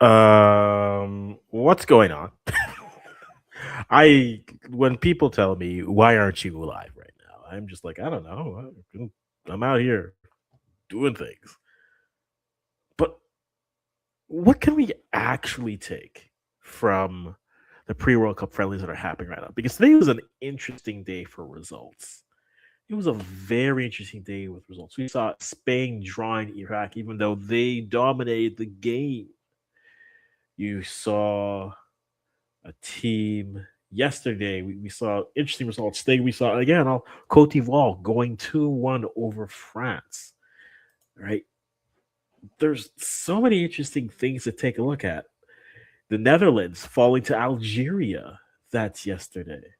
What's going on? I when people tell me, "Why aren't you alive right now?" I'm just like, "I don't know. I'm out here doing things." But what can we actually take from the pre-World Cup friendlies that are happening right now? Because today was an interesting day for results. It was a very interesting day with results. We saw Spain drawing Iraq, even though they dominated the game. You saw a team yesterday. We saw interesting results. Today we saw again Cote d'Ivoire going 2-1 over France. Right? There's so many interesting things to take a look at. The Netherlands falling to Algeria. That's yesterday.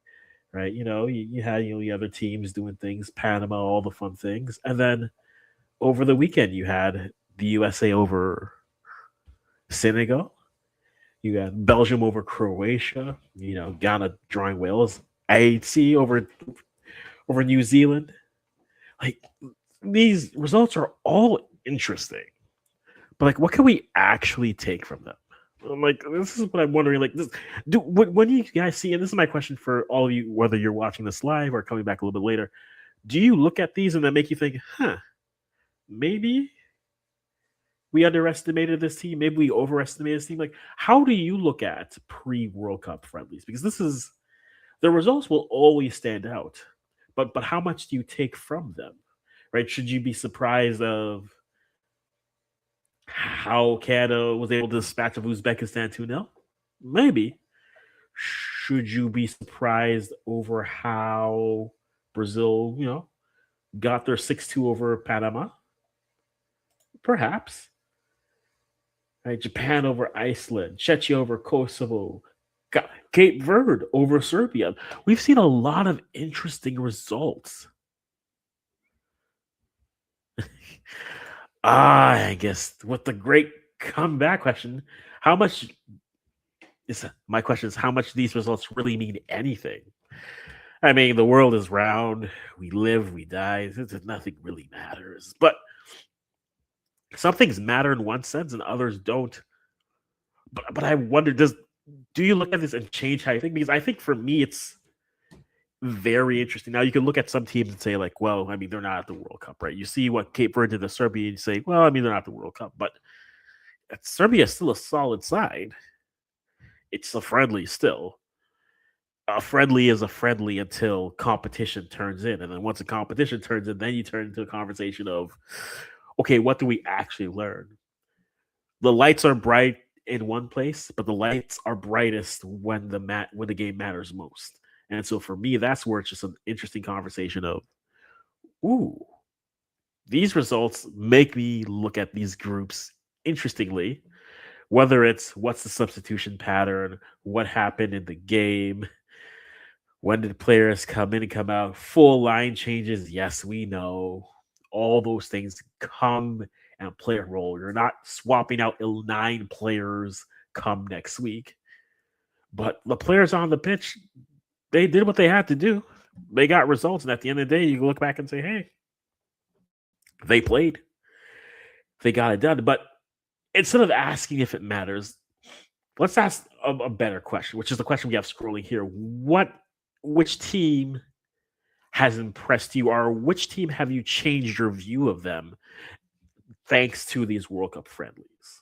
Right? You had the other teams doing things, Panama, all the fun things. And then over the weekend you had the USA over Senegal. You got Belgium over Croatia. Ghana drawing Wales. Haiti over New Zealand. Like these results are all interesting, but like, what can we actually take from them? I'm like, this is what I'm wondering. Like, when you guys see, and this is my question for all of you, whether you're watching this live or coming back a little bit later, do you look at these and then make you think, maybe we underestimated this team, maybe we overestimated this team? Like, how do you look at pre World Cup friendlies? Because this is the results will always stand out, but how much do you take from them? Right? Should you be surprised of how Canada was able to dispatch of Uzbekistan 2-0? Maybe. Should you be surprised over how Brazil, got their 6-2 over Panama? Perhaps. Right? Japan over Iceland, Czechia over Kosovo, Cape Verde over Serbia. We've seen a lot of interesting results. I guess with the great comeback question, how much my question is how much these results really mean anything? I mean, the world is round. We live, we die. Nothing really matters. But some things matter in one sense and others don't. But I wonder, do you look at this and change how you think? Because I think for me, it's very interesting. Now you can look at some teams and say, like, well, I mean, they're not at the World Cup, right? You see what Cape Verde did to Serbia, and you say, well, I mean, they're not at the World Cup, but Serbia is still a solid side. It's a friendly still. A friendly is a friendly until competition turns in. And then once a competition turns in, then you turn into a conversation of, okay, what do we actually learn? The lights are bright in one place, but the lights are brightest when when the game matters most. And so for me, that's where it's just an interesting conversation of, ooh, these results make me look at these groups interestingly, whether it's what's the substitution pattern, what happened in the game, when did players come in and come out, full line changes. Yes, we know all those things come and play a role. You're not swapping out 9 players come next week, but the players on the pitch, they did what they had to do. They got results, and at the end of the day, you can look back and say, "Hey, they played. They got it done." But instead of asking if it matters, let's ask a better question, which is the question we have scrolling here. Which team has impressed you, or which team have you changed your view of them thanks to these World Cup friendlies?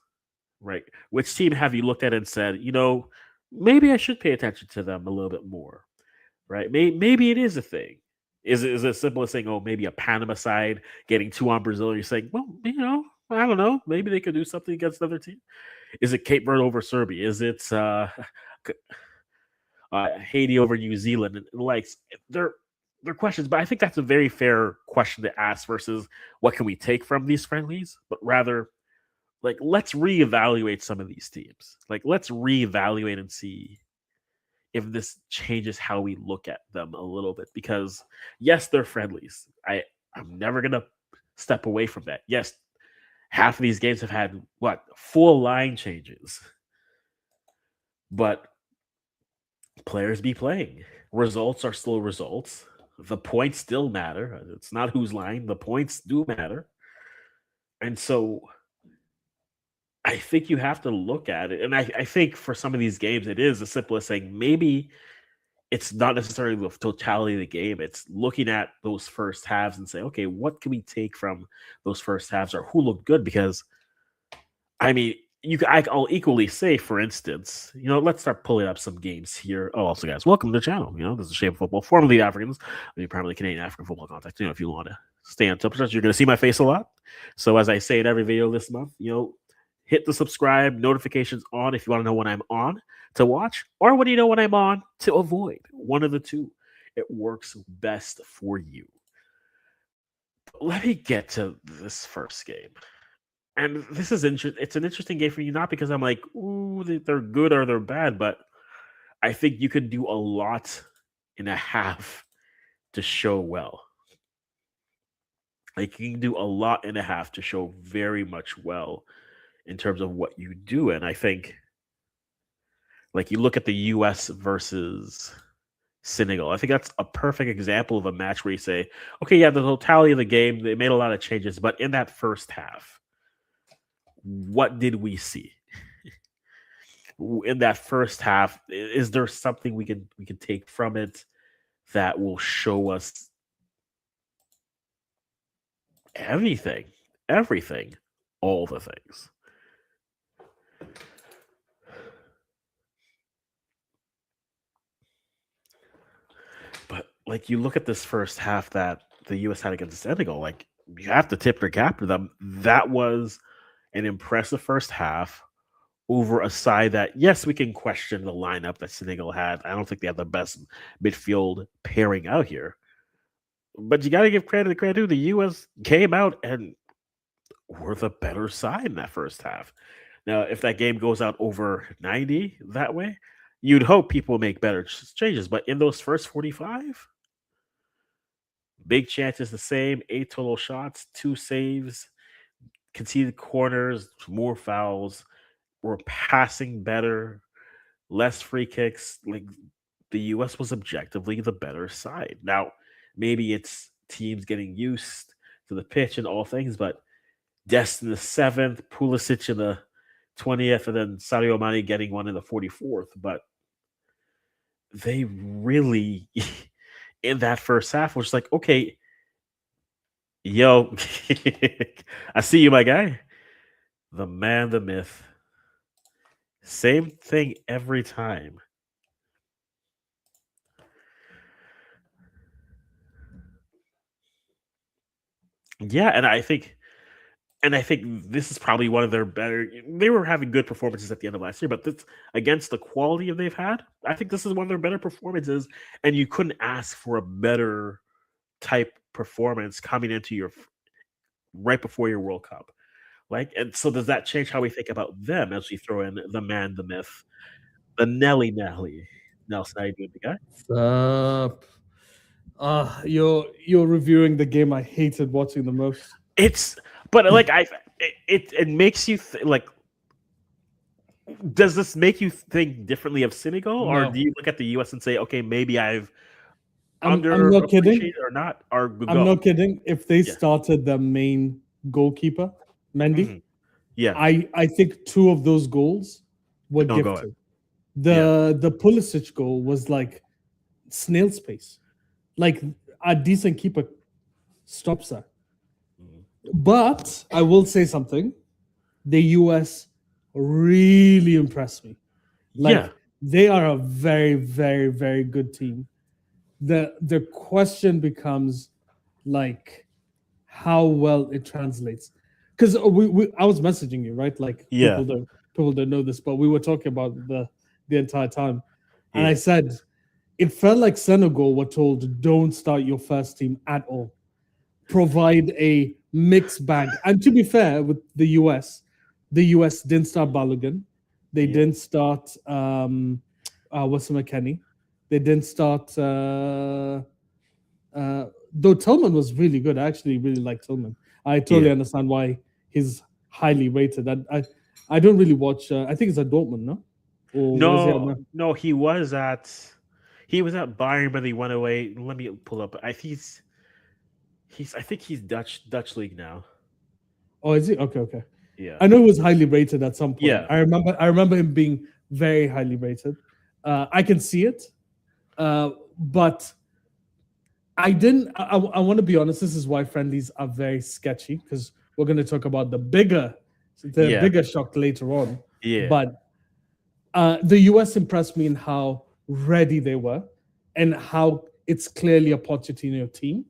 Right? Which team have you looked at and said, maybe I should pay attention to them a little bit more? Right? Maybe it is a thing. Is it as simple as saying, oh, maybe a Panama side getting 2 on Brazil? You're saying, well, I don't know. Maybe they could do something against another team. Is it Cape Verde over Serbia? Is it Haiti over New Zealand? And like, they're questions, but I think that's a very fair question to ask versus what can we take from these friendlies, but rather like let's reevaluate some of these teams. Like let's reevaluate and see if this changes how we look at them a little bit. Because yes, they're friendlies. I'm never gonna step away from that. Yes, half of these games have had what full line changes, but players be playing. Results are still results. The points still matter. It's not who's lying. The points do matter. And so I think you have to look at it, and I think for some of these games, it is as simple as saying maybe it's not necessarily the totality of the game. It's looking at those first halves and say, okay, what can we take from those first halves, or who looked good? Because I mean, I'll equally say, for instance, let's start pulling up some games here. Oh, also, guys, welcome to the channel. This is Shape of Football, formerly Africans, primarily Canadian African football context. If you want to stay on top of that, you're going to see my face a lot. So, as I say in every video this month, hit the subscribe, notifications on if you want to know when I'm on to watch, or when you know when I'm on to avoid. One of the two. It works best for you. But let me get to this first game. And this is interesting. It's an interesting game for you, not because I'm like, ooh, they're good or they're bad, but I think you can do a lot in a half to show well. Like, you can do a lot in a half to show very much well in terms of what you do. And I think, like, you look at the US versus Senegal. I think that's a perfect example of a match where you say, okay, yeah, the totality of the game, they made a lot of changes, but in that first half, what did we see? In that first half, is there something we can take from it that will show us everything, all the things? But like, you look at this first half that the US had against Senegal, like, you have to tip your cap to them. That was an impressive first half over a side that, yes, we can question the lineup that Senegal had. I don't think they have the best midfield pairing out here. But you got to give credit to credit. The U.S. came out and were the better side in that first half. Now, if that game goes out over 90 that way, you'd hope people make better changes. But in those first 45, big chances the same, 8 total shots, 2 saves, conceded corners, more fouls. We're passing better, less free kicks. Like, the US was objectively the better side. Now, maybe it's teams getting used to the pitch and all things, but Dest in the 7th, Pulisic in the 20th, and then Sadio Mane getting one in the 44th. But they really, in that first half, was like, okay, yo, I see you, my guy. The man, the myth. Same thing every time. Yeah, and I think this is probably one of their better. They were having good performances at the end of last year, but this, against the quality of they've had, I think this is one of their better performances. And you couldn't ask for a better type performance coming into your right before your World Cup. Like, and so does that change how we think about them as we throw in the man, the myth, the Nelly Nelly? Nelson, how you doing, the guy? You're reviewing the game I hated watching the most. It's, but like, it makes you like, does this make you think differently of Senegal, or do No, you look at the US and say, okay, maybe I've I'm not kidding. underappreciated or not, or I'm go? not kidding. If they Yeah. started the main goalkeeper, Mendy, Mhm. Yeah. I think 2 of those goals were Oh, go ahead. gifted. Yeah. The Pulisic goal was like snail's pace. Like, a decent keeper stops that. Mhm. But I will say something. The US really impressed me. Yeah. Like, they are a very, very, very good team. The question becomes, like, how well it translates. Because I was messaging you, right? Like, Yeah. people don't know this, but we were talking about the entire time, and I Yeah. said it felt like Senegal were told, don't start your first team at all. Provide a mixed bag. And to be fair, with the US didn't start Balogun. They Yeah. didn't start what's McKenny. They didn't start though Tillman was really good. I actually really like Tillman. I totally Yeah. understand why he's highly rated. I don't really watch I think it's at Dortmund, no? Or where's he at No, now? no, he was at Bayern, but he went away. Let me pull up. I think he's Dutch league now. Oh, is he? Okay, okay. Yeah. I know he was highly rated at some point. Yeah. I remember him being very highly rated. I can see it, but I didn't. I want to be honest. This is why friendlies are very sketchy because we're going to talk about the Yeah. bigger shock later on. Yeah. But the US impressed me in how ready they were and how it's clearly a Pochettino team,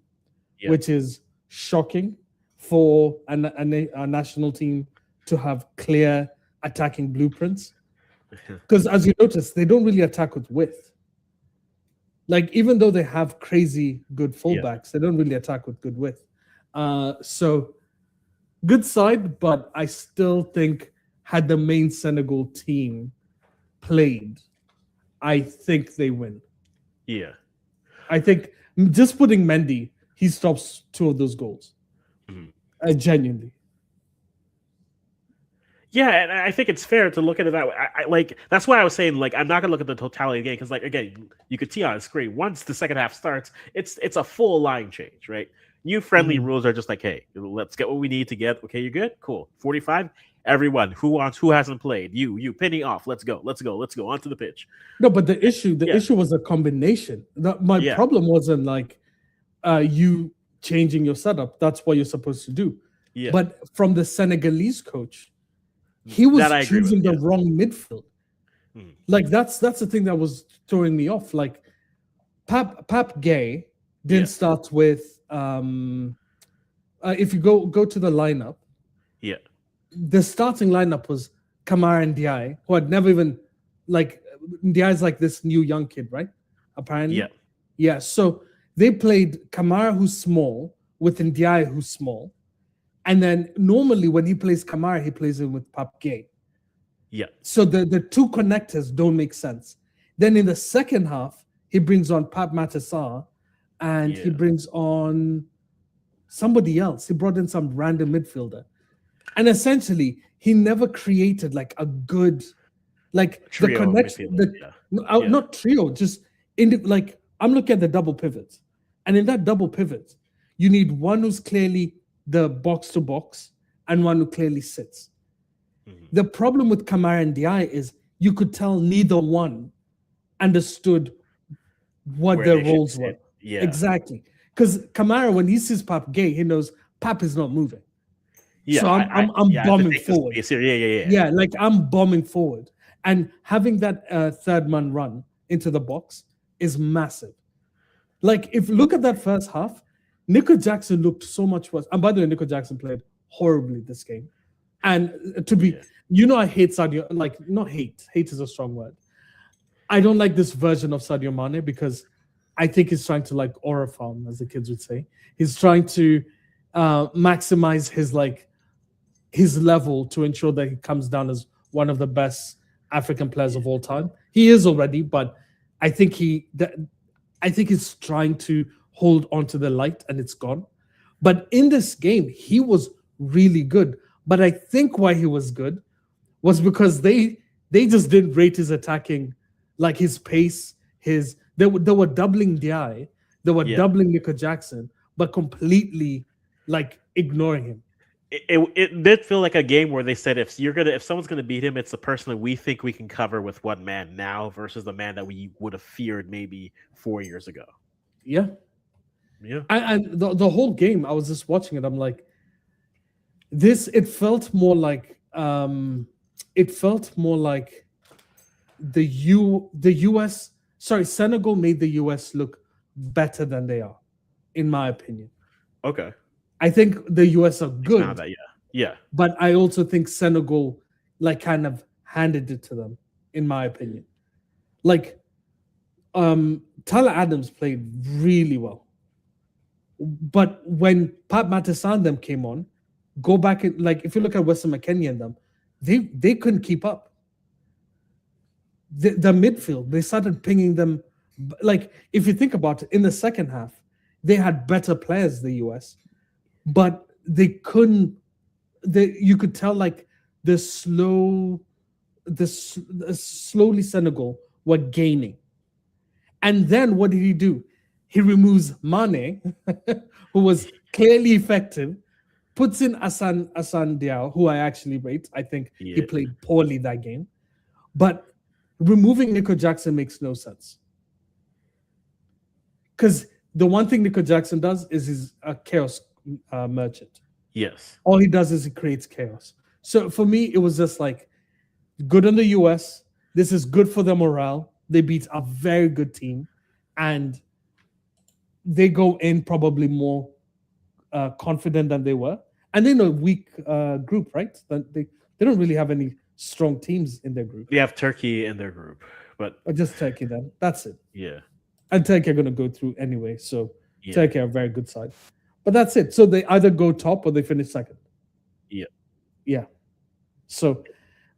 Yeah. which is shocking for a national team to have clear attacking blueprints. Because as you notice, they don't really attack with width. Like, even though they have crazy good fullbacks, they don't really attack with good width. So good side, but I still think had the main Senegal team played, I think they win. Yeah. I think just putting Mendy, he stops 2 of those goals. Genuinely. Yeah, and I think it's fair to look at it that way. Like that's why I was saying like I'm not gonna look at the totality of the game because like again you could see on the screen once the second half starts it's a full line change, right? New friendly rules are just like, hey, let's get what we need to get. Okay, you're good, cool. 45, everyone who hasn't played, you pinning off. Let's go onto the pitch. No, but the issue was a combination. My problem wasn't like you changing your setup. That's what you're supposed to do. Yeah. But from the Senegalese coach, he was choosing the wrong midfield. Like that's the thing that was throwing me off. Like Pap Gay didn't start with if you go to the lineup, the starting lineup was Kamara and Diaye, who had never even like Diaye's like this new young kid, right? Apparently. Yeah. So they played Kamara, who's small, with Ndiaye, who's small. And then normally when he plays Kamara, he plays him with Pap Gay. Yeah. So the 2 connectors don't make sense. Then in the second half, he brings on Pap Matissar and he brings on somebody else. He brought in some random midfielder. And essentially, he never created like a good, like trio, the connection, not trio, just like I'm looking at the double pivots. And in that double pivot, you need one who's clearly the box to box and one who clearly sits. The problem with Kamara and Diaye is you could tell neither one understood what their roles were. Yeah, exactly. Because Kamara, when he sees Pap Gay, he knows Pap is not moving. Yeah, so I'm bombing forward. Yeah, like I'm bombing forward, and having that third man run into the box is massive. Like if look at that first half, Nico Jackson looked so much worse. And by the way, Nico Jackson played horribly this game. And to be, I hate Sadio. Like not hate. Hate is a strong word. I don't like this version of Sadio Mane because I think he's trying to like aura farm, as the kids would say. He's trying to maximize his level to ensure that he comes down as one of the best African players of all time. He is already, but I think he's trying to hold onto the light and it's gone. But in this game, he was really good. But I think why he was good was because they just didn't rate his attacking, like his pace, they were doubling Diaye, they were doubling Nico Jackson, but completely like ignoring him. It did feel like a game where they said if someone's gonna beat him, it's the person that we think we can cover with one man now versus the man that we would have feared maybe 4 years ago. Yeah. And the whole game, I was just watching it. I'm like, it felt more like the US. Sorry, Senegal made the US look better than they are, in my opinion. Okay. I think the US are good. Yeah. But I also think Senegal like kind of handed it to them, in my opinion. Like Tyler Adams played really well. But when Pat Matissar and them came on, go back and like if you look at Weston McKennie and them, they couldn't keep up. The midfield, they started pinging them. Like if you think about it, in the second half, they had better players, the US, but they couldn't. You could tell like the slowly Senegal were gaining. And then what did he do? He removes Mane, who was clearly effective, puts in Asan Diao, who I actually rate. I think he Yeah. played poorly that game. But removing Nico Jackson makes no sense. Because the one thing Nico Jackson does is he's a chaos merchant. Yes. All he does is he creates chaos. So for me, it was just like good on the US. This is good for their morale. They beat a very good team, and they go in probably more confident than they were. And they're in a weak group, right? They don't really have any strong teams in their group. They have Turkey in their group, but Or just Turkey then. That's it. yeah. And Turkey are going to go through anyway. So Yeah. Turkey are a very good side. But that's it. So they either go top or they finish second. Yeah. Yeah. So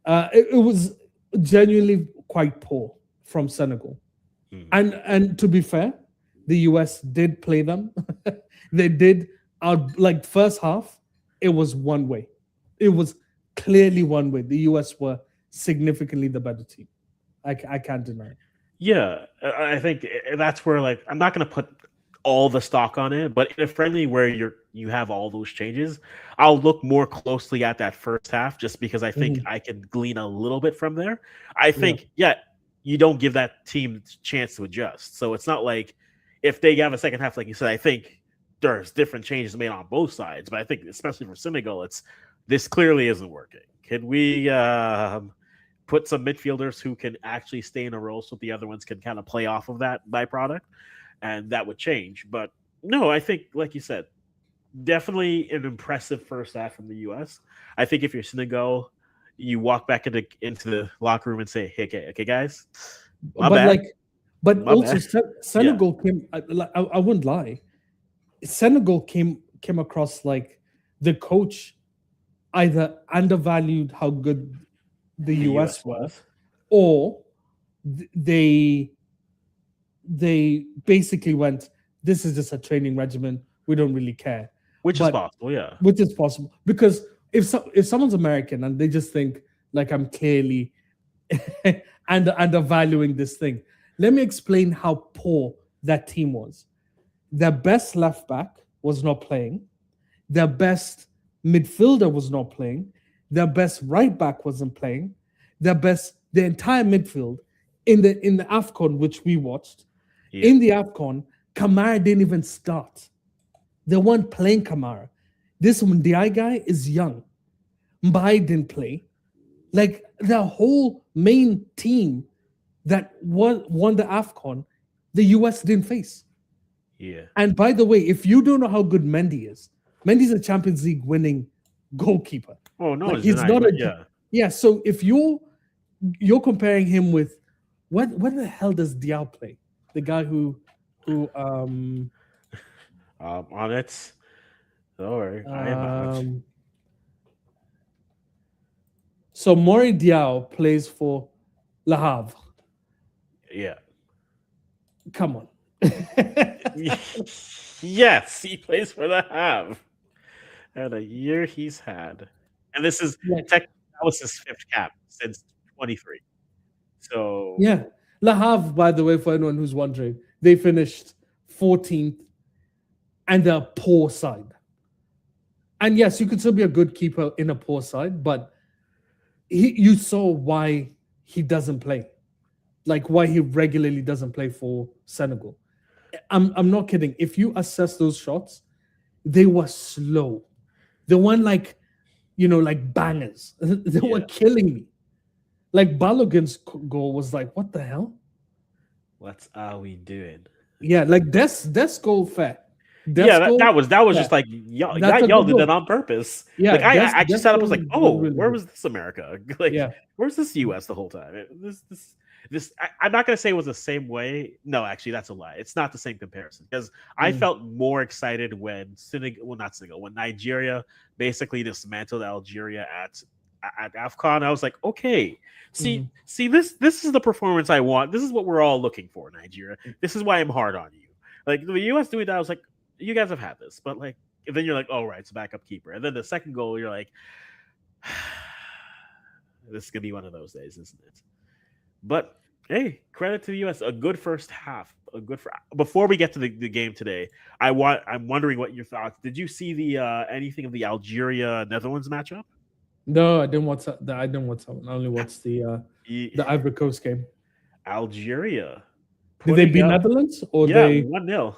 it was genuinely quite poor from Senegal. And to be fair, the US did play them. They did like first half, it was one way. It was clearly one way. The US were significantly the better team. I can't deny it. Yeah, I think that's where like I'm not going to put all the stock on it, but in a friendly where you have all those changes, I'll look more closely at that first half just because I think I can glean a little bit from there. I think you don't give that team a chance to adjust. So it's not like if they have a second half, like you said, I think there's different changes made on both sides. But I think especially for Senegal, this clearly isn't working. Could we put some midfielders who can actually stay in a role so the other ones can kind of play off of that byproduct? And that would change. But no, I think, like you said, definitely an impressive first half from the U.S. I think if you're Senegal, you walk back into the locker room and say, "Hey, okay, guys, my bad." But My also bad. Senegal came. I wouldn't lie. Senegal came across like the coach either undervalued how good the US was, or they basically went, this is just a training regimen, we don't really care. Which is possible, yeah. Which is possible. Because if someone's American and they just think like I'm clearly undervaluing this thing, let me explain how poor that team was. Their best left back was not playing. Their best midfielder was not playing. Their best right back wasn't playing. The entire midfield in the AFCON, which we watched, in the AFCON, Kamara didn't even start. They weren't playing Kamara. This Ndiaye guy is young. Mbai didn't play. Like the whole main team that won the AFCON, the US didn't face. Yeah. And by the way, if you don't know how good Mendy is, Mendy's a Champions League winning goalkeeper. Oh no, like, he's not yeah. So if you're comparing him with where the hell does Diao play? The guy who on it. Sorry, I am out. So Mori Diao plays for Le Havre. Yeah. Come on. Yes, he plays for the Havre. And a year he's had. And this is technically that was his fifth cap since 23. So yeah. Le Havre, by the way, for anyone who's wondering, they finished 14th and they're a poor side. And yes, you could still be a good keeper in a poor side, but you saw why he doesn't play. Like why he regularly doesn't play for Senegal. I'm not kidding. If you assess those shots, they were slow. They weren't like bangers. They were killing me. Like Balogun's goal was like, what the hell? What are we doing? Yeah, like Des goal fair. That was just like y'all did that on purpose. Yeah, like I just sat up, was like, oh, really where good. was this America? Like, where's this US the whole time? I'm not gonna say it was the same way. No, actually, that's a lie. It's not the same comparison because I felt more excited when when Nigeria basically dismantled Algeria at AFCON. I was like, okay, see, this is the performance I want. This is what we're all looking for, Nigeria. This is why I'm hard on you. Like the US doing that, I was like, you guys have had this, but like, and then you're like, oh right, it's a backup keeper, and then the second goal, you're like, this is gonna be one of those days, isn't it? But hey, credit to the US, a good first half. a good. Before we get to the game today, I'm wondering what your thoughts. Did you see the anything of the Algeria Netherlands matchup? No, I didn't watch that. I didn't watch that one. I only watched Ye- the Ivory Coast game. Algeria Did they putting beat up, Netherlands or yeah, they? 1-0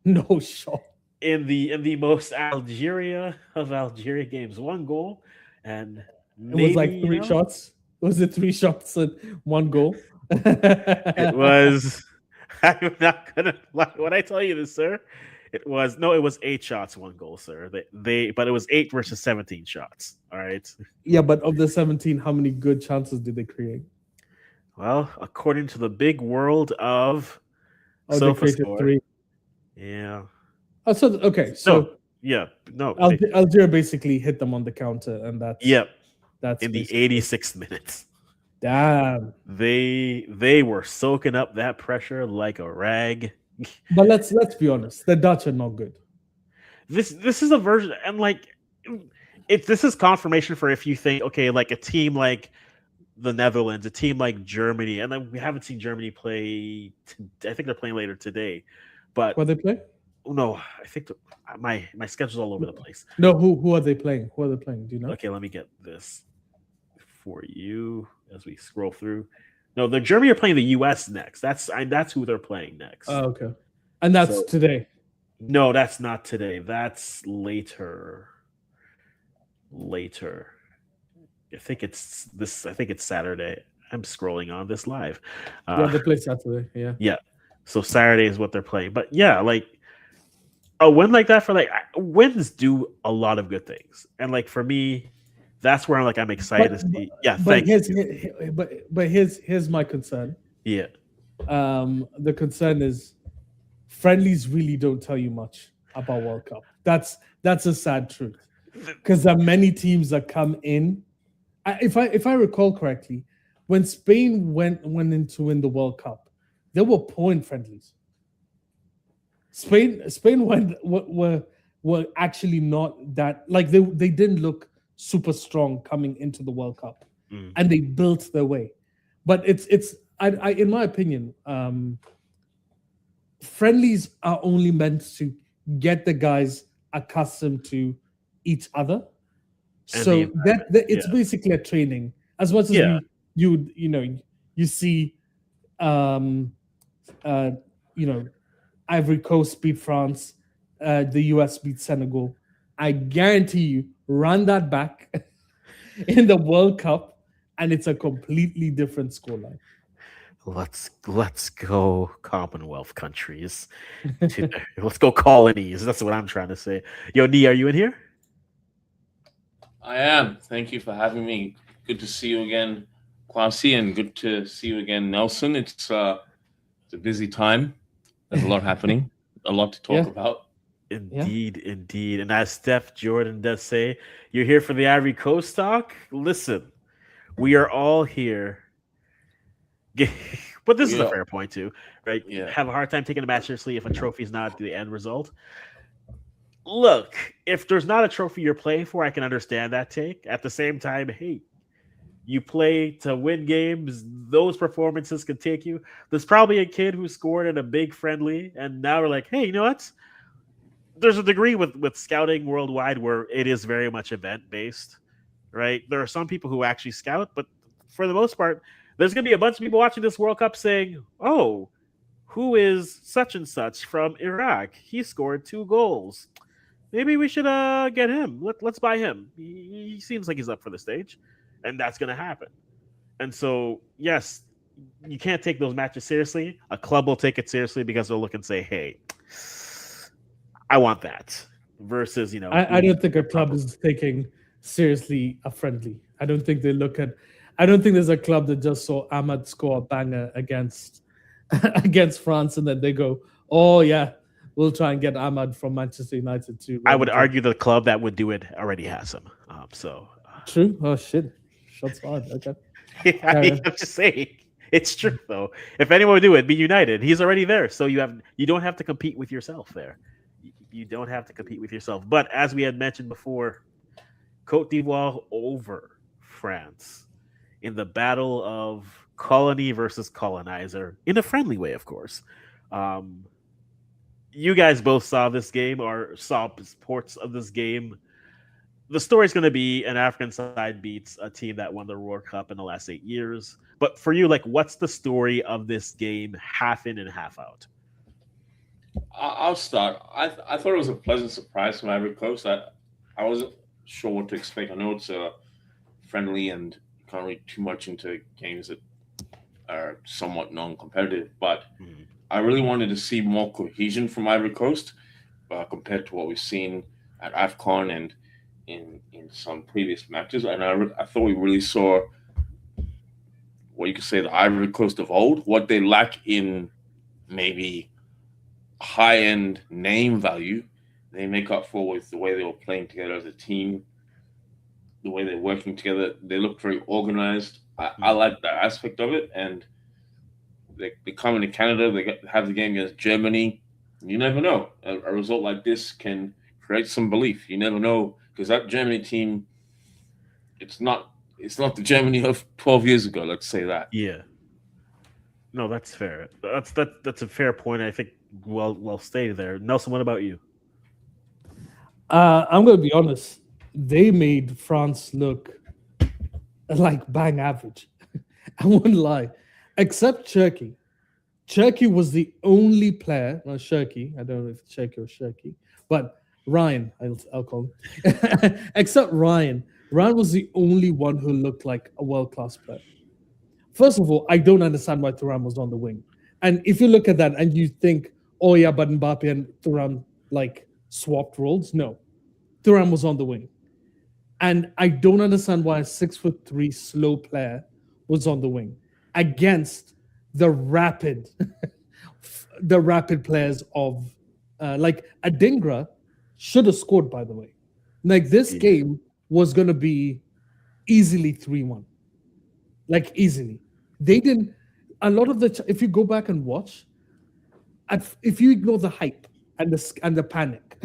No shot. in the most Algeria of Algeria games, one goal, and It was maybe like three shots. Was it 3 shots and 1 goal? it was. I'm not gonna lie when I tell you this, sir. It was no, it was 8 shots, 1 goal, sir. But it was 8 versus 17 shots. All right. Yeah, but of the 17, how many good chances did they create? Well, according to the big world of Oh, they created SofaScore, 3. yeah, Oh, so okay, no, so yeah, no, Algeria basically hit them on the counter, and yep, that's in the basically 86th minutes. damn. They were soaking up that pressure like a rag. But let's be honest, the Dutch are not good. This is a version, and like this is confirmation for if you think, okay, like a team like the Netherlands, a team like Germany, and then we haven't seen Germany play. I think they're playing later today, but What they play? no, I think my schedule's all over the place. No, who are they playing? Who are they playing? Do you know? Okay, let me get this for you as we scroll through. No, the Germany are playing the U.S. next. That's who they're playing next. Oh, okay. And that's today. No, that's not today. That's later. Later. I think it's this. I think it's Saturday. I'm scrolling on this live. Yeah, they play Saturday. Yeah. Yeah. So Saturday is what they're playing. But yeah, like a win like that for like wins do a lot of good things. And like for me, that's where I'm excited to see. Yeah, but thank you. But here's my concern. Yeah. The concern is friendlies really don't tell you much about World Cup. That's a sad truth. Because there are many teams that come in. If I recall correctly, when Spain went in to win the World Cup, there were point friendlies. Spain were actually not that, like, they didn't look super strong coming into the World Cup, and they built their way. But it's I in my opinion, friendlies are only meant to get the guys accustomed to each other. So it's basically a training as much as you see Ivory Coast beat France, the US beat Senegal. I guarantee you, run that back in the World Cup, and it's a completely different scoreline. Let's go Commonwealth countries. Let's go colonies. That's what I'm trying to say. Yo, Nee, are you in here? I am. Thank you for having me. Good to see you again, Kwasi, and good to see you again, Nelson. It's a busy time. There's a lot happening, a lot to talk about. Indeed. And as Steph Jordan does say, you're here for the Ivory Coast talk? Listen, we are all here. But this is a fair point too, right? Yeah. Have a hard time taking a match seriously if a trophy is not the end result. Look, if there's not a trophy you're playing for, I can understand that take. At the same time, hey, you play to win games. Those performances can take you. There's probably a kid who scored in a big friendly, and now we're like, hey, you know what? There's a degree with scouting worldwide where it is very much event-based, right? There are some people who actually scout, but for the most part, there's going to be a bunch of people watching this World Cup saying, oh, who is such and such from Iraq? He scored 2 goals. Maybe we should get him. Let's buy him. He seems like he's up for the stage. And that's going to happen. And so, yes, you can't take those matches seriously. A club will take it seriously because they'll look and say, hey, I want that. Versus, I don't think a club is taking seriously a friendly. I don't think there's a club that just saw Ahmad score a banger against France and then they go, oh, yeah, we'll try and get Ahmad from Manchester United too. I would argue the club that would do it already has him. True. Oh, shit. Shots fired. Okay. I'm just saying. It's true, though. If anyone would do it, be United. He's already there. So you don't have to compete with yourself there. You don't have to compete with yourself. But as we had mentioned before, Cote d'Ivoire over France in the battle of colony versus colonizer, in a friendly way, of course. Um, you guys both saw this game or saw reports of this game. The story's going to be an African side beats a team that won the World Cup in the last 8 years. But for you, like, what's the story of this game, half in and half out? I'll start. I thought it was a pleasant surprise from Ivory Coast. I wasn't sure what to expect. I know it's a friendly and you can't read too much into games that are somewhat non-competitive, but Mhm. I really wanted to see more cohesion from Ivory Coast compared to what we've seen at AFCON and in some previous matches. And I thought we really saw what you could say the Ivory Coast of old, what they lack in maybe high end name value, they make up for with the way they were playing together as a team, the way they're working together. They look very organized. I Mhm. like that aspect of it. And they come into Canada, have the game against Germany. You never know. A result like this can create some belief. You never know because that Germany team, it's not the Germany of 12 years ago. Let's say that. Yeah. No, that's fair. That's a fair point. I think well stated there. Nelson, what about you? I'm going to be honest. They made France look like bang average. I wouldn't lie, except Turkey. Turkey was the only player, not Shirky, I don't know if it's Shirky or Shirky, but Ryan, I'll call him. Except Ryan. Ryan was the only one who looked like a world class player. First of all, I don't understand why Thuram was on the wing. And if you look at that and you think, oh yeah, but Mbappe and Thuram like swapped roles, no. Thuram was on the wing. And I don't understand why a 6'3" slow player was on the wing against the rapid, the rapid players of like Adingra should have scored, by the way. Like this Yeah. game was gonna be easily 3-1. Like easily. They didn't a lot of the if you go back and watch, if you ignore the hype and the panic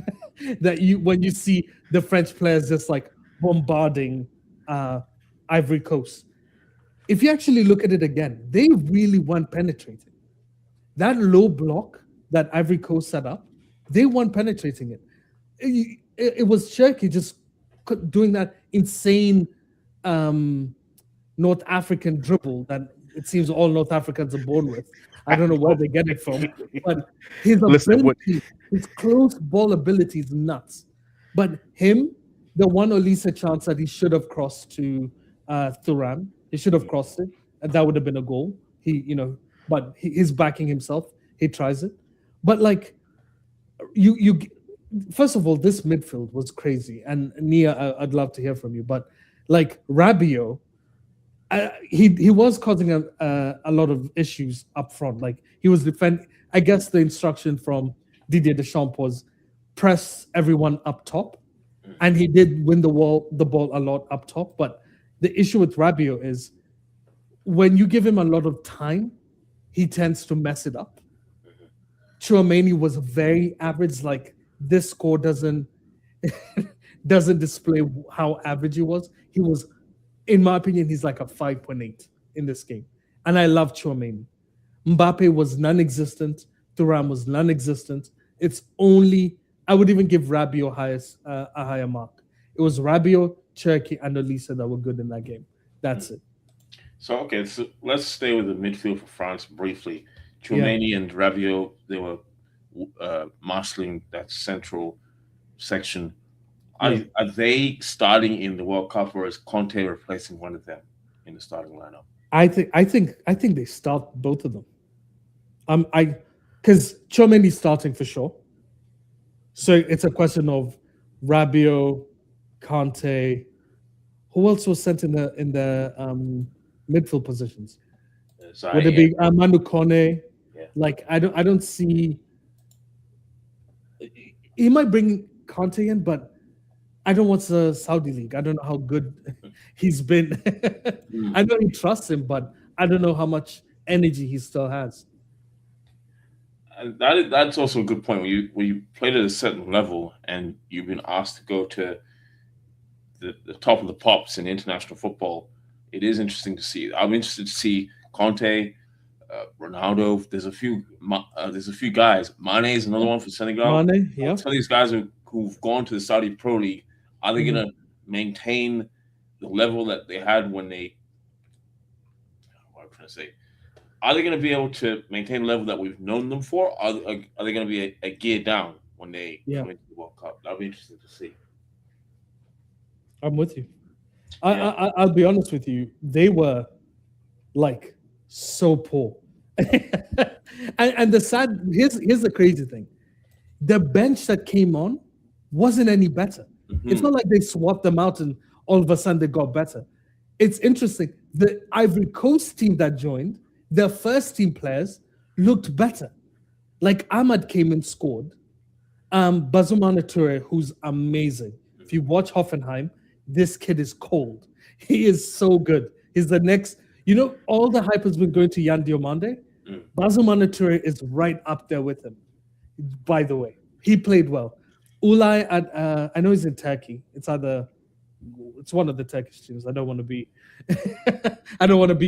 that you when you see the French players just like bombarding uh, Ivory Coast, if you actually look at it again, they really weren't penetrating that low block that Ivory Coast set up. They weren't penetrating it. It was Turkey just doing that insane um, North African dribble that it seems all North Africans are born with. I don't know where they get it from, but his Listen, what ability, his close ball ability is nuts. But him, the one Olisa chance that he should have crossed to Thuram, he should have crossed it, and that would have been a goal. But he's backing himself. He tries it, but like you. First of all, this midfield was crazy, and Nia, I'd love to hear from you. But like Rabiot, he was causing a lot of issues up front. Like he was defend. I guess the instruction from Didier Deschamps was press everyone up top, and he did win the ball a lot up top. But the issue with Rabiot is when you give him a lot of time, he tends to mess it up. Chouameni was very average. Like this score doesn't display how average he was. He was, in my opinion, he's like a 5.8 in this game. And I love Chouameni. Mbappe was non-existent. Thuram was non-existent. It's only I would even give Rabiot a higher mark. It was Rabiot, Cherki, and Olisa that were good in that game. That's it. So okay, so let's stay with the midfield for France briefly. Yeah. Chouameni and Rabiot, they were marshalling that central section. Yeah. Are they starting in the World Cup, or is Conte replacing one of them in the starting lineup? I think they start both of them. Because Chouameni's starting for sure. So it's a question of Rabiot, Conte. Who else was sent in the midfield positions? Would it be Manu Kone? Yeah. Like I don't see. He might bring Conte in, but I don't watch the Saudi league. I don't know how good he's been. I know he trusts him, but I don't know how much energy he still has. And that's also a good point. When you played at a certain level and you've been asked to go to the top of the pops in international football, it is interesting to see. I'm interested to see Conte Ronaldo. There's a few guys. Mane is another one for Senegal. Mane, yeah. Some of these guys who've gone to the Saudi Pro League, are they going to maintain the level that they had when they? What am I trying to say? Are they going to be able to maintain the level that we've known them for? Are they going to be a gear down when they come into the World Cup? That'll be interesting to see. I'm with you. I'll be honest with you. They were like so poor, and the sad here's the crazy thing: the bench that came on wasn't any better. It's not like they swapped them out and all of a sudden they got better. It's interesting. The Ivory Coast team that joined, their first team players looked better. Like Ahmad came and scored. Bazoumana Touré, who's amazing. If you watch Hoffenheim, this kid is cold. He is so good. He's the next. All the hype has been going to Yan Diomande. Bazoumana Touré is right up there with him. By the way, he played well. Ulay, I know he's in Turkey. It's one of the Turkish teams. I don't want to be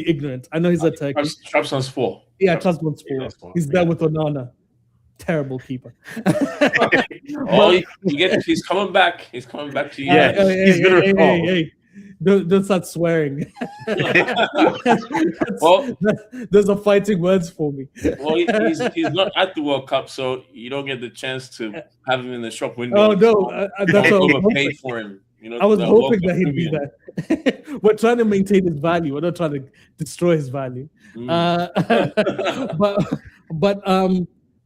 ignorant. I know he's a Turkey. Trabzonspor. Yeah, Trabzonspor. He's there with Onana. Terrible keeper. He's coming back. He's coming back to you. Yeah, he's gonna recall. Hey. Don't start swearing. Well, those are fighting words for me. Well, he's not at the World Cup, so you don't get the chance to have him in the shop window. Oh no, that's overpaid for him. I was hoping that he'd be there. We're trying to maintain his value. We're not trying to destroy his value. But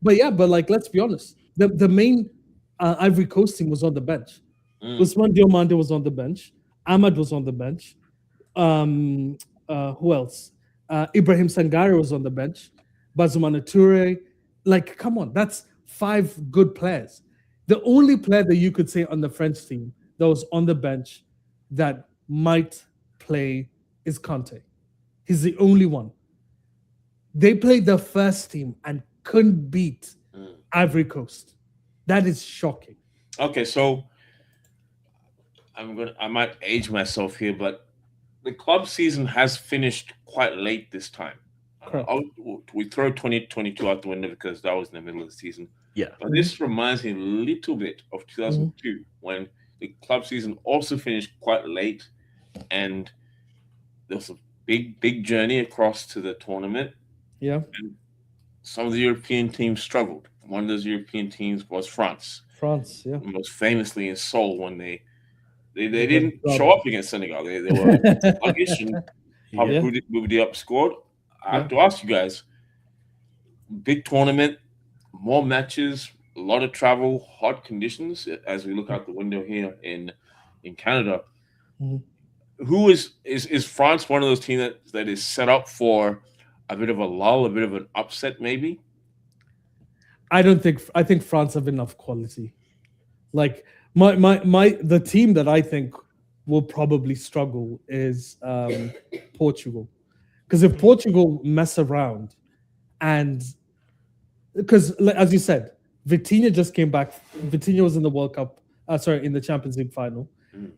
like, let's be honest. The main Ivory Coast team was on the bench. Ousmane Diomande was on the bench. Ahmad was on the bench. Who else? Ibrahim Sangare was on the bench. Bazoumana Touré. Like, come on, that's 5 good players. The only player that you could say on the French team that was on the bench that might play is Kanté. He's the only one. They played the first team and couldn't beat Ivory Coast. That is shocking. Okay, so I might age myself here, but the club season has finished quite late this time. We throw 2022 out the window because that was in the middle of the season. Yeah. But this reminds me a little bit of 2002 when the club season also finished quite late, and there was a big journey across to the tournament. Yeah. And some of the European teams struggled. One of those European teams was France. France, yeah. Most famously in Seoul when they didn't show up against Senegal. They were sluggish, and Boubou Diop scored. I have to ask you guys, big tournament, more matches, a lot of travel, hot conditions as we look out the window here in Canada. Who is France one of those teams that is set up for a bit of a lull, a bit of an upset maybe? I think France have enough quality. Like the team that I think will probably struggle is Portugal. Because if Portugal mess around, and because as you said, Vitinha just came back. Vitinha was in the World Cup, in the Champions League final.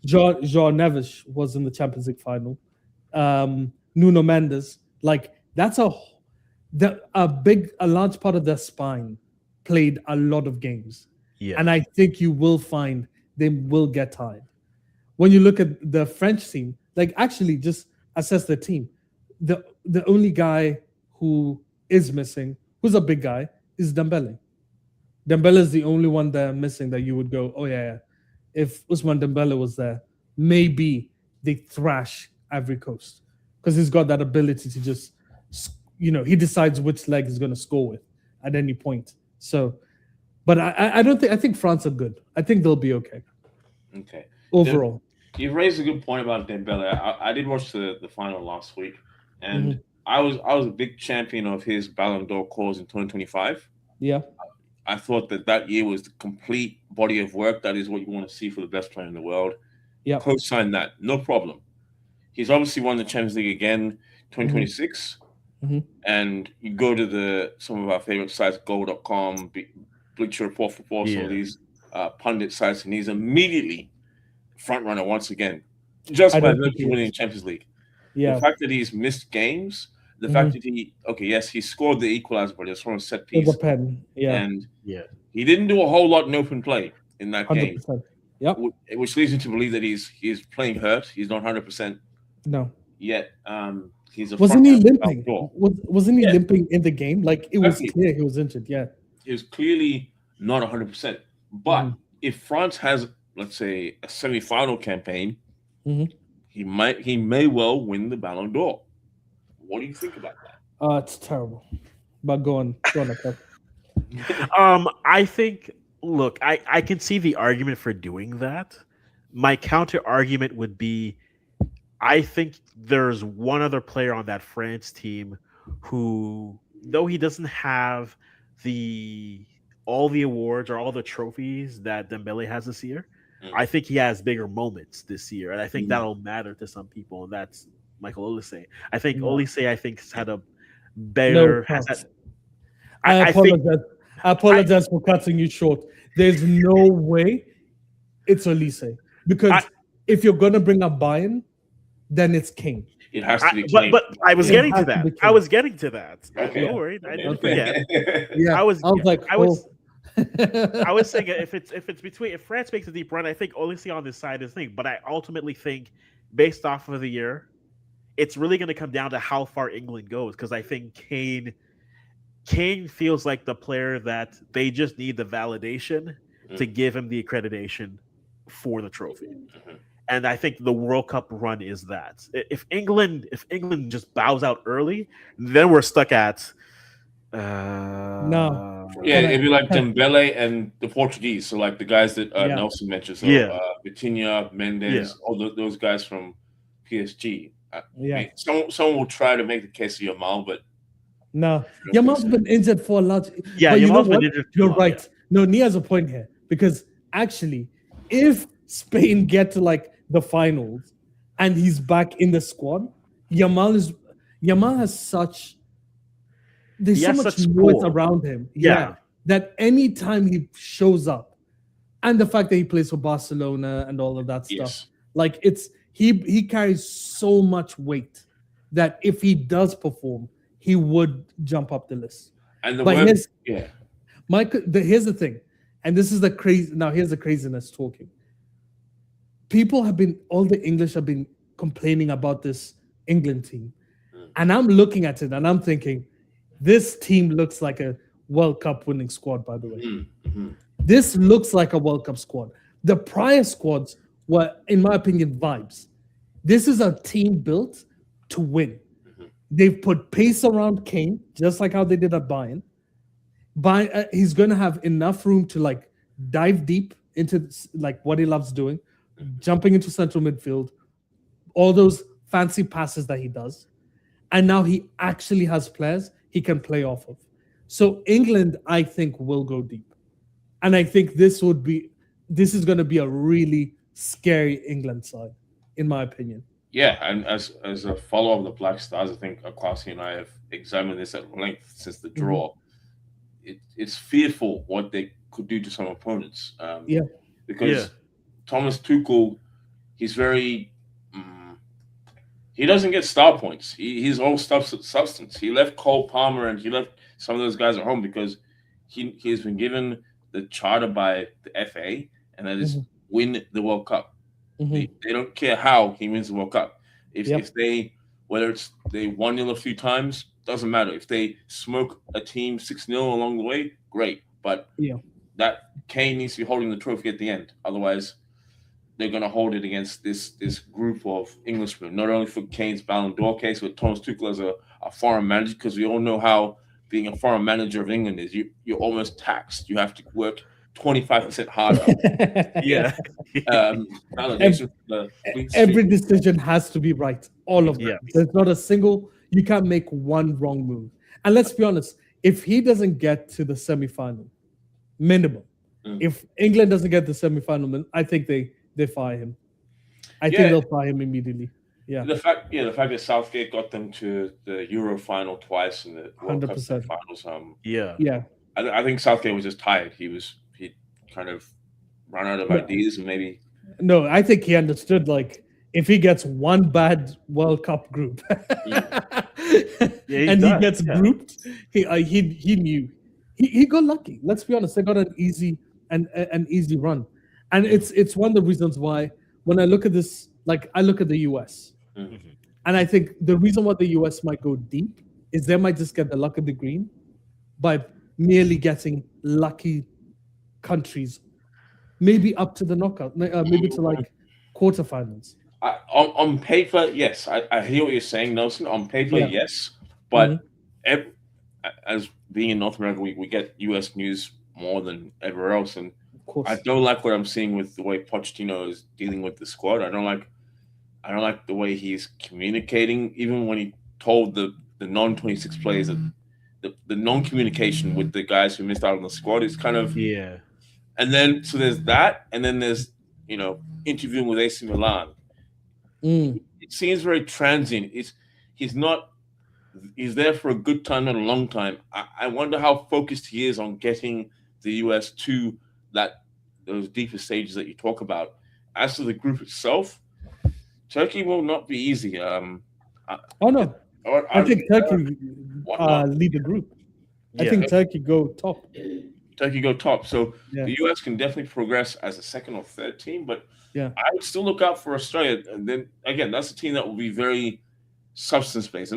João Neves was in the Champions League final. Nuno Mendes, like that's a large part of their spine played a lot of games. Yeah. And I think you will find they will get tired. When you look at the French team, like actually just assess the team. The only guy who is missing, who's a big guy, is Dembele. Dembele is the only one they're missing that you would go, oh yeah. If Ousmane Dembele was there, maybe they thrash Ivory Coast because he's got that ability to just, he decides which leg he's going to score with at any point. So, but I think France are good. I think they'll be okay. Okay. Overall. You've raised a good point about Dembele. I did watch the final last week, and I was a big champion of his Ballon d'Or cause in 2025. Yeah. I thought that year was the complete body of work. That is what you want to see for the best player in the world. Yeah. Co-sign that. No problem. He's obviously won the Champions League again, 2026. And you go to some of our favorite sites, Goal.com, Bleacher Report, Football, some of these pundit sites, and he's immediately front runner once again, just by virtue of winning the Champions League. Yeah. The fact that he's missed games, the fact that he scored the equalizer, but it was from a set With piece, a pen. Yeah. and Yeah. he didn't do a whole lot in open play in that game, 100%. Yep. which leads me to believe that he's playing hurt. He's not 100% No. yet. He's a Wasn't he front limping? door. Wasn't he limping in the game? Like it was Exactly. clear he was injured. Yeah. He was clearly not 100%. But Mhm. if France has, let's say, a semi-final campaign, Mhm. he may well win the Ballon d'Or. What do you think about that? It's terrible. But go on, okay. I think. Look, I can see the argument for doing that. My counter argument would be, I think there's one other player on that France team who, though he doesn't have all the awards or all the trophies that Dembele has this year, I think he has bigger moments this year, and I think that'll matter to some people, and that's Michael Olise. I think Olise, has had a better. I apologize. I apologize for cutting you short. There's no way it's Olise, because if you're gonna bring up Bayern, then it's Kane. It has to be Kane. But I was getting to that. I was getting to that. Okay. Don't worry, I didn't forget. Yeah, I was saying if France makes a deep run, I think Olise on this side is thing. But I ultimately think, based off of the year, it's really going to come down to how far England goes, because I think Kane feels like the player that they just need the validation to give him the accreditation for the trophy. And I think the World Cup run is that. If England just bows out early, then we're stuck at no. Yeah, it'd be like Dembele and the Portuguese. So like the guys that Nelson mentioned. So Vitinha, Mendes, all those guys from PSG. I mean, someone will try to make the case of Yamal, but no. Yamal's been injured for a lot. Yeah, but Yamal's been injured. You're right. Yeah. No, Nia has a point here, because actually, if Spain get to like the finals and he's back in the squad, Yamal has such much noise around him. Yeah. That anytime he shows up, and the fact that he plays for Barcelona and all of that stuff, like he carries so much weight that if he does perform, he would jump up the list. And here's the thing, and this is the crazy. Now here's the craziness talking. All the English have been complaining about this England team, and I'm looking at it and I'm thinking, this team looks like a World Cup winning squad. By the way, this looks like a World Cup squad. The prior squads were, in my opinion, vibes. This is a team built to win. They've put pace around Kane, just like how they did at Bayern. He's going to have enough room to like dive deep into like what he loves doing, jumping into central midfield, all those fancy passes that he does. And now he actually has players he can play off of. So England, I think, will go deep. And I think this is going to be a really scary England side, in my opinion. Yeah, and as a follower of the Black Stars, I think Kwasi and I have examined this at length since the draw. It's fearful what they could do to some opponents. Because Thomas Tuchel, he's very he doesn't get star points. He's all substance. He left Cole Palmer and he left some of those guys at home because he's been given the charter by the FA, and that is win the World Cup. They don't care how he wins the World Cup. If they, whether it's they 1-0 a few times, doesn't matter. If they smoke a team 6-0 along the way, great. But that Kane needs to be holding the trophy at the end. Otherwise, they're going to hold it against this group of Englishmen. Not only for Kane's Ballon d'Or case, but Thomas Tuchel as a foreign manager, because we all know how being a foreign manager of England is. You're almost taxed. You have to work 25% harder. Every decision has to be right. All of them. There's not a single. You can't make one wrong move. And let's be honest, if he doesn't get to the semi-final, minimum. If England doesn't get the semi-final, I think they fire him. I think they'll fire him immediately. Yeah. The fact that Southgate got them to the Euro final twice in the World Cup finals. I think Southgate was just tired. He kind of run out of ideas and maybe. No, I think he understood, like, if he gets one bad World Cup group, Yeah, he and he does, gets yeah. grouped. He knew. He got lucky. Let's be honest. They got an easy run, and it's one of the reasons why when I look at this, like I look at the U.S. Mhm. and I think the reason why the U.S. might go deep is they might just get the luck of the green by merely getting lucky countries, maybe up to the knockout, maybe to like quarterfinals. On paper, yes, I hear what you're saying, Nelson. On paper, Yeah. yes, Mhm. but as being in North America, we get U.S. news more than everywhere else, and Of course. I don't like what I'm seeing with the way Pochettino is dealing with the squad. I don't like the way he's communicating. Even when he told the non-26 players that the non-communication with the guys who missed out on the squad is kind of. Yeah. And then so there's that, and then there's interviewing with AC Milan. Mm. It seems very transient. He's not. He's there for a good time, not a long time. I wonder how focused he is on getting the US to those deeper stages that you talk about. As to the group itself, Turkey will not be easy. Oh no, I think Turkey lead the group. I Yeah. think Turkey go top. Turkey go top. So Yeah. the US can definitely progress as a second or third team, but Yeah. I would still look out for Australia. And then again, that's a team that will be very substance based.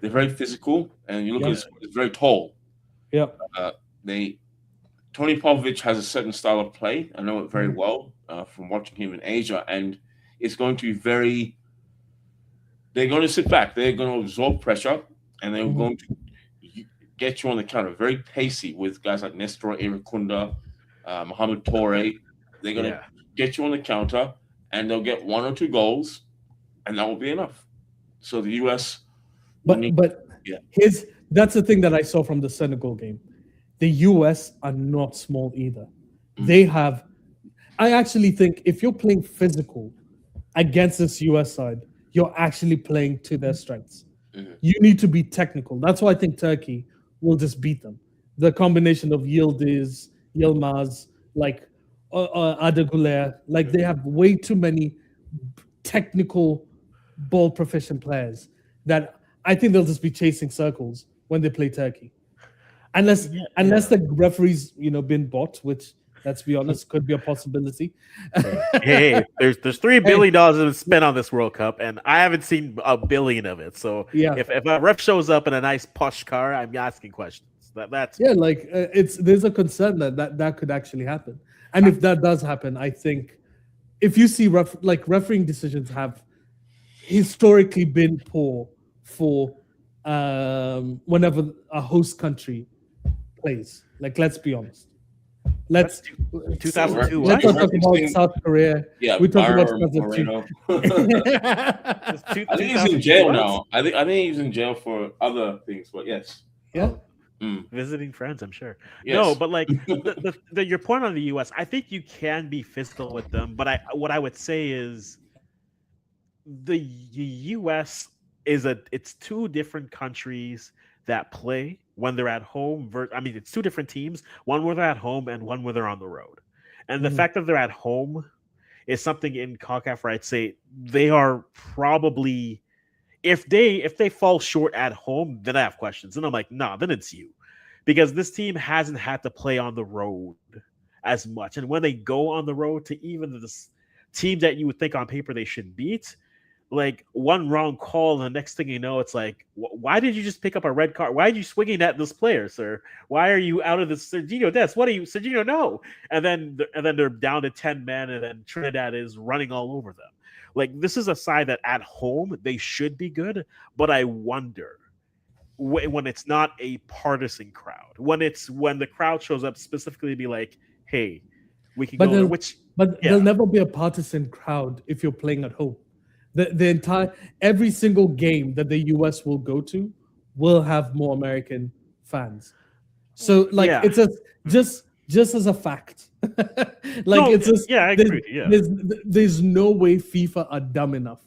They're very physical, and you look Yeah. at it's very tall. Yeah. Tony Popovich has a certain style of play. I know it very Mhm. well from watching him in Asia, and it's going to be very. They're going to sit back. They're going to absorb pressure, and they're Mhm. going to get you on the counter. Very pacey with guys like Nestor Irukunda, Mohamed Toure. They're going to get you on the counter, and they'll get 1 or 2 goals, and that will be enough. So the US. But Yeah. that's the thing that I saw from the Senegal game. The US are not small either. Mm. I actually think if you're playing physical against this US side, you're actually playing to their strengths. Mhm. You need to be technical. That's why I think Turkey will just beat them. The combination of Yilmaz, like Arda Güler, like they have way too many technical ball proficient players that I think they'll just be chasing circles when they play Turkey. Unless the referee's been bought, which let's be honest could be a possibility. Hey, there's $3 billion spent on this World Cup, and I haven't seen $1 billion of it. So Yeah. if a ref shows up in a nice posh car, I'm asking questions. That's Yeah, like there's a concern that could actually happen, and if that does happen, I think if you see refereeing decisions have historically been poor for whenever a host country plays. Like, let's be honest. Let's 2002. Let's not talk about South Korea. Yeah, we talk about Moreno. 2002. I think he's in jail now. I think he's in jail for other things, but yes. Yeah. Visiting friends, I'm sure. Yes. No, but like your point on the US, I think you can be physical with them, but what I would say is the US it's 2 different countries that play when they're at home. It's 2 different teams, one where they're at home and one where they're on the road. And the fact that they're at home is something in CONCACAF where I'd say they are probably, if they fall short at home, then I have questions. And I'm like, nah, then it's you. Because this team hasn't had to play on the road as much. And when they go on the road to even this team that you would think on paper they should beat, like one wrong call, and the next thing you know, it's like, why did you just pick up a red card? Why are you swinging at this player, sir? Why are you out of the Serginho Dest? What are you, Serginho? No. And then they're down to 10 men, and then Trinidad is running all over them. Like, this is a side that at home they should be good, but I wonder when it's not a partisan crowd, when the crowd shows up specifically to be like, hey, we can go. There'll never be a partisan crowd if you're playing at home. Every single game that the US will go to will have more American fans. So it's just as a fact. I agree. There's no way FIFA are dumb enough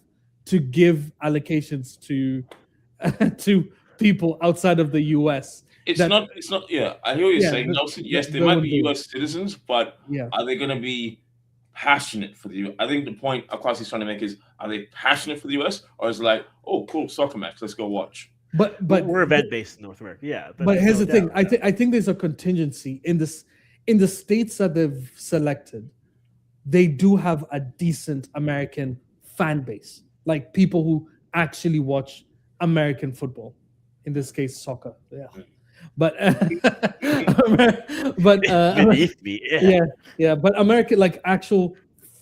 to give allocations to people outside of the US. It's not. Yeah, I hear what you're saying, Nelson. Yes, they might be US citizens, but are they going to be passionate for the U.S.? I think the point Akwasi's trying to make is, are they passionate for the U.S. or is it like, oh, cool, soccer match, let's go watch? But we're event based in North America. Yeah. But here's no the thing. doubt. I think there's a contingency in the states that they've selected. They do have a decent American fan base, like people who actually watch American football. In this case, soccer. Yeah. But Beneath me. yeah. But American, like actual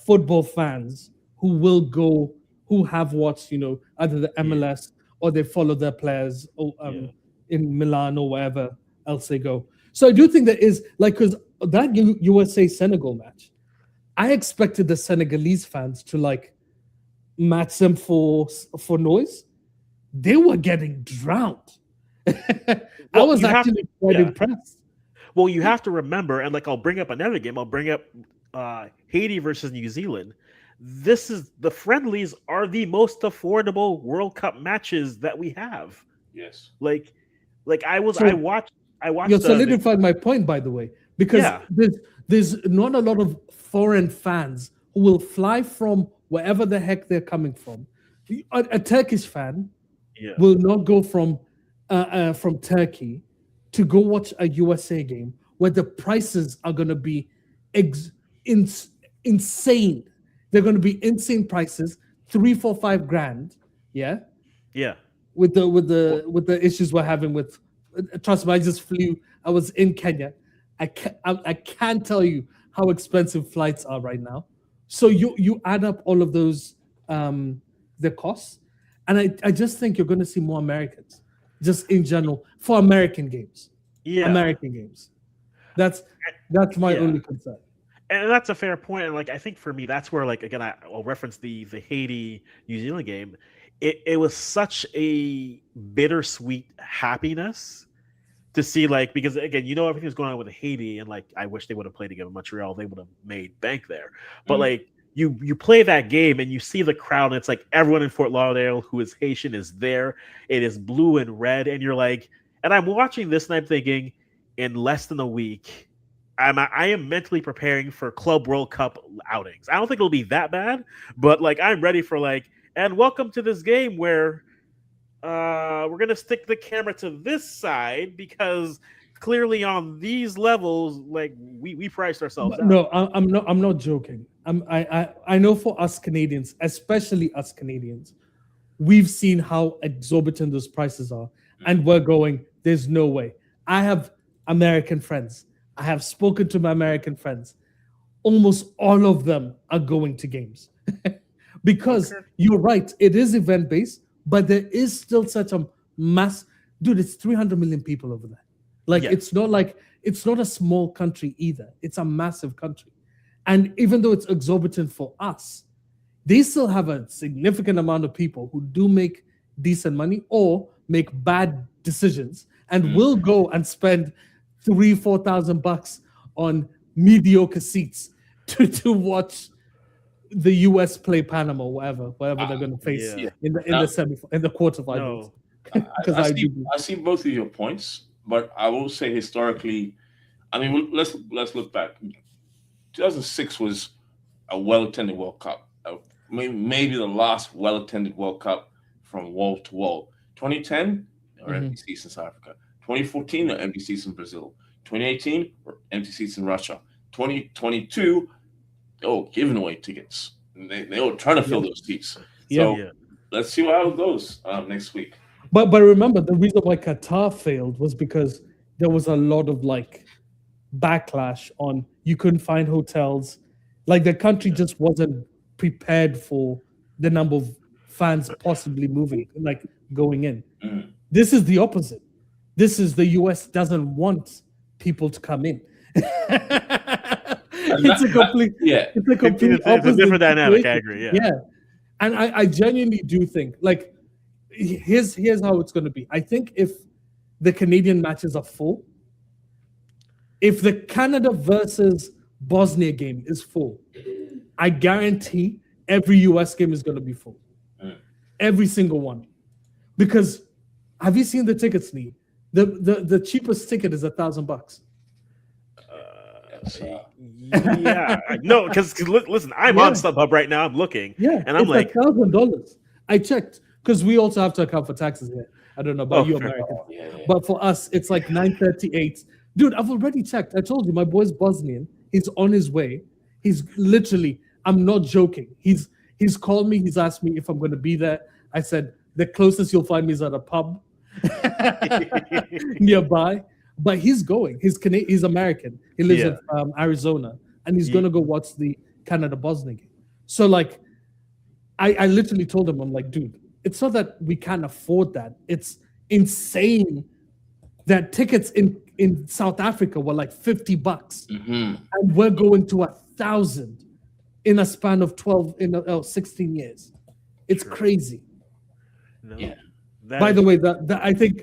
football fans who will go, who have watched, either the MLS or they follow their players in Milan or wherever else they go. So I do think there is, like, because that USA Senegal match, I expected the Senegalese fans to like match them for noise. They were getting drowned. I was actually quite impressed. Well, you have to remember, and like I'll bring up another game. I'll bring up Haiti versus New Zealand. The friendlies are the most affordable World Cup matches that we have. Yes. Like I watched. You're solidifying my point, by the way, because there's not a lot of foreign fans who will fly from wherever the heck they're coming from. A Turkish fan will not go from Turkey to go watch a USA game where the prices are going to be insane. They're going to be insane prices, 3, 4, 5 grand. Yeah. With the issues we're having with, trust me, I just flew. I was in Kenya. I can't tell you how expensive flights are right now. So you add up all of those the costs, and I just think you're going to see more Americans, just in general, for American games. Yeah, American games. That's my only concern. And that's a fair point. And like I think for me, that's where, like, again, I'll reference the Haiti New Zealand game. It was such a bittersweet happiness to see, like, because again, everything was going on with Haiti, and like I wish they would have played against Montreal. They would have made bank there. But like you play that game and you see the crowd, and it's like everyone in Fort Lauderdale who is Haitian is there. It is blue and red, and you're like, and I'm watching this and I'm thinking, in less than a week, I am mentally preparing for Club World Cup outings. I don't think it'll be that bad, but like I'm ready for like, and welcome to this game where we're gonna stick the camera to this side because clearly on these levels, like we priced ourselves out. No, I'm not joking. I know for us Canadians, especially us Canadians, we've seen how exorbitant those prices are, and we're going, there's no way. I have American friends. I have spoken to my American friends. Almost all of them are going to games. Because you're right, it is event-based, but there is still such a mass. Dude, it's 300 million people over there. Like, it's not a small country either. It's a massive country. And even though it's exorbitant for us, they still have a significant amount of people who do make decent money or make bad decisions and will go and spend $3,000-4,000 on mediocre seats to watch the US play Panama, whatever they're going to face in the quarterfinals. I see both of your points, but I will say historically, I mean, let's look back. 2006 was a well-attended World Cup. Maybe the last well-attended World Cup from wall to wall. 2010, or empty seats in South Africa. 2014, or empty seats in Brazil. 2018, or empty seats in Russia. 2022, giving away tickets. They were trying to fill those seats. So let's see how it goes next week. But remember, the reason why Qatar failed was because there was a lot of like backlash on you couldn't find hotels. Like the country just wasn't prepared for the number of fans possibly moving, like going in. This is the opposite. This is the US doesn't want people to come in. It's a complete opposite. It's a different dynamic. I agree. Yeah. And I genuinely do think, like, here's how it's going to be. I think if the Canadian matches are full, if the Canada versus Bosnia game is full, I guarantee every US game is going to be full. Every single one. Because have you seen the tickets, Lee? The cheapest ticket is $1,000. Yeah, no, because listen, I'm on StubHub right now. I'm looking, and I'm it's like, $1,000. I checked because we also have to account for taxes here. I don't know about you fair. Americans, but for us, it's like 938. Dude, I've already checked. I told you, my boy's Bosnian. He's on his way. He's literally, I'm not joking. He's called me. He's asked me if I'm going to be there. I said the closest you'll find me is at a pub nearby. But he's going. He's American. He lives in Arizona, and he's gonna go watch the Canada-Bosnia game. So like, I literally told him, I'm like, dude, it's not that we can't afford that. It's insane that tickets in South Africa were like $50, and we're going to 1,000 in a span of 16 years. It's crazy. No, By the way, I think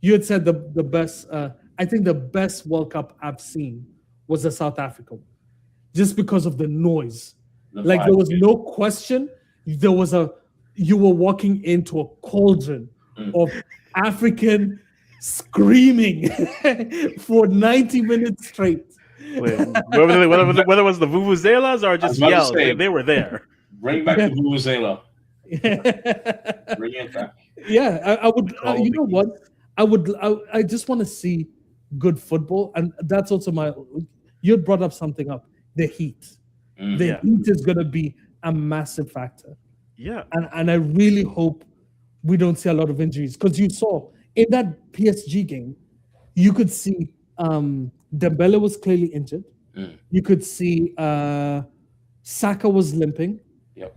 you had said the best. I think the best World Cup I've seen was the South Africa one, just because of the noise. Like there was no question. You were walking into a cauldron of African screaming for 90 minutes straight. Wait, whether it was the vuvuzelas or just yells, they were there. Bring back the vuvuzela. Bring it back. Yeah, I would. You know what? I just want to see good football, and that's also you brought up something up. The heat. The heat is going to be a massive factor. Yeah, and I really hope we don't see a lot of injuries, because you saw in that PSG game, you could see Dembele was clearly injured. You could see Saka was limping.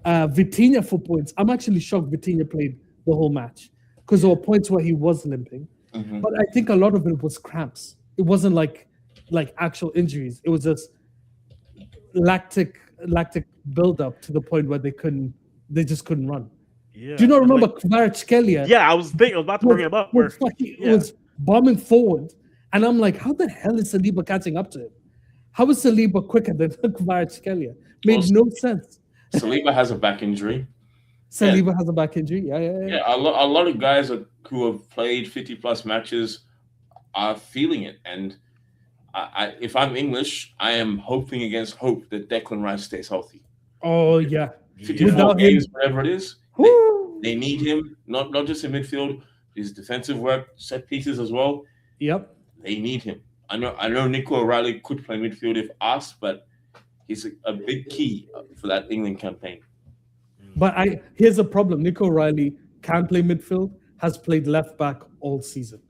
Vitinha for points. I'm actually shocked Vitinha played the whole match, because there were points where he was limping. But I think a lot of it was cramps. It wasn't like actual injuries. It was just lactic buildup to the point where they just couldn't run. Yeah. Do you not remember Kvaratskhelia? Yeah, I was about to bring him up. Was bombing forward, and I'm like, how the hell is Saliba catching up to him? How is Saliba quicker than Kvaratskhelia? Made no sense. Saliba has a back injury. Saliba has a back injury. Yeah. A lot of guys who have played 50+ matches are feeling it, and if I'm English, I am hoping against hope that Declan Rice stays healthy. Oh yeah, 54 games, whatever it is. They need him, not just in midfield, his defensive work, set pieces as well. Yep, they need him. I know Nico O'Reilly could play midfield if asked, but he's a big key for that England campaign. But here's the problem: Nico O'Reilly can play midfield, has played left back all season.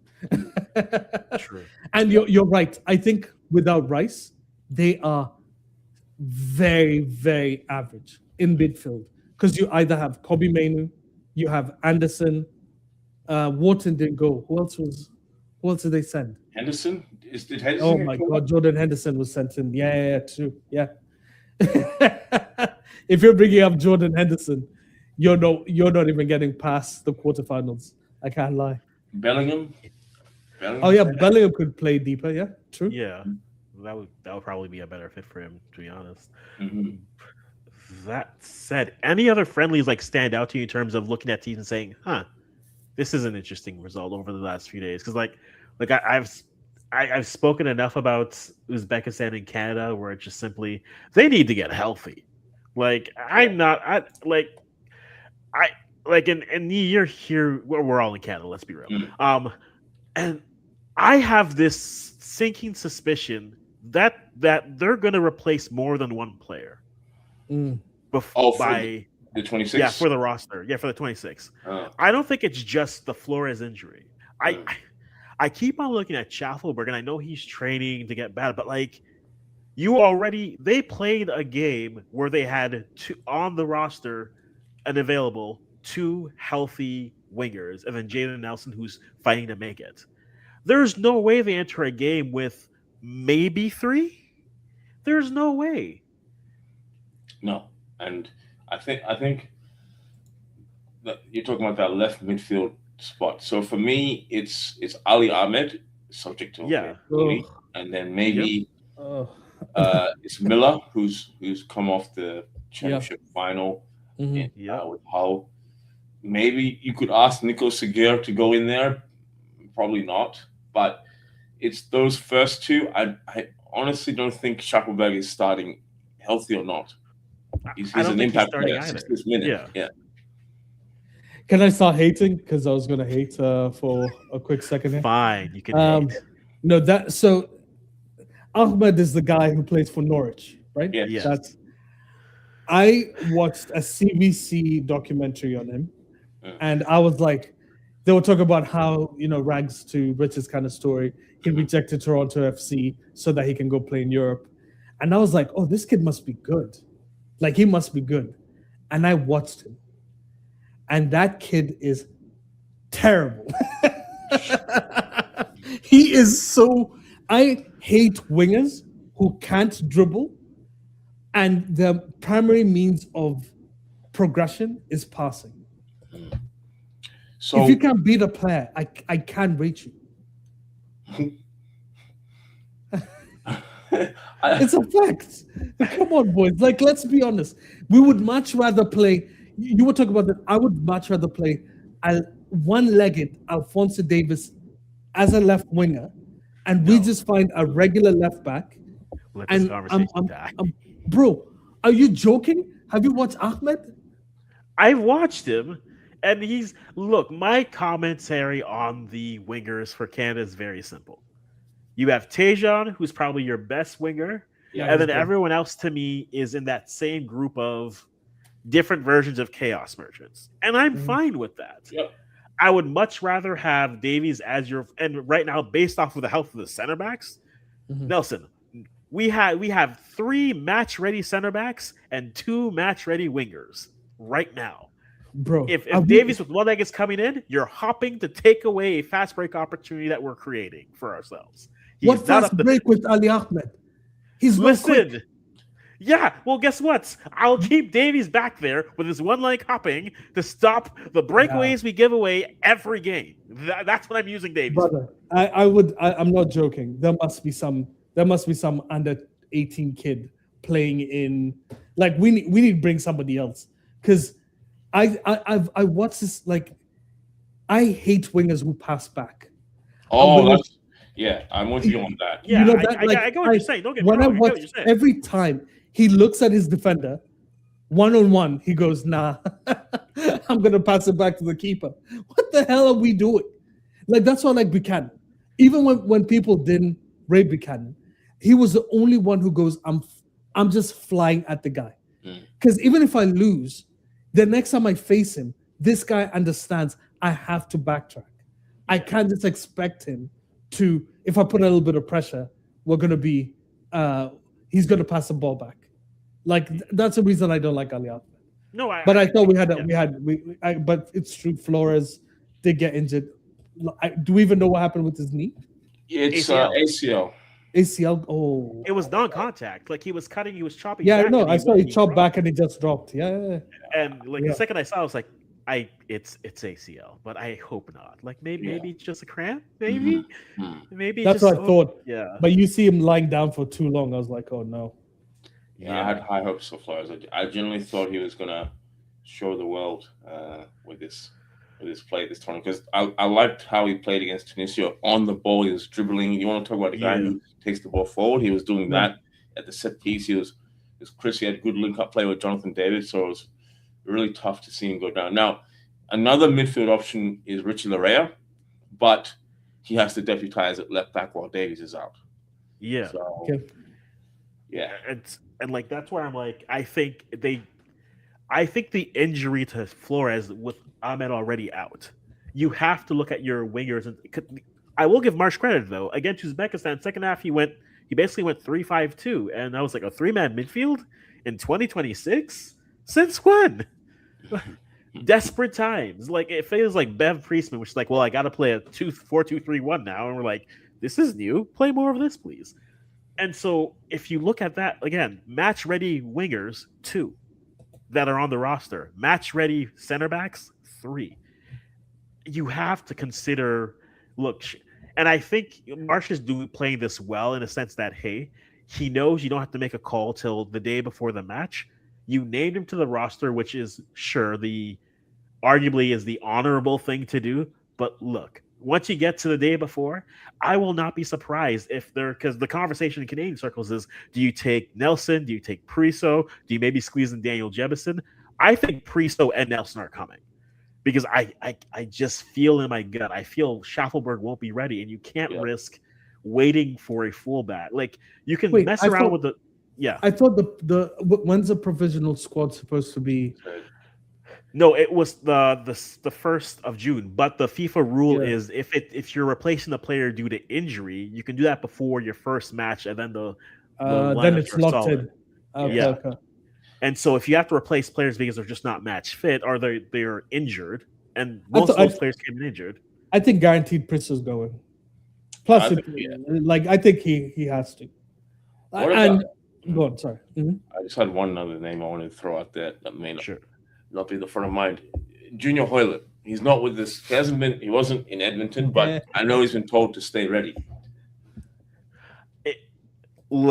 True. And you're right. I think without Rice, they are very, very average in midfield, because you either have Kobe Mainoo, you have Anderson, Wharton didn't go. Who else did they send? Henderson? Did Henderson? Oh my God, Jordan Henderson was sent in. Yeah, true. Yeah. If you're bringing up Jordan Henderson, you're not even getting past the quarterfinals. I can't lie. Bellingham. Oh yeah, Bellingham could play deeper. Yeah, true. Yeah, that would probably be a better fit for him, to be honest. That said, any other friendlies stand out to you in terms of looking at teams and saying, "Huh, this is an interesting result over the last few days"? Because I've spoken enough about Uzbekistan and Canada, where it's just simply they need to get healthy. And you're here. We're all in Canada. Let's be real. And I have this sinking suspicion that they're going to replace more than one player. By the 26? Yeah, for the roster. Yeah, for the 26. I don't think it's just the Flores injury. I keep on looking at Schaffelberg, and I know he's training to get better, but they played a game where they had on the roster and available 2 healthy wingers, and then Jadon Nelson, who's fighting to make it. There's no way they enter a game with maybe 3. There's no way. No, and I think that you're talking about that left midfield spot. So for me, it's Ali Ahmed, subject to and then maybe it's Miller, who's come off the championship final with Hull. Maybe you could ask Nico Seguir to go in there. Probably not, but it's those first 2. I honestly don't think Shuckleberg is starting healthy or not. He's I don't an think he's impact starting player. either. 60th minute. Yeah. Can I start hating? Because I was gonna hate for a quick second here. Fine, you can Um, hate. no, that so Ahmed is the guy who plays for Norwich, right? Yes. Yes. That's. I watched a CBC documentary on him, and I was like, they were talking about how rags to riches kind of story. He rejected Toronto FC so that he can go play in Europe, and I was like, oh, this kid must be good, like he must be good, and I watched him, and that kid is terrible. He is so. I hate wingers who can't dribble, and the primary means of progression is passing. So If you can't beat a player, I can't rate you. It's a fact. Come on, boys. Like, let's be honest. We would much rather play. You were talking about that. I would much rather play a one-legged Alphonso Davis as a left winger, and we just find a regular left back. Let this And conversation die. bro, are you joking? Have you watched Ahmed? I've watched him, and look, my commentary on the wingers for Canada is very simple. You have Tejan, who's probably your best winger, Yeah, and then he's good. everyone else to me is in that same group of different versions of Chaos Merchants. And I'm fine with that. Yep. I would much rather have Davies as your, and right now, based off of the health of the center backs, Nelson, we have 3 match-ready center backs and 2 match-ready wingers right now. Bro, If Davies with one leg is coming in, you're hopping to take away a fast break opportunity that we're creating for ourselves. He's what not fast up to- break with Ali Ahmed? He's not Listen. quick. Yeah, well, guess what? I'll keep Davies back there with his one leg hopping to stop the breakaways we give away every game. That's what I'm using Davies for. Brother, I'm not joking. There must be some under 18 kid playing in, like, we need to bring somebody else, because I watched this, like, I hate wingers who pass back. I'm with you on that. Yeah, I get what you're saying. Don't get me When wrong. I I get watch, what you're saying. every time he looks at his defender one-on-one, he goes, nah, I'm gonna pass it back to the keeper. What the hell are we doing? Like, that's why I like Buchanan. Even when people didn't rate Buchanan, he was the only one who goes, I'm just flying at the guy. Because even if I lose, the next time I face him, this guy understands I have to backtrack. I can't just expect him to, if I put a little bit of pressure, we're gonna be he's gonna pass the ball back. Like, that's the reason I don't like Ali Ahmed. No, But I thought but it's true. Flores did get injured. Do we even know what happened with his knee? It's ACL. ACL. ACL. Oh, It was non-contact. Like, he was cutting, he was chopping. yeah, back no, and I saw he chopped dropped. back and he just dropped. Yeah. And like Yeah. the second I saw, I was like, it's ACL, but I hope not. Like, maybe it's just a cramp. Maybe maybe That's just, what I thought. Yeah, But you see him lying down for too long. I was like, oh no. Yeah, I had high hopes for Flores. I genuinely thought he was gonna show the world with this play this tournament, because I liked how he played against Tunisia on the ball. He was dribbling. You want to talk about a guy who takes the ball forward? He was doing that at the set piece. He was Chris. He had good link up play with Jonathan David, so it was really tough to see him go down. Now, another midfield option is Richie Larea, but he has to deputize at left back while Davies is out. yeah. So, Okay. yeah. And like, that's where I'm like, I think the injury to Flores with Ahmed already out, you have to look at your wingers. And I will give Marsh credit, though. Against Uzbekistan, second half he basically went 3-5-2, and that was like a 3-man midfield in 2026. Since when? Desperate times. Like, it feels like Bev Priestman, which is like, well, I got to play a 4-2-3-1 now, and we're like, this is new. Play more of this, please. And so, if you look at that again, match-ready wingers 2 that are on the roster, match-ready center backs 3. You have to consider. Look, and I think Marsh is playing this well in a sense that, hey, he knows you don't have to make a call till the day before the match. You named him to the roster, which is arguably is the honorable thing to do. But look, once you get to the day before, I will not be surprised if because the conversation in Canadian circles is, do you take Nelson? Do you take Priso? Do you maybe squeeze in Daniel Jemison? I think Priso and Nelson are coming because I just feel in my gut. I feel Schaffelberg won't be ready, and you can't risk waiting for a fullback. Like you can mess around with the I thought when's the provisional squad supposed to be? No, it was the 1st of June. But the FIFA rule is if you're replacing a player due to injury, you can do that before your first match, and then then it's locked in. Okay. And so if you have to replace players because they're just not match fit or they're injured, and most of those players came in injured, I think guaranteed Priso's going. Plus, I think he has to. Go on, sorry. Mm-hmm. I just had one other name I wanted to throw out there that may not be the front of mind. Junior Hoylett. He's not with this. He wasn't in Edmonton, but I know he's been told to stay ready. I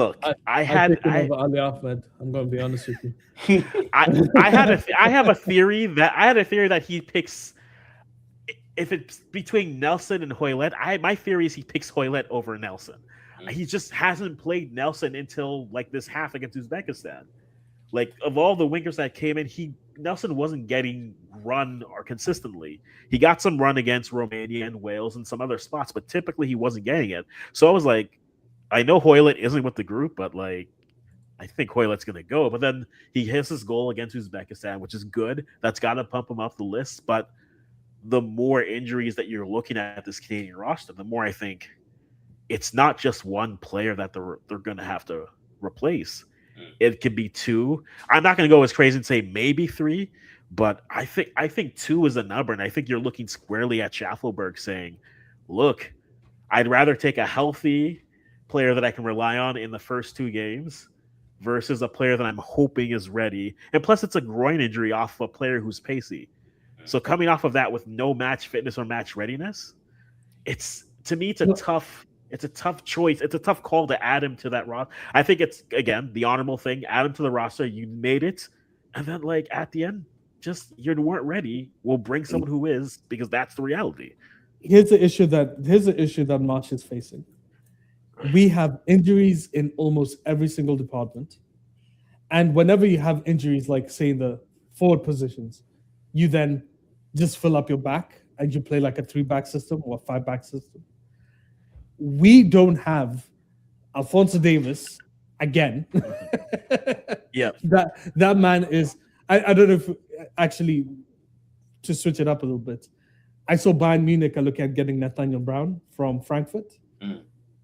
Ali Ahmed. I'm going to be honest with you. I have a theory that he picks. If it's between Nelson and Hoylett, my theory is he picks Hoylett over Nelson. He just hasn't played Nelson until like this half against Uzbekistan. Like of all the wingers that came in, Nelson wasn't getting run or consistently. He got some run against Romania and Wales and some other spots, but typically he wasn't getting it. So I was like, I know Hoylett isn't with the group, but like I think Hoylett's gonna go. But then he hits his goal against Uzbekistan, which is good. That's gotta pump him off the list. But the more injuries that you're looking at this Canadian roster, the more I think it's not just one player that they're going to have to replace. It could be two. I'm not going to go as crazy and say maybe three, but I think two is a number, and I think you're looking squarely at Schaffelberg saying, look, I'd rather take a healthy player that I can rely on in the first 2 games versus a player that I'm hoping is ready. And plus, it's a groin injury off a player who's pacey. So coming off of that with no match fitness or match readiness, it's a tough choice. It's a tough call to add him to that roster. I think it's, again, the honorable thing. Add him to the roster. You made it. And then, like, at the end, just you weren't ready. We'll bring someone who is, because that's the reality. Here's the issue that March is facing. We have injuries in almost every single department. And whenever you have injuries, like, say, in the forward positions, you then just fill up your back and you play like a 3-back system or a 5-back system. We don't have Alphonso Davis again. Yeah. That man is, I don't know if, actually, to switch it up a little bit, I saw Bayern Munich are looking at getting Nathaniel Brown from Frankfurt.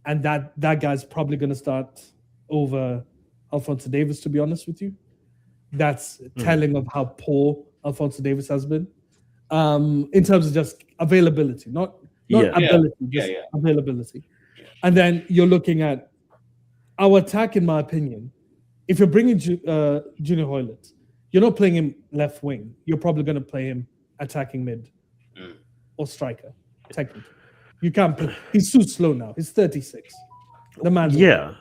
And that guy's probably going to start over Alphonso Davis, to be honest with you. That's telling of how poor Alphonso Davis has been in terms of just availability, not ability, just availability. And then you're looking at our attack, in my opinion. If you're bringing Junior Hoylett, you're not playing him left wing. You're probably going to play him attacking mid or striker, technically. You can't play. He's too slow now. He's 36. The man's yeah.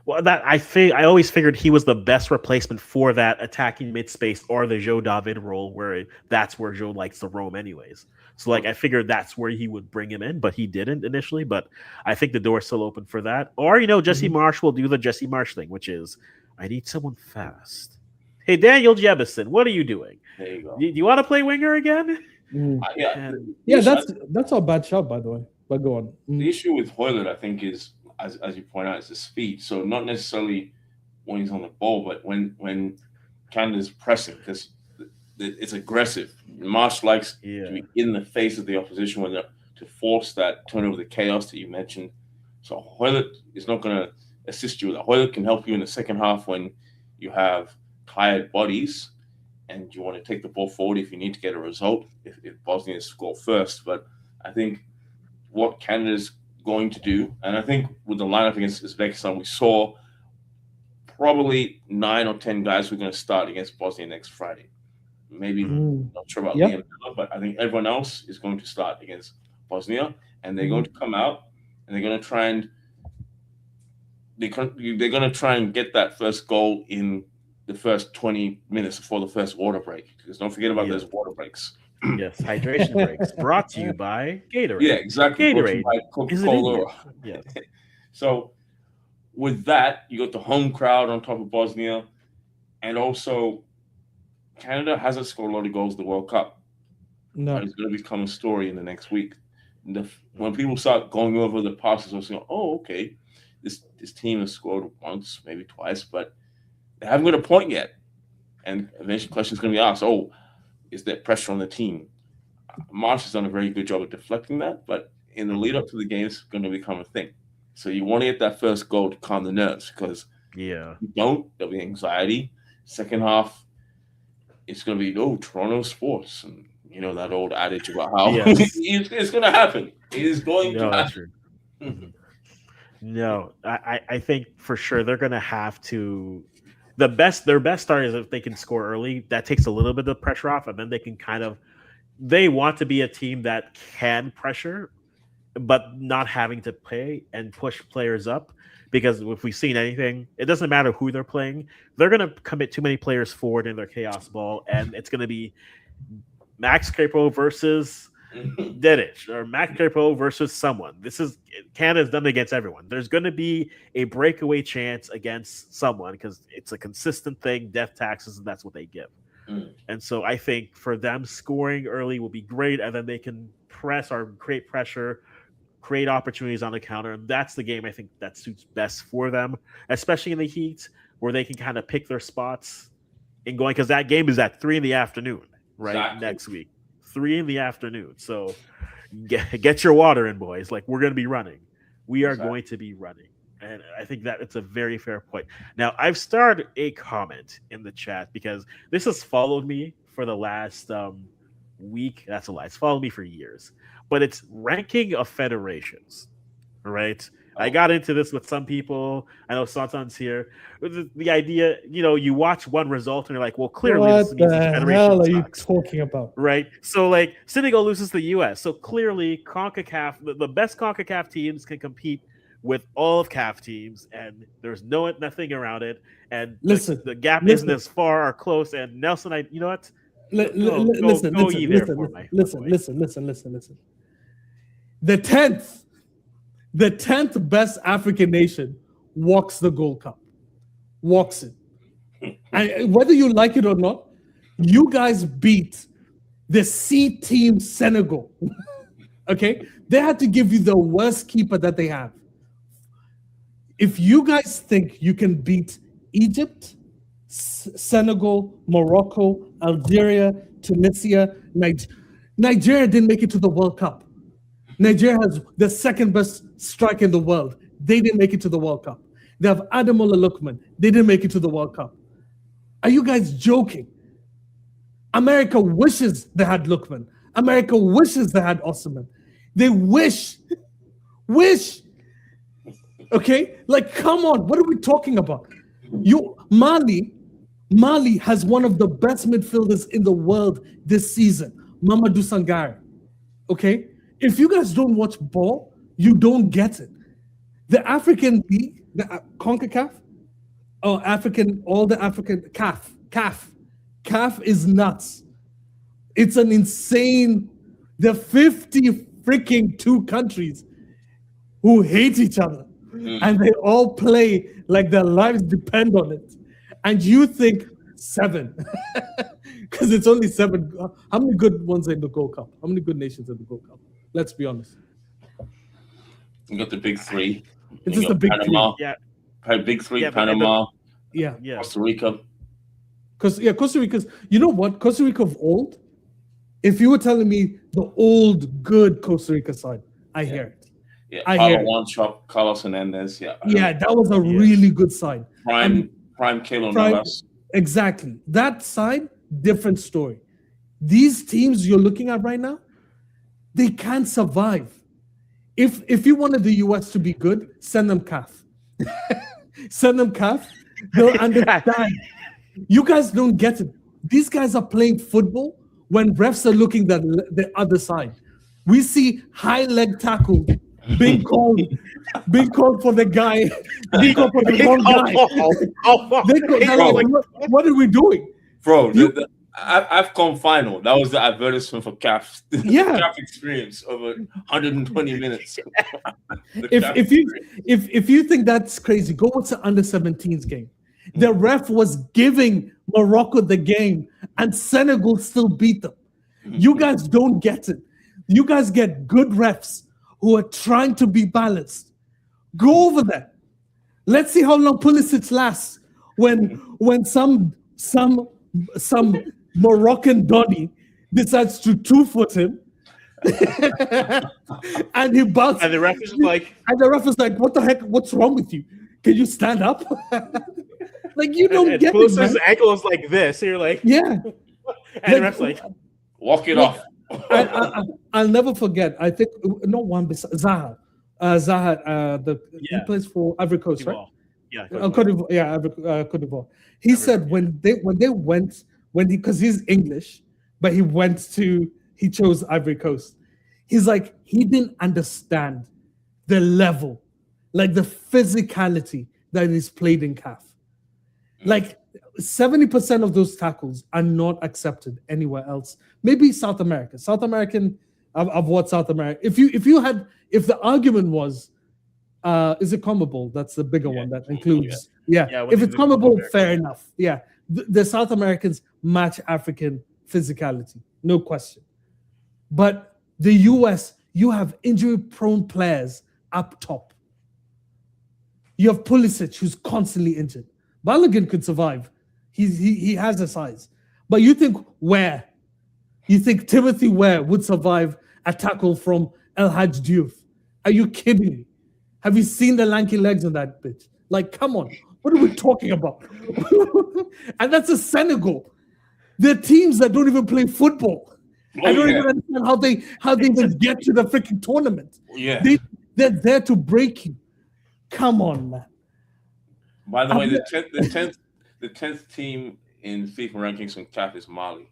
Well, I always figured he was the best replacement for that attacking mid space or the Joe David role, where that's where Joe likes to roam anyways. So like I figured that's where he would bring him in, but he didn't initially. But I think the door's still open for that. Or Jesse Marsh will do the Jesse Marsh thing, which is I need someone fast. Hey, Daniel Jemison, what are you doing? There you go. Do you want to play winger again? That's our bad shot, by the way. But go on. The issue with Hoylett, I think, is as you point out, is the speed. So not necessarily when he's on the ball, but when Canada's pressing, because it's aggressive. Marsh likes to be in the face of the opposition to force that turnover, the chaos that you mentioned. So Hoylett is not going to assist you with that. Hoylett can help you in the second half when you have tired bodies and you want to take the ball forward if you need to get a result, if Bosnia score first. But I think what Canada's going to do, and I think with the lineup against Uzbekistan, we saw probably 9 or 10 guys who are going to start against Bosnia next Friday. Maybe not sure about Liam, but I think everyone else is going to start against Bosnia, and they're going to come out and they're going to try and get that first goal in the first 20 minutes before the first water break. Because don't forget about those water breaks. Yes, hydration breaks brought to you by Gatorade. Yeah, exactly. Brought to you Gatorade by is an Indian. Coca-Cola. Yes. So with that, you got the home crowd on top of Bosnia, and also Canada hasn't scored a lot of goals in the World Cup. No. It's going to become a story in the next week. When people start going over the passes, they'll say, "Oh, okay, this team has scored once, maybe twice, but they haven't got a point yet." And eventually, the question is going to be asked: "Oh, is there pressure on the team?" Marsh has done a very good job of deflecting that, but in the lead up to the game, it's going to become a thing. So you want to get that first goal to calm the nerves, because Yeah. if you don't, there'll be anxiety. Second half, it's going to be Toronto sports, and you know that old adage about how Yes. it's going to happen. It is going to No, that's happen. true. Mhm. No, I think for sure they're gonna have to. Their best start is if they can score early. That takes a little bit of pressure off, and then they can kind of. They want to be a team that can pressure, but not having to play and push players up. Because if we've seen anything, it doesn't matter who they're playing. They're going to commit too many players forward in their chaos ball, and it's going to be Max Crepeau versus Dedic or Max Crepeau versus someone. This is Canada's done it against everyone. There's going to be a breakaway chance against someone because it's a consistent thing, death taxes, and that's what they give. And so I think for them, scoring early will be great, and then they can press or create pressure, create opportunities on the counter. And that's the game I think that suits best for them, especially in the heat where they can kind of pick their spots in going, because that game is at 3 p.m, right? Exactly. Next week, 3 p.m. So get your water in, boys. Like, we're going to be running. We are going to be running. And I think that it's a very fair point. Now, I've started a comment in the chat because this has followed me for the last week. That's a lie. It's followed me for years. But it's ranking of federations, right? I got into this with some people. I know Santan's here. The idea, you watch one result and you're like, well, clearly this means the federation hell are you sucks, talking about? right? So, like, Senegal loses to the U.S. So clearly, CONCACAF, the best CONCACAF teams can compete with all of CAF teams, and there's nothing around it. And Listen, the gap isn't as far or close. And Nelson, you know what? Listen. The 10th best African nation walks the Gold Cup, walks it. And whether you like it or not, you guys beat the C team Senegal. Okay, they had to give you the worst keeper that they have. If you guys think you can beat Egypt, Senegal, Morocco, Algeria, Tunisia, Nigeria didn't make it to the World Cup. Nigeria has the second best striker in the world. They didn't make it to the World Cup. They have Ademola Lookman. They didn't make it to the World Cup. Are you guys joking? America wishes they had Lookman. America wishes they had Osimhen. They wish. Okay, like, come on, what are we talking about? Mali has one of the best midfielders in the world this season, Mamadou Sangare. Okay, if you guys don't watch ball, you don't get it. The African League, the CONCACAF, CAF is nuts. It's an insane. The 50 freaking 2 countries who hate each other. And they all play like their lives depend on it. And you think 7. Because it's only 7. How many good ones are in the Gold Cup? How many good nations in the Gold Cup? Let's be honest. You got the big 3. It's just the big Panama. 3. Yeah. Big 3, Panama. Yeah. Costa Rica. Costa Rica's, you know what? Costa Rica of old, if you were telling me the old, good Costa Rica side, I hear it. Yeah, Carlos Hernandez. Yeah, that was a really good side. Prime Keylor Navas. Exactly. That side, different story. These teams you're looking at right now, they can't survive. If you wanted the US to be good, send them CAF. Send them CAF. They'll understand. You guys don't get it. These guys are playing football when refs are looking the other side. We see high leg tackle being called for the guy, being called for the wrong guy. What are we doing? Bro, AFCON final. That was the advertisement for CAF. Yeah. CAF experience over 120 minutes. If you think that's crazy, go watch the under-17s game. The ref was giving Morocco the game, and Senegal still beat them. You guys don't get it. You guys get good refs who are trying to be balanced. Go over there. Let's see how long Pulisic lasts when some Moroccan Donny decides to 2-foot him. And he bounced. And the ref is like, what the heck? What's wrong with you? Can you stand up? Like, you don't get it, Pulisic's ankle is like this. So you're like, yeah. And the ref's like, walk it off. I'll never forget. I think no one besides Zaha. He plays for Ivory Coast, right? Yeah, Cote d'Ivoire. Yeah, Cote d'Ivoire. He said because he's English, but he chose Ivory Coast. He's like, he didn't understand the level, like the physicality that is played in CAF. Like 70% of those tackles are not accepted anywhere else. Maybe South America. South American, I've watched South America. If the argument was, is it CONMEBOL? That's the bigger one that includes. Yeah. If it's CONMEBOL, fair enough. Yeah. The South Americans match African physicality, no question. But the US, you have injury-prone players up top. You have Pulisic, who's constantly injured. Balogun could survive. He has the size. But you think Timothy Ware would survive a tackle from El Hadj Diouf? Are you kidding me? Have you seen the lanky legs on that bitch? Like, come on. What are we talking about? And that's a Senegal. They're teams that don't even play football. I don't even understand how they even get to the freaking tournament. Yeah. They're there to break you. Come on, man. By the way, the 10th team in FIFA rankings from CAF is Mali.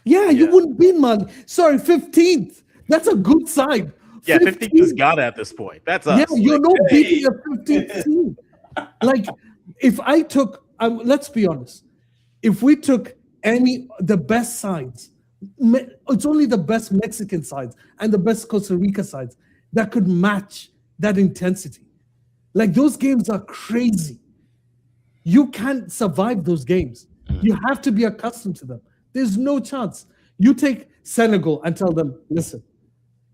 Yeah, you wouldn't beat Mali. Sorry, 15th. That's a good side. Yeah, 15th is Ghana at this point. That's us. Yeah, you're not beating a 15th team. Like, if I took, let's be honest, if we took the best sides, it's only the best Mexican sides and the best Costa Rica sides that could match that intensity. Like, those games are crazy. You can't survive those games. You have to be accustomed to them. There's no chance. You take Senegal and tell them, listen,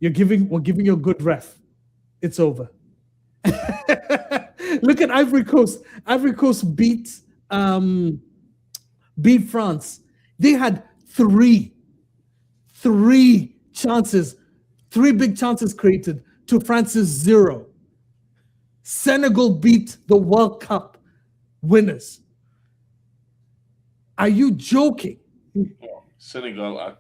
we're giving you a good ref. It's over. Look at Ivory Coast. Ivory Coast beat France. They had three chances, 3 big chances created to France's 0. Senegal beat the World Cup winners. Are you joking? Senegal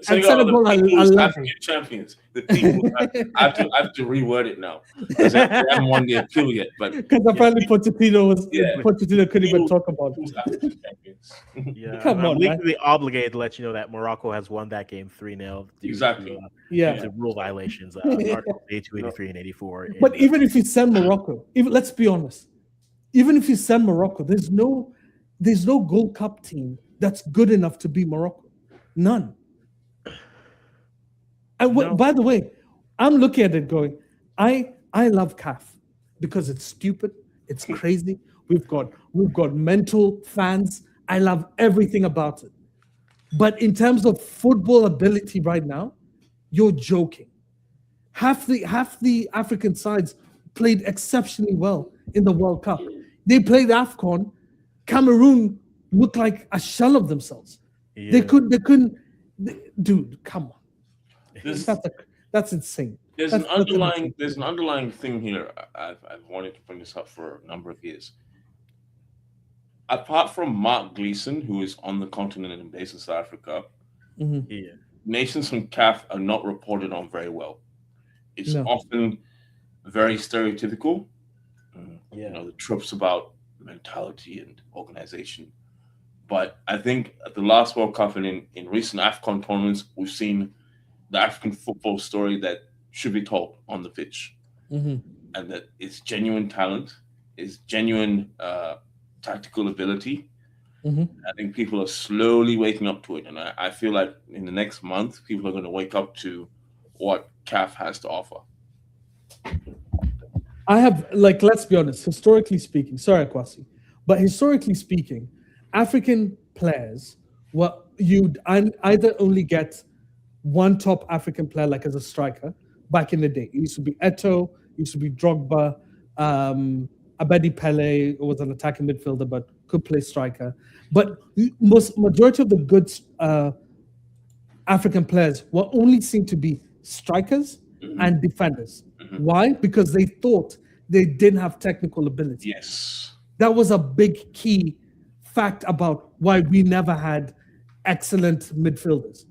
Senegal are African champions. The people I have to reword it now because I haven't won the appeal yet. But because apparently Pochettino couldn't even talk about it. Yeah, Come on, legally obligated to let you know that Morocco has won that game 3-0. Exactly. The rule violations, Articles 82, 83, and 84. But even if you send Morocco, let's be honest, even if you send Morocco, there's no Gold Cup team that's good enough to beat Morocco. None. And by the way, I'm looking at it going, I love CAF because it's stupid, it's crazy. We've got mental fans. I love everything about it. But in terms of football ability right now, you're joking. Half the African sides played exceptionally well in the World Cup. They played AFCON. Cameroon looked like a shell of themselves. Yeah. They couldn't. Dude, come on. That's insane. There's an underlying thing here. I've wanted to bring this up for a number of years. Apart from Mark Gleeson, who is on the continent and based in South Africa, nations from CAF are not reported on very well. It's often very stereotypical. The tropes about mentality and organization. But I think at the last World Cup and in recent AFCON tournaments, we've seen the African football story that should be told on the pitch. And that it's genuine talent, it's genuine tactical ability, I think people are slowly waking up to it, and I feel like in the next month, people are going to wake up to what CAF has to offer. I have, like, let's be honest, historically speaking, sorry, Kwasi, but historically speaking, African players, you'd either only get one top African player, like as a striker, back in the day. It used to be Eto'o, it used to be Drogba, Abedi Pele was an attacking midfielder, but could play striker. But majority of the good African players were only seen to be strikers and defenders. Why? Because they thought they didn't have technical ability. Yes. That was a big key fact about why we never had excellent midfielders.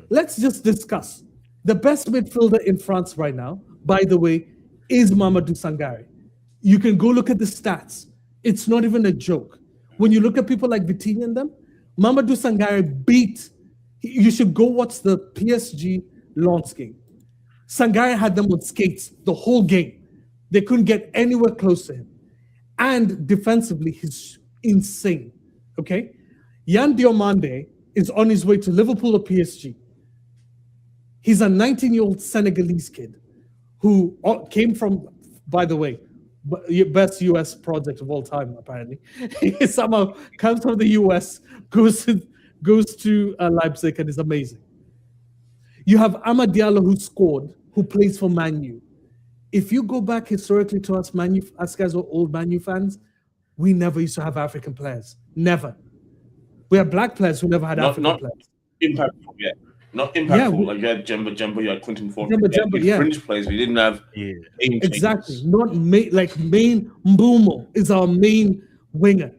Let's just discuss. The best midfielder in France right now, by the way, is Mamadou Sangare. You can go look at the stats. It's not even a joke. When you look at people like Vitinha and them, Mamadou Sangare you should go watch the PSG Lens game. Sangare had them on skates the whole game. They couldn't get anywhere close to him. And defensively, he's insane. Okay? Yan Diomande is on his way to Liverpool or PSG. He's a 19-year-old Senegalese kid who came from, by the way, best US project of all time, apparently. He somehow comes from the US, goes to Leipzig, and is amazing. You have Amad Diallo, who scored, who plays for Man U. If you go back historically to us guys were old Man U fans, we never used to have African players. Never. We had black players who never had African players. Impactful, yeah. Not impactful. Like you had Jemba, you had Quinton Ford. Fringe players. We didn't have. Exactly. Not main Mbumo is our main winger.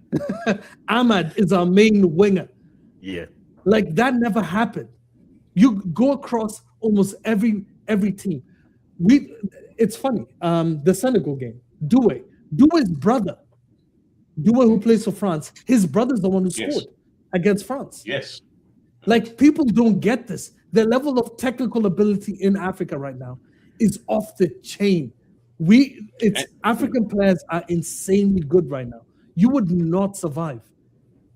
Ahmad is our main winger. Yeah. Like that never happened. You go across almost every team. It's funny. The Senegal game. Doué's brother. Doué, who plays for France, his brother's the one who scored against France. Yes. Like, people don't get this. The level of technical ability in Africa right now is off the chain. African players are insanely good right now. You would not survive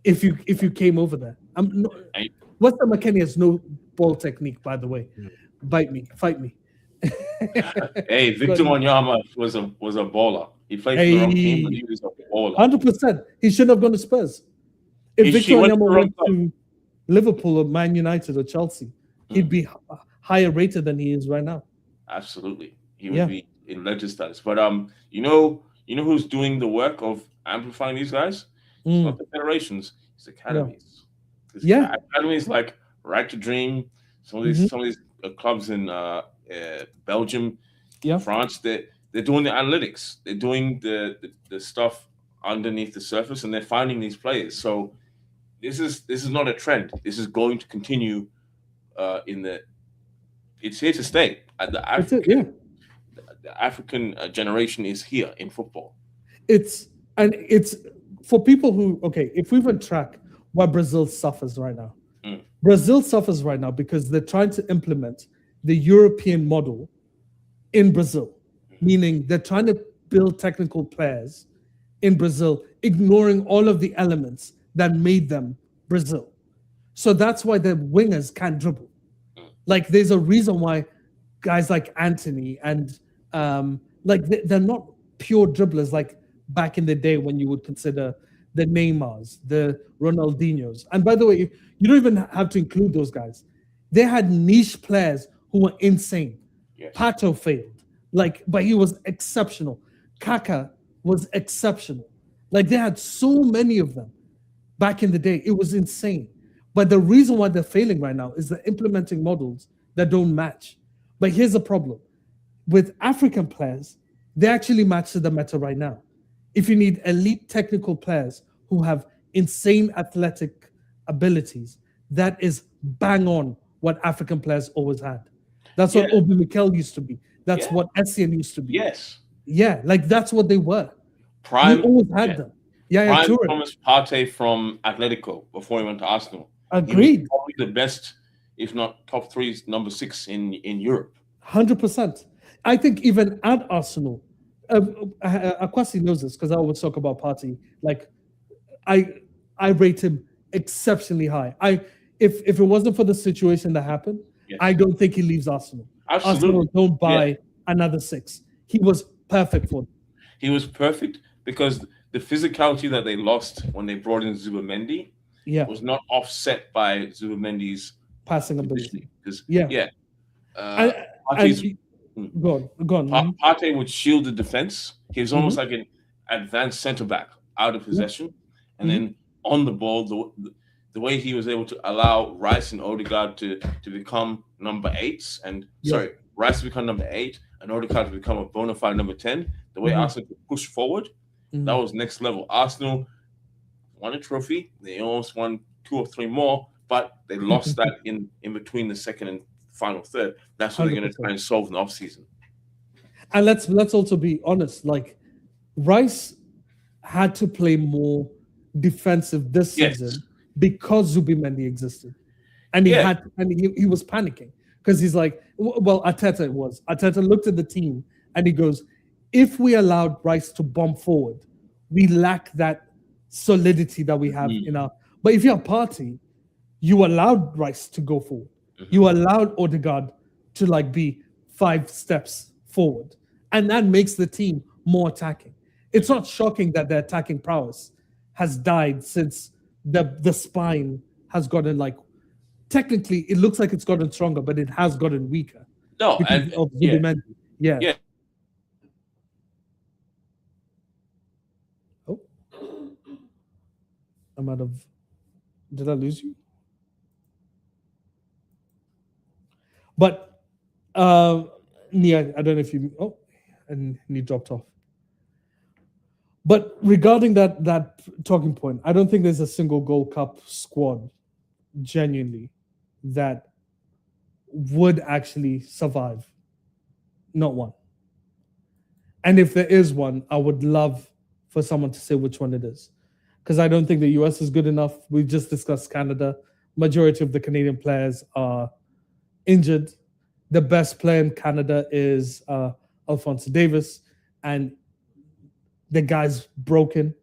if you came over there. Western McKennie has no ball technique, by the way. Bite me, fight me. Hey, Victor Wanyama was a baller. He played for the wrong team, but he was a baller. 100%. He shouldn't have gone to Spurs. If Victor Wanyama went to Liverpool or Man United or Chelsea, he'd be higher rated than he is right now. Absolutely. He would be in legend status. But you know who's doing the work of amplifying these guys? It's not the federations, it's academies. Academies like Right to Dream, some of these clubs in Belgium, France, they're doing the analytics. They're doing the stuff underneath the surface, and they're finding these players. So this is not a trend. This is going to continue. It's here to stay. The African generation is here in football. It's for people who if we even track why Brazil suffers right now. Brazil suffers right now because they're trying to implement the European model in Brazil, meaning they're trying to build technical players in Brazil, ignoring all of the elements that made them Brazil. So that's why the wingers can't dribble. Like, there's a reason why guys like Anthony and they're not pure dribblers like back in the day when you would consider the Neymars, the Ronaldinhos. And by the way, you don't even have to include those guys. They had niche players who were insane. Yes. Pato failed, but he was exceptional. Kaka was exceptional. Like, they had so many of them back in the day. It was insane. But the reason why they're failing right now is they're implementing models that don't match. But here's the problem. With African players, they actually match to the meta right now. If you need elite technical players who have insane athletic abilities, that is bang on what African players always had. That's what Obi Mikel used to be. That's what Essien used to be. Yes. Yeah, that's what they were. Prime. We always had them. Prime Thomas Partey from Atletico before he went to Arsenal. Agreed. He was probably the best, if not top 3, number 6 in Europe. 100%. I think even at Arsenal, Akwasi knows this because I always talk about Partey. Like, I rate him exceptionally high. If it wasn't for the situation that happened, Yes. I don't think he leaves Arsenal. Absolutely. Arsenal don't buy Yeah. another 6. He was perfect for them. He was perfect because the physicality that they lost when they brought in Zubamendi Yeah, was not offset by Zubamendi's passing ability. conditioning. Because Yeah. uh, And Partey's- go on. Mhm. Partey would shield the defense. He was almost Mm-hmm. like an advanced centre back out of possession, and Mhm. then on the ball, the way he was able to allow Rice and Odegaard to become number 8s, and Rice to become number 8, and Odegaard to become a bona fide number 10. The way Mhm. Arsenal could push forward, that was next level. Arsenal won a trophy. They almost won 2 or 3 more, but they lost that in between the second and final third. That's what they're going to 100%. try and solve in the offseason. And let's also be honest. Like Rice had to play more defensive this Yes. season because Zubimendi existed, and he was panicking because he's like, well, Arteta looked at the team and he goes, if we allowed Rice to bomb forward, we lack that solidity that we have in our. But if you're Partey, you allowed Rice to go forward. You allowed Odegaard to like be 5 steps forward, and that makes the team more attacking. It's not shocking that their attacking prowess has died since the spine has gotten like. Technically, it looks like it's gotten stronger, but it has gotten weaker. No, because and of Zubimendi. Yeah. Oh, I'm out of. Did I lose you? But Nia, I don't know if you. Oh, and you dropped off. But regarding that talking point, I don't think there's a single Gold Cup squad, genuinely, that would actually survive. Not one. And if there is one, I would love for someone to say which one it is. Because I don't think the US is good enough. We've just discussed Canada. Majority of the Canadian players are injured. The best player in Canada is Alphonso Davis, and the guy's broken.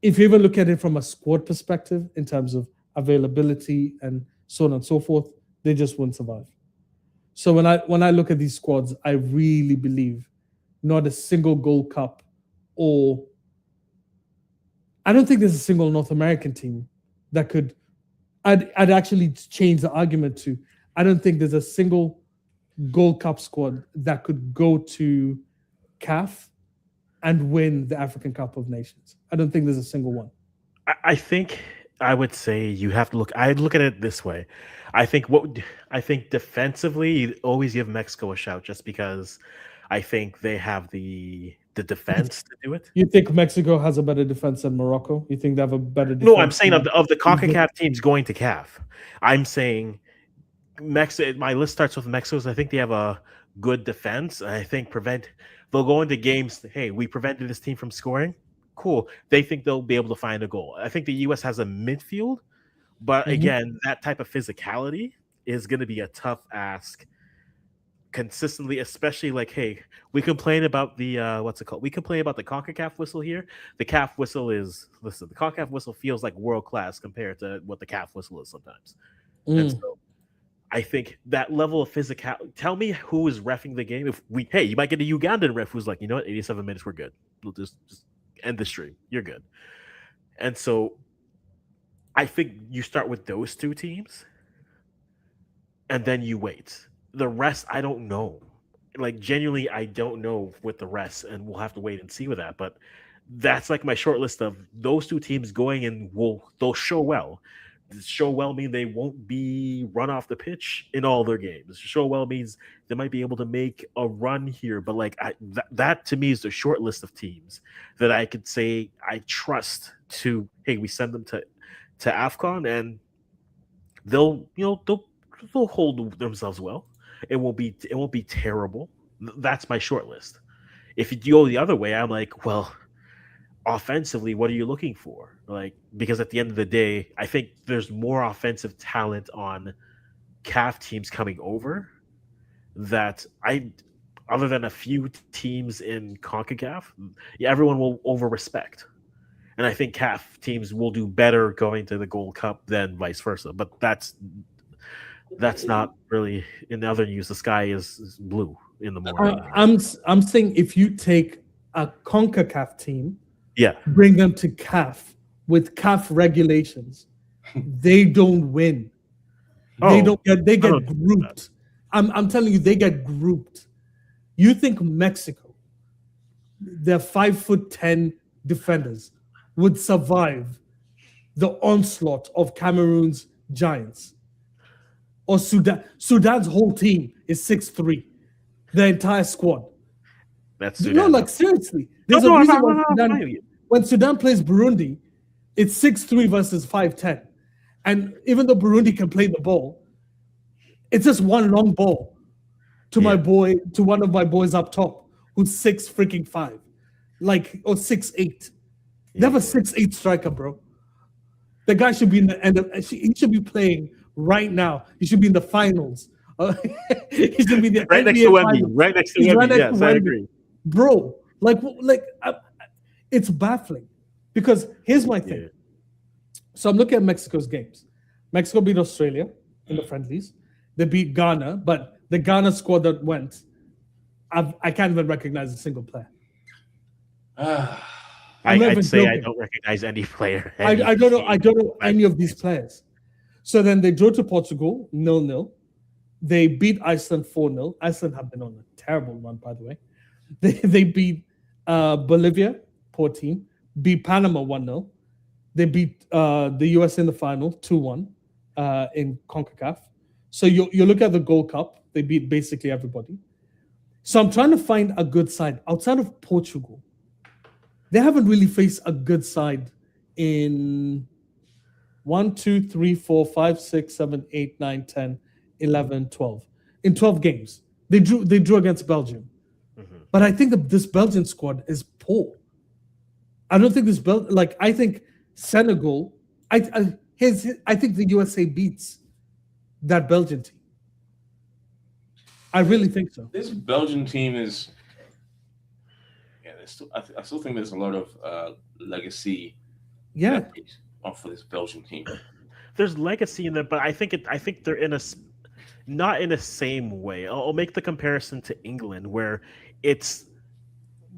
If you even look at it from a squad perspective, in terms of availability and so on and so forth, they just won't survive. So when I look at these squads, I really believe not a single Gold Cup, or I don't think there's a single North American team that could. I'd actually change the argument to I don't think there's a single Gold Cup squad that could go to CAF and win the African Cup of Nations. I don't think there's a single one. I think I would say you have to look. I'd look at it this way. I think defensively, you always give Mexico a shout, just because I think they have the defense to do it. You think Mexico has a better defense than Morocco? You think they have a better defense? No, I'm saying of the CONCACAF teams going to CAF. I'm saying Mexico. My list starts with Mexico's. I think they have a good defense. I think they'll go into games. Hey, we prevented this team from scoring. Cool. They think they'll be able to find a goal. I think the U.S. has a midfield, but again, that type of physicality is going to be a tough ask consistently, especially like, hey, we complain about the what's it called? We complain about the CONCACAF whistle here. The CAF whistle the CONCACAF whistle feels like world class compared to what the CAF whistle is sometimes. And so I think that level of physicality. Tell me who is reffing the game. You might get a Ugandan ref who's like, you know what, 87 minutes, we're good. We'll just end the stream. You're good. And so I think you start with those 2 teams, and then you wait. The rest, I don't know. Like, genuinely, I don't know with the rest, and we'll have to wait and see with that. But that's like my short list of those 2 teams going, and they'll show well. Show well mean they won't be run off the pitch in all their games. Show well means they might be able to make a run here, but like that to me is the short list of teams that I could say I trust to. Hey, we send them to AFCON, and they'll hold themselves well. It won't be terrible. That's my short list. If you go the other way, I'm like, well, offensively, what are you looking for? Like, because at the end of the day, I think there's more offensive talent on CAF teams coming over that other than a few teams in CONCACAF, everyone will over respect. And I think CAF teams will do better going to the Gold Cup than vice versa. But that's not really in other news. The sky is blue in the morning. I'm saying if you take a CONCACAF team, Yeah. bring them to CAF with CAF regulations, they don't win. They get grouped. I'm telling you, they get grouped. You think Mexico, their 5'10" defenders, would survive the onslaught of Cameroon's giants? Or Sudan? Sudan's whole team is 6'3", the entire squad. That's Sudan. No, like seriously. There's a reason why when Sudan plays Burundi, it's 6'3" versus 5'10". And even though Burundi can play the ball, it's just one long ball to one of my boys up top, who's 6'5", or 6'8". They have a 6'8" striker, bro. The guy should be in the end of. He should be playing right now. He should be in the finals. He should be the right next to Wemby. Right next to Wemby. Yes, I agree, bro. It's baffling because here's my thing. Yeah. So I'm looking at Mexico's games. Mexico beat Australia in the friendlies. They beat Ghana, but the Ghana squad that went, I can't even recognize a single player. I'd say I don't recognize any player. I don't know any of these players. So then they drew to Portugal 0-0. They beat Iceland 4-0. Iceland have been on a terrible run, by the way. They beat Bolivia, poor team. Beat Panama 1-0. They beat the US in the final 2-1 in CONCACAF. So you look at the Gold Cup, they beat basically everybody. So I'm trying to find a good side outside of Portugal. They haven't really faced a good side in 1, 2, 3, 4, 5, 6, 7, 8, 9, 10, 11, 12. In 12 games. They drew against Belgium. Mm-hmm. But I think that this Belgian squad is poor. I don't think I think Senegal, I think the USA beats that Belgian team. I really think so. This Belgian team is, I still think there's a lot of legacy. Yeah. For this Belgian team. There's legacy in there, but I think they're not in the same way. I'll make the comparison to England, where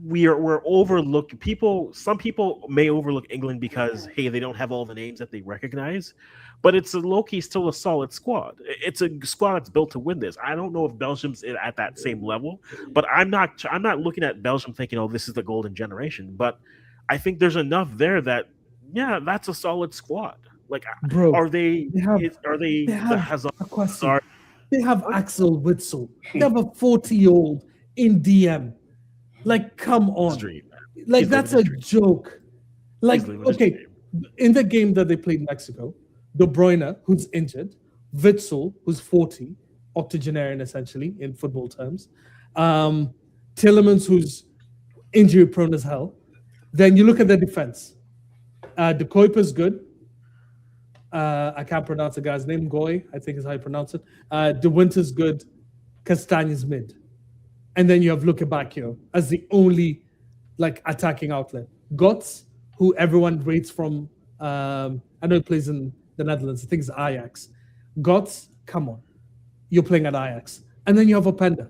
we're overlooking people. Some people may overlook England because hey, they don't have all the names that they recognize, but it's low-key still a solid squad. It's a squad that's built to win this. I don't know if Belgium's at that same level, but I'm not looking at Belgium thinking, oh, this is the golden generation. But I think there's enough there that that's a solid squad. Like, bro, are they the Hazard? They have Axel Witsel. They have a 40-year-old in DM. Like, come on. Like, that's a joke. Like, okay, in the game that they played in Mexico, De Bruyne, who's injured, Witsel, who's 40, octogenarian essentially in football terms, Tillemans, who's injury prone as hell. Then you look at the defense. De Kuiper's good. I can't pronounce the guy's name. Goy, I think is how you pronounce it. De Winter's good. Castagne's mid. And then you have Luke Bacchio as the only attacking outlet. Götze, who everyone rates from, I know he plays in the Netherlands. I think it's Ajax. Götze, come on. You're playing at Ajax. And then you have Openda.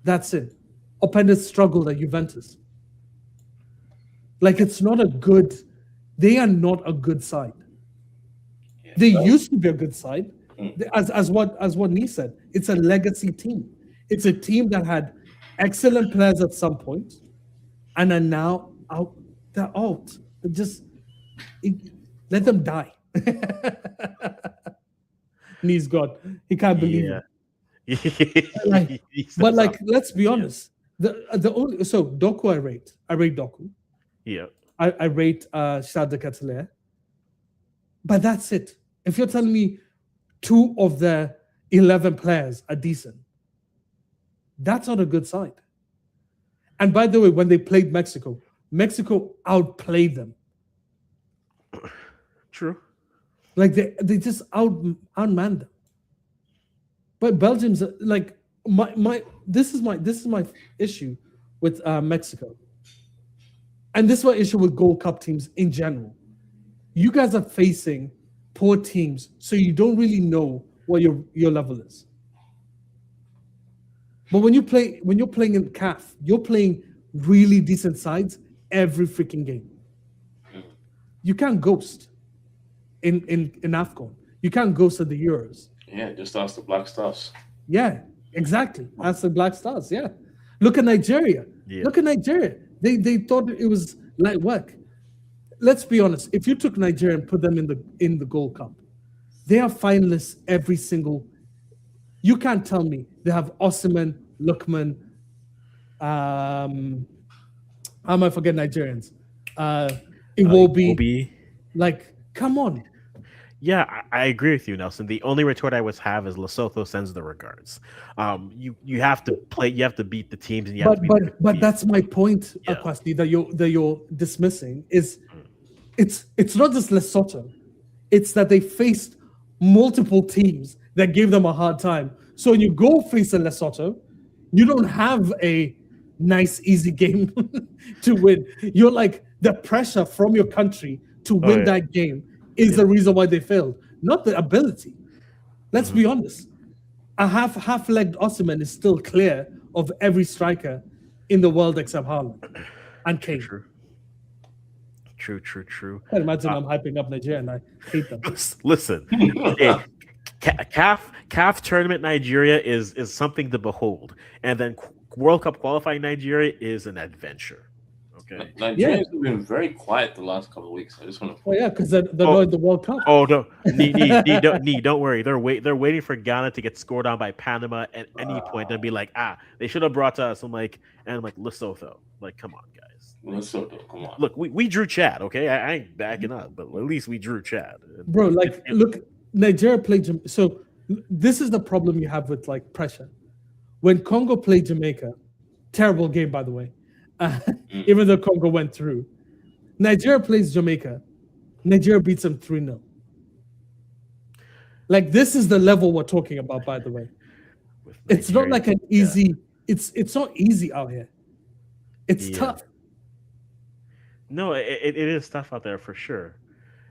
That's it. Openda struggled at Juventus. It's not a good... They are not a good side. They used to be a good side. As what Nee said, it's a legacy team. It's a team that had excellent players at some point and are now out. They're out. Let them die. Nee's gone. He can't believe it. But let's be honest. Doku I rate Doku. Yeah. I rate Shad de Ketelaere. But that's it. If you're telling me 2 of the 11 players are decent, that's not a good side. And by the way, when they played Mexico outplayed them. True. They just outmanned them. But Belgium's this is my issue with Mexico. And this is my issue with Gold Cup teams in general. You guys are facing poor teams, so you don't really know what your level is. But when you're playing in CAF, you're playing really decent sides every freaking game. You can't ghost in AFCON. You can't ghost at the Euros. Yeah, just ask the Black Stars. Yeah, exactly. Ask the Black Stars. Yeah. Look at Nigeria. Yeah. Look at Nigeria. They thought it was light work. Let's be honest. If you took Nigeria and put them in the Gold Cup, they are finalists every single. You can't tell me they have Osimhen, Lookman. How am I forget Nigerians? Iwobi. Like, come on. Yeah, I agree with you, Nelson. The only retort I would have is Lesotho sends the regards. You have to play. You have to beat the teams, and you have to beat but that's my point, Yeah. Akwasi, that you're dismissing. Is it's not just Lesotho, it's that they faced multiple teams that gave them a hard time. So when you go face a Lesotho, you don't have a nice, easy game to win. You're like, the pressure from your country to win that game is the reason why they failed, not the ability. Let's be honest. A half-legged Osimhen is still clear of every striker in the world except Haaland and Kane. True. I can imagine I'm hyping up Nigeria and I hate them. Listen, CAF tournament Nigeria is something to behold, and then World Cup qualifying Nigeria is an adventure. Okay. Nigerians have been very quiet the last couple of weeks. I just want to. Oh yeah, because they're not in the World Cup. Oh no, don't worry. They're waiting for Ghana to get scored on by Panama at any point and be like, they should have brought us. I'm like Lesotho. Like, come on, guys. Lesotho, come on. Look, we drew Chad. Okay, I ain't backing up, but at least we drew Chad. Bro, like, look, Nigeria played. So this is the problem you have with like pressure. When Congo played Jamaica, terrible game by the way. Even though Congo went through, Nigeria plays Jamaica. Nigeria beats them 3-0. Like, this is the level we're talking about, by the way. It's not like an easy. It's not easy out here. It's tough. No, it is tough out there for sure.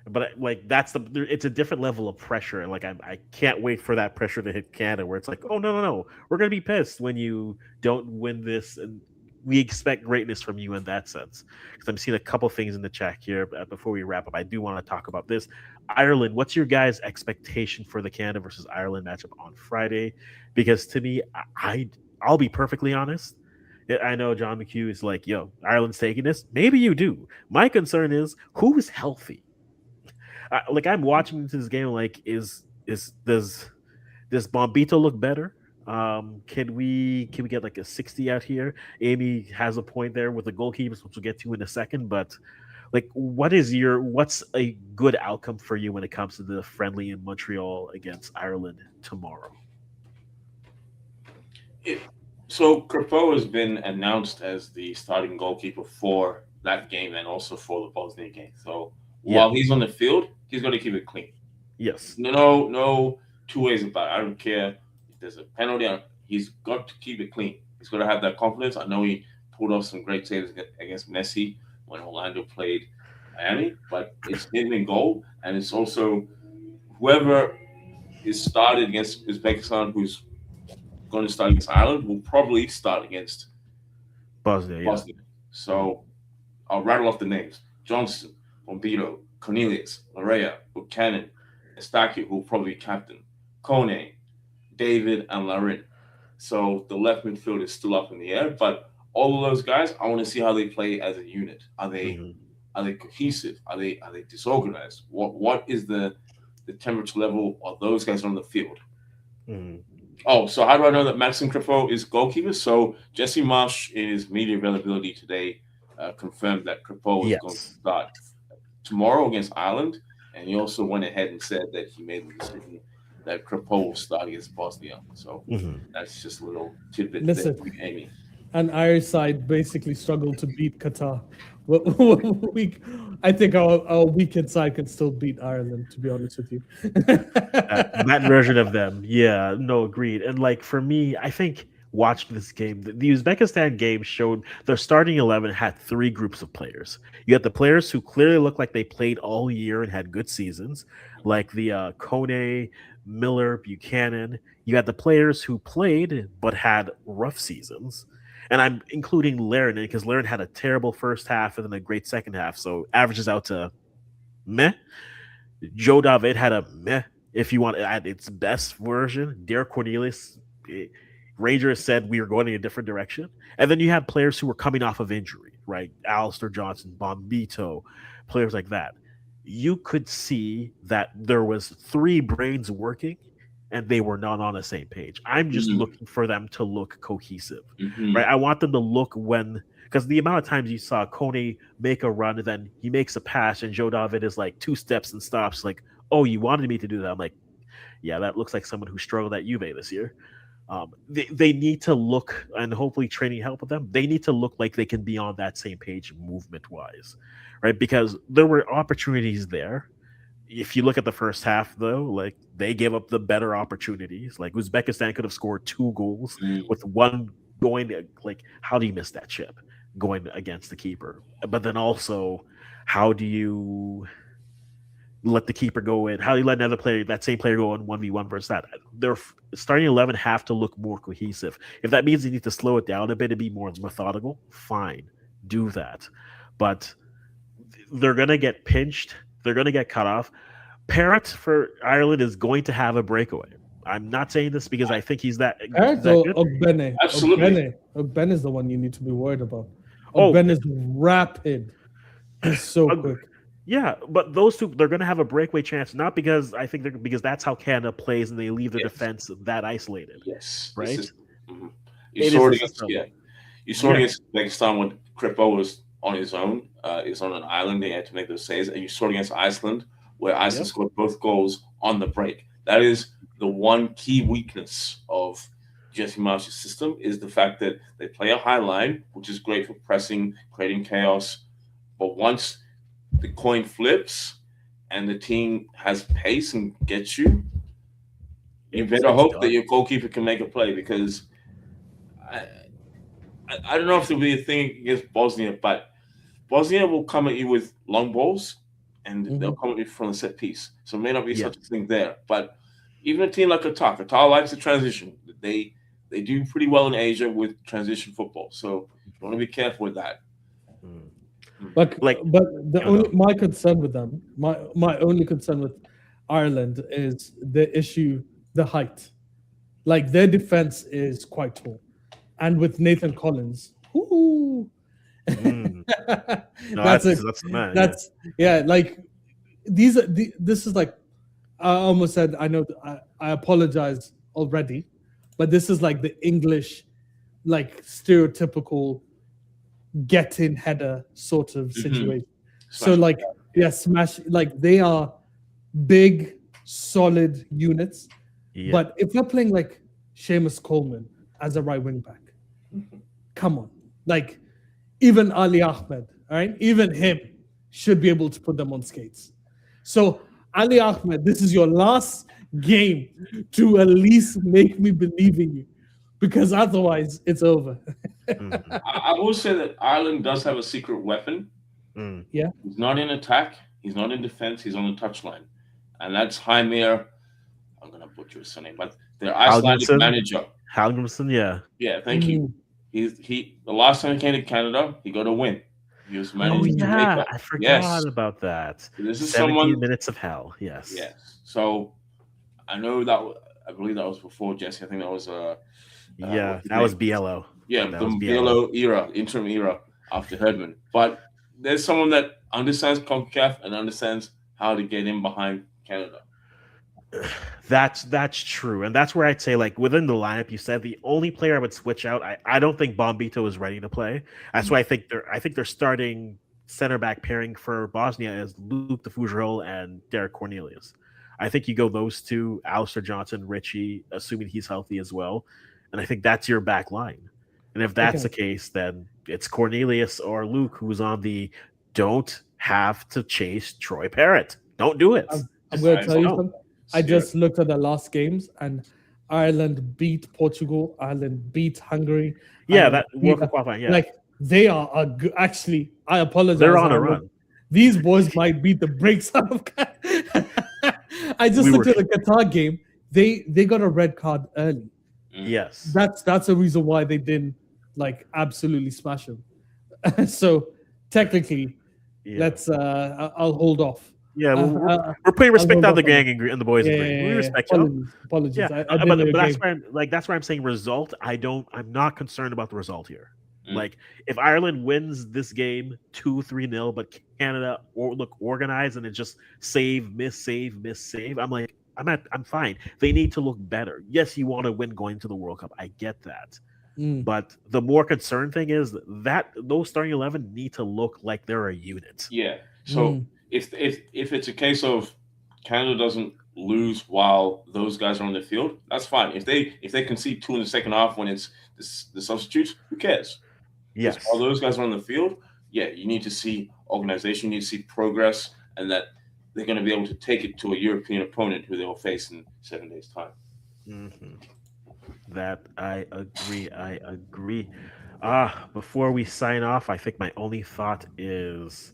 But like it's a different level of pressure, and like I can't wait for that pressure to hit Canada, where it's like, oh no, we're gonna be pissed when you don't win this, and we expect greatness from you in that sense. Because I'm seeing a couple things in the chat here before we wrap up. I do want to talk about this. Ireland, what's your guys' expectation for the Canada versus Ireland matchup on Friday? Because to me, I'll be perfectly honest. I know John McHugh is like, yo, Ireland's taking this. Maybe you do. My concern is who's healthy. I'm watching this game. Like, does Bombito look better? Can we get like a 60 out here? Amy has a point there with the goalkeepers, which we'll get to in a second. But like, what's a good outcome for you when it comes to the friendly in Montreal against Ireland tomorrow? So Crepeau has been announced as the starting goalkeeper for that game and also for the Bosnia game. So while he's on the field, he's going to keep it clean. Yes. No two ways about it. I don't care if there's a penalty. He's got to keep it clean. He's got to have that confidence. I know he pulled off some great saves against Messi when Orlando played Miami, but it's him in goal, and it's also whoever is started against Uzbekistan, who's going to start against Ireland, will probably start against Bosnia. So I'll rattle off the names: Johnson, Bombito, Cornelius, Larea, Buchanan, Estacio, who will probably be captain, Kone, David, and Larin. So the left midfield is still up in the air, but all of those guys, I want to see how they play as a unit. Are they cohesive? Are they disorganized? What is the temperature level of those guys on the field? Mm-hmm. Oh, so how do I know that Maxime Crepeau is goalkeeper? So Jesse Marsh, in his media availability today, confirmed that Crepeau is going to start tomorrow against Ireland, and he also went ahead and said that he made the decision that Crepeau will start against Bosnia. So that's just a little tidbit. Listen, Amy. And Irish side basically struggled to beat Qatar. I think our weekend side can still beat Ireland, to be honest with you. That version of them, agreed. And like for me, I think watching this game. The Uzbekistan game showed their starting 11 had three groups of players. You had the players who clearly looked like they played all year and had good seasons, like the Kone, Miller, Buchanan. You had the players who played but had rough seasons. And I'm including Laren in because Laren had a terrible first half and then a great second half. So averages out to meh. Joe David had a meh, if you want at its best version. Derek Cornelius, Rangers said we were going in a different direction. And then you had players who were coming off of injury, right? Alistair Johnson, Bombito, players like that. You could see that there was three brains working and they were not on the same page. I'm just looking for them to look cohesive, right? I want them to look because the amount of times you saw Kone make a run and then he makes a pass and Joe David is like 2 steps and stops, like, oh, you wanted me to do that? I'm like, yeah, that looks like someone who struggled at Juve this year. They need to look, and hopefully training help with them. They need to look like they can be on that same page movement wise, right? Because there were opportunities there. If you look at the first half, though, like they gave up the better opportunities. Like Uzbekistan could have scored 2 goals with one going. Like, how do you miss that chip going against the keeper? But then also, how do you let the keeper go in? How do you let another player, that same player, go in 1v1 versus that? Their starting 11 have to look more cohesive. If that means they need to slow it down a bit and be more methodical, fine, do that. But they're going to get pinched. They're going to get cut off. Parrott for Ireland is going to have a breakaway. I'm not saying this because I think he's that. Parrott or Ogbene? Absolutely. Ogbene is the one you need to be worried about. Ogbene is rapid. He's so quick. Yeah, but those two, they're going to have a breakaway chance, not because I think because that's how Canada plays and they leave their defense that isolated. Yes. Right? You saw it against Uzbekistan when Kripo was on his own. He's on an island. They had to make those saves. And you saw it against Iceland, where Iceland scored both goals on the break. That is the one key weakness of Jesse Marsh's system, is the fact that they play a high line, which is great for pressing, creating chaos. But once the coin flips and the team has pace and gets you, you better hope that your goalkeeper can make a play, because I don't know if there'll be a thing against Bosnia, but Bosnia will come at you with long balls and they'll come at you from the set piece. So it may not be such a thing there. But even a team like Qatar likes the transition. They do pretty well in Asia with transition football. So you want to be careful with that. But my concern with them, my only concern with Ireland is the height. Like, their defense is quite tall, and with Nathan Collins, like this is like, I almost said, I know I apologize already, but this is like the English, like, stereotypical get-in header sort of situation. So like, smash, like, they are big, solid units. But if you're playing like Seamus Coleman as a right wing back, come on, like, even Ali Ahmed, all right, even him should be able to put them on skates. So Ali Ahmed, this is your last game to at least make me believe in you, because otherwise it's over. I will say that Ireland does have a secret weapon. Yeah, he's not in attack, he's not in defense, he's on the touchline, and that's Jaime. I'm gonna butcher his surname, but their Icelandic manager, Hallgrimsson. Yeah, thank you. He the last time he came to Canada, he got a win. He was managing Jamaica. I forgot about that. So this is 17 minutes of hell. Yes. So I know that. I believe that was before Jesse. I think that was that was BLO. Yeah, the BLO era, interim era after Herdman. But there's someone that understands CONCACAF and understands how to get in behind Canada. That's true, and that's where I'd say, like, within the lineup, you said the only player I would switch out. I don't think Bombito is ready to play. That's why I think they're starting center back pairing for Bosnia is Luke de Fougerolles and Derek Cornelius. I think you go those two, Alistair Johnson, Richie, assuming he's healthy as well, and I think that's your back line. And if that's the case, then it's Cornelius or Luke who's on the don't have to chase Troy Parrott. Don't do it. I'm going to tell you something. I just looked at the last games, and Ireland beat Portugal. Ireland beat Hungary. Yeah, Ireland that beat, World Cup qualifying. Yeah, like they are a good. Actually, I they're apologize, on a Ireland. run. These boys might beat the brakes out of. I just We looked were at the Qatar game. They got a red card early. yes. That's a reason why they didn't like absolutely smash him. So technically, Yeah. let's I'll hold off. Yeah, Uh, we're putting I'll respect hold on off the on that. gang and the boys Yeah, in yeah, green. We yeah, yeah. respect y'all. Apologies, apologies. Yeah, I didn't know your that's game. why that's why I'm saying result. I'm not concerned about the result here. Mm. Like if Ireland wins this game 2-3-0, but Canada look organized and it just save, miss, save, miss, save. I'm fine. They need to look better. Yes, you want to win going to the World Cup. I get that. Mm, But the more concerned thing is that those starting 11 need to look like they're a unit. Yeah. So mm, if it's a case of Canada doesn't lose while those guys are on the field, that's fine. If they concede two in the second half when it's the substitutes, who cares? Because Yes. while those guys are on the field, yeah, you need to see organization, you need to see progress, and that they're going to be able to take it to a European opponent who they will face in 7 days' time. Mhm. That I agree. I agree. Before we sign off, I think my only thought is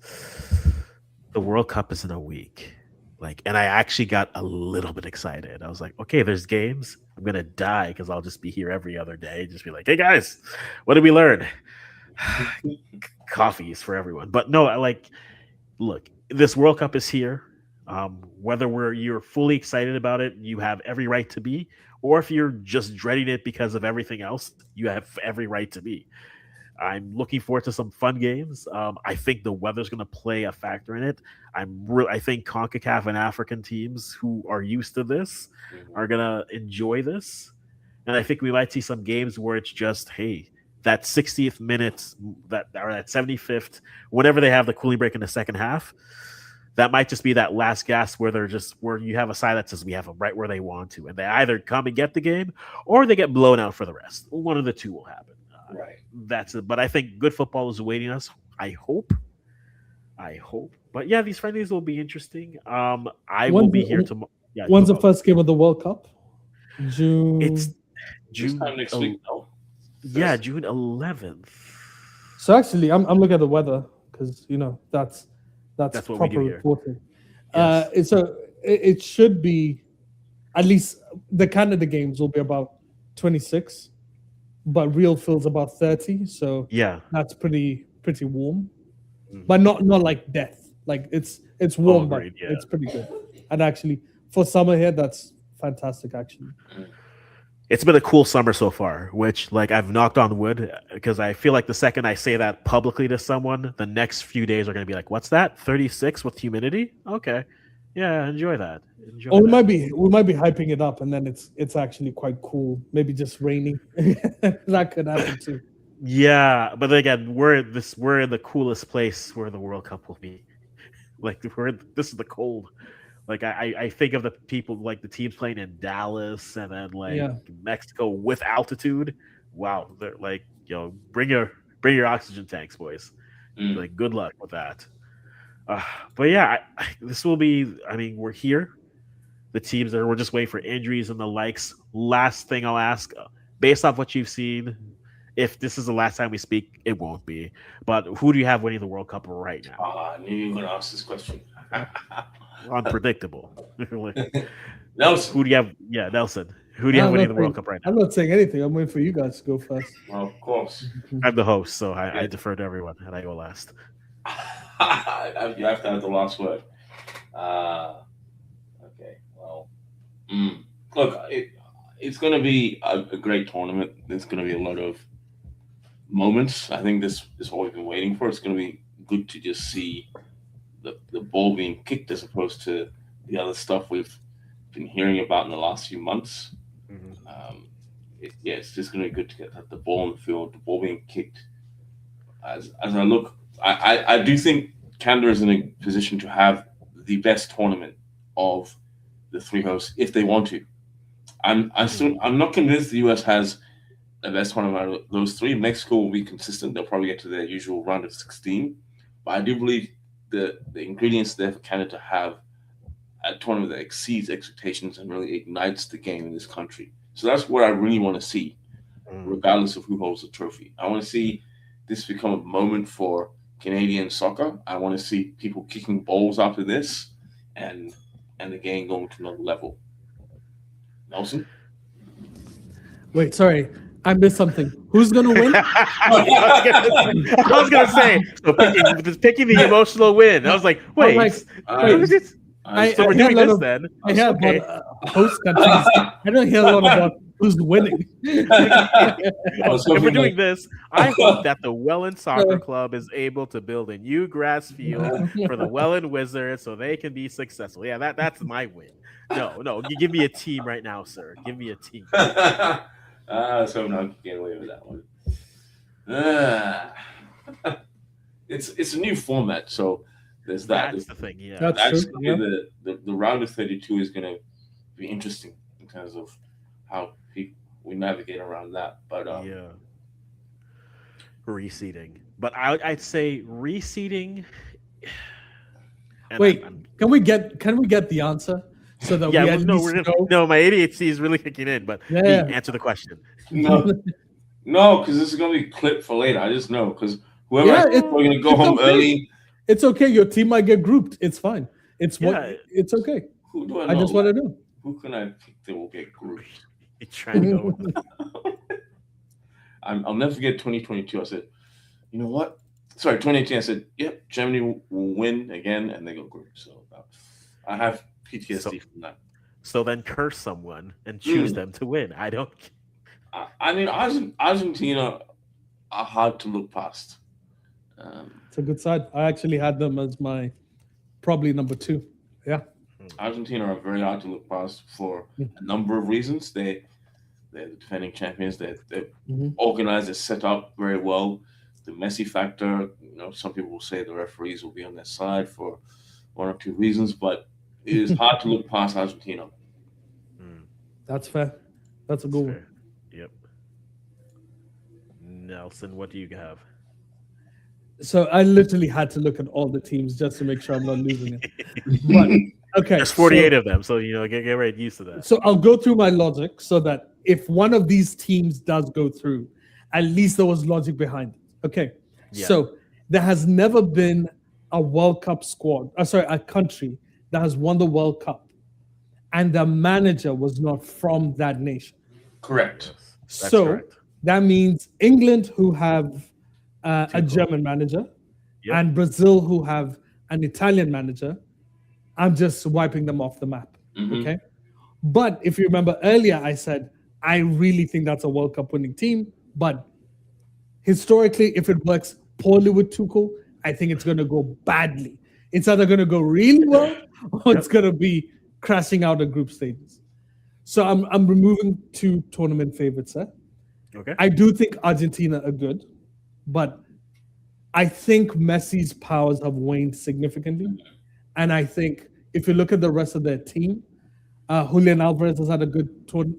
the World Cup is in a week. Like, and I actually got a little bit excited. I was like, okay, there's games. I'm gonna die because I'll just be here every other day, just be like, hey guys, what did we learn? Coffees for everyone. But no, I like look, this World Cup is here. Whether you're fully excited about it, you have every right to be, or if you're just dreading it because of everything else, you have every right to be. I'm looking forward to some fun games. I think the weather's going to play a factor in it. I think Concacaf and African teams who are used to this Mhm. are going to enjoy this, and I think we might see some games where it's just hey. That 60th minute, that 75th, whenever they have the cooling break in the second half, that might just be that last gasp where you have a side that says we have them right where they want to, and they either come and get the game or they get blown out for the rest. One of the two will happen. Right. That's it. But I think good football is awaiting us. I hope. I hope. But yeah, these friendlies will be interesting. I will When's be here the, tomorrow. Yeah, when's the go. first game of the World Cup? It's June. This June. time next week, no? Yeah, June 11th. So actually, I'm looking at the weather because that's That's what we do proper here. reporting. Yes. It should be at least the Canada games will be about 26, but real feels about 30. So Yeah. that's pretty warm, Mhm. but not like death. Like it's warm, but agreed, yeah. it's pretty good. And actually, for summer here, that's fantastic. Actually, It's been a cool summer so far, which like I've knocked on wood because I feel like the second I say that publicly to someone, the next few days are going to be like, "What's that? 36 with humidity? Okay, yeah, enjoy that. Enjoy or that." we might be hyping it up, and then it's actually quite cool. Maybe just raining. That could happen too. Yeah, but again, we're in the coolest place where the World Cup will be. Like this is the cold. Like I think of the people like the teams playing in Dallas and then like Yeah. Mexico with altitude. Wow, they're like bring your oxygen tanks, boys. Mm. Like good luck with that. But yeah, this will be. I mean, we're here. The teams we're just waiting for injuries and the likes. Last thing I'll ask, based off what you've seen, if this is the last time we speak, it won't be. But who do you have winning the World Cup right now? I knew you were going to ask this question. Unpredictable. Nelson. Who do you have? Yeah, Nelson. Who do you have winning the World Cup right now? I'm not saying anything. I'm waiting for you guys to go first. Well, of course. I'm the host, so I defer to everyone, and I go last. You have to have the last word. Okay. Well, look, it's going to be a great tournament. There's going to be a lot of moments. I think this is what we've been waiting for. It's going to be good to just see the ball being kicked as opposed to the other stuff we've been hearing about in the last few months. Mhm. It's just going to be good to get the ball on the field, the ball being kicked. As I look, I do think Canada is in a position to have the best tournament of the three hosts if they want to. I'm not convinced the US has the best one out of those three. Mexico will be consistent. They'll probably get to their usual round of 16. But I do believe the ingredients there for Canada to have a tournament that exceeds expectations and really ignites the game in this country. So that's what I really want to see, Mm. regardless of who holds the trophy. I want to see this become a moment for Canadian soccer. I want to see people kicking balls after this, and the game going to another level. Nelson. Wait, sorry, I missed something. Who's gonna win? I was gonna say, so picking the emotional win. I was like, wait, like, what is this? So we're doing hear a lot this of- then? I hear Okay. about host countries. I don't hear a lot about who's winning. If we're doing this, I hope that the Welland Soccer Club is able to build a new grass field for the Welland Wizards so they can be successful. Yeah, that's my win. No, you give me a team right now, sir. Give me a team. So I'm not getting away with that one. It's a new format, so there's that. That's the thing. Yeah. That's That's true, gonna be the round of 32 is going to be interesting in terms of how we navigate around that. But Yeah. Reseeding. But I'd say reseeding. and Wait, I'm- can we get the answer so that yeah, we well, at no, least we're know? gonna, no, my ADHD is really kicking in, but Yeah. answer the question. no, because this is going to be clipped for later. I just know because whoever Yeah, we're going to go it's home okay. early. It's okay. Your team might get grouped. It's fine. It's Yeah. It's okay. Who do I know? I just want to know. Who can I pick that will get grouped? You're trying to go with I'll never forget 2022. I said, you know what? Sorry, 2018. I said, yep, Germany will win again, and they go grouped. So I have PTSD from that. So then curse someone and choose them to win. I don't. I mean, Argentina are hard to look past. It's a good side. I actually had them as my probably number 2. Yeah. Argentina are very hard to look past for a number of reasons. They're the defending champions. They're organized. They're set up very well. The Messi factor, some people will say the referees will be on their side for one or two reasons, but it is hard to look past Argentina. That's fair. That's a good one. Yep. Nelson, what do you have? So I literally had to look at all the teams just to make sure I'm not losing it. But okay, There's 48 of them, so get right used to that. So I'll go through my logic so that if one of these teams does go through, at least there was logic behind it. Okay. Yeah. So there has never been a World Cup squad, a country that has won the World Cup, and the manager was not from that nation. Correct. That's So correct. that means England, who have a German manager, and Brazil, who have an Italian manager, I'm just wiping them off the map. Okay. But if you remember earlier, I said, I really think that's a World Cup winning team. But historically, if it works poorly with Tuchel, I think it's going to go badly. It's either going to go really well or it's going to be crashing out at group stages. So I'm removing 2 tournament favorites. Okay. I do think Argentina are good, but I think Messi's powers have waned significantly. And I think if you look at the rest of their team, Julian Alvarez has had a good time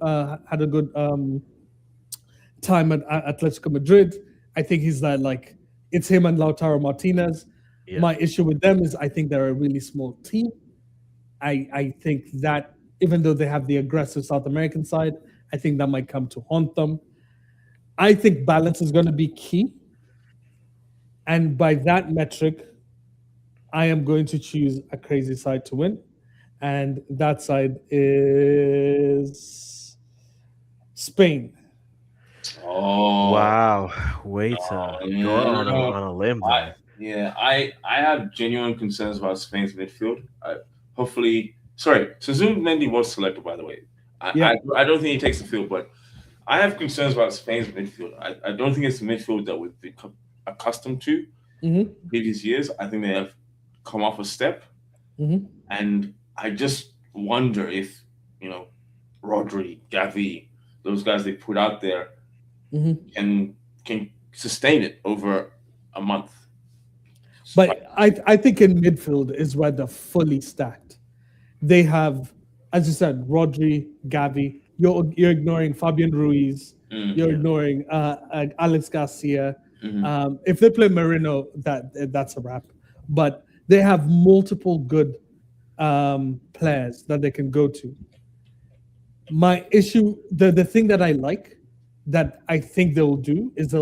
at Atletico Madrid. I think he's like it's him and Lautaro Martinez. Yeah. My issue with them is I think they're a really small team. I think that even though they have the aggressive South American side, I think that might come to haunt them. I think balance is going to be key. And by that metric, I am going to choose a crazy side to win. And that side is Spain. Oh Wow. Way to go on a limb there. I have genuine concerns about Spain's midfield. Suzu Mendy was selected, by the way. I don't think he takes the field, but I have concerns about Spain's midfield. I don't think it's the midfield that we've become accustomed to previous years. I think they have come off a step, and I just wonder if Rodri, Gavi, those guys they put out there can sustain it over a month. But I think in midfield is where they're fully stacked. They have, as you said, Rodri, Gavi. You're ignoring Fabian Ruiz. You're ignoring Alex Garcia. If they play Merino, that's a wrap. But they have multiple good players that they can go to. My issue, the thing that I like, that I think they'll do is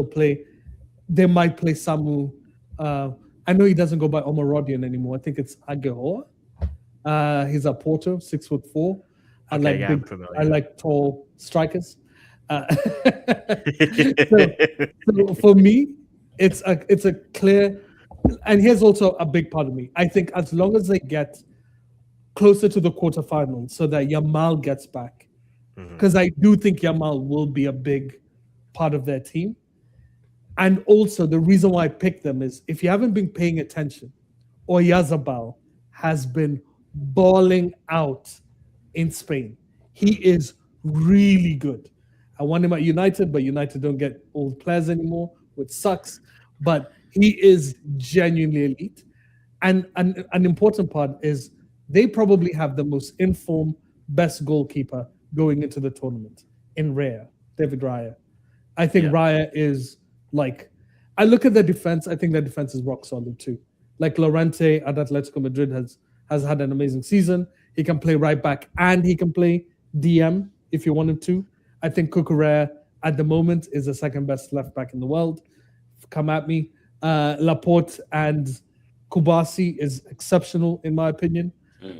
they might play Samu. I know he doesn't go by Omarodian anymore. I think it's Aguilar. He's a Porto, 6'4". I Okay, like yeah, I'm big. I familiar. like tall strikers. So, so for me, it's a clear. And here's also a big part of me. I think as long as they get closer to the quarterfinals, so that Yamal gets back, Mhm. because I do think Yamal will be a big part of their team. And also, the reason why I picked them is, if you haven't been paying attention, Oyazabal has been balling out in Spain. He is really good. I want him at United, but United don't get old players anymore, which sucks. But he is genuinely elite. And an important part is, they probably have the most informed, best goalkeeper going into the tournament in David Raya. I think Yeah. Raya is like, I look at the defense. I think the defense is rock solid too. Like Lorente at Atletico Madrid has had an amazing season. He can play right back and he can play DM if you want him to. I think Cucurella at the moment is the second best left back in the world. Come at me. Laporte and Kubasi is exceptional in my opinion.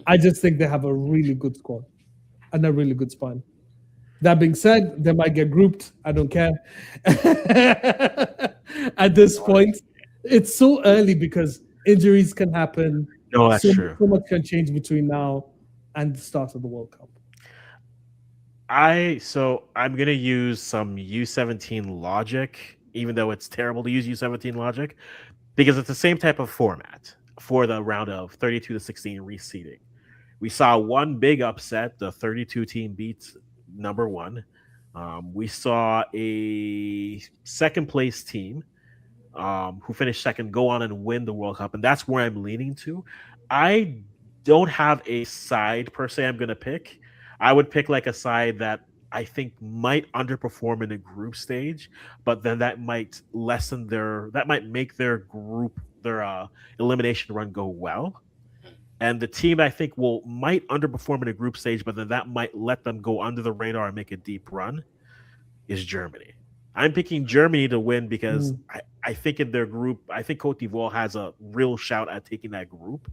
I just think they have a really good squad and a really good spine. That being said, they might get grouped. I don't care. At this point, it's so early because injuries can happen. No, that's So, true. so much can change between now and the start of the World Cup. I'm gonna use some U17 logic, even though it's terrible to use U17 logic, because it's the same type of format for the round of 32 to 16 reseeding. We saw one big upset. The 32 team beats number one. We saw a second place team who finished second go on and win the World Cup, and that's where I'm leaning to. I don't have a side per se I'm going to pick. I would pick like a side that I think might underperform in a group stage, but then that might make their elimination run go well. And the team I think might underperform in a group stage, but then that might let them go under the radar and make a deep run is Germany. I'm picking Germany to win because I think in their group, I think Cote d'Ivoire has a real shout at taking that group.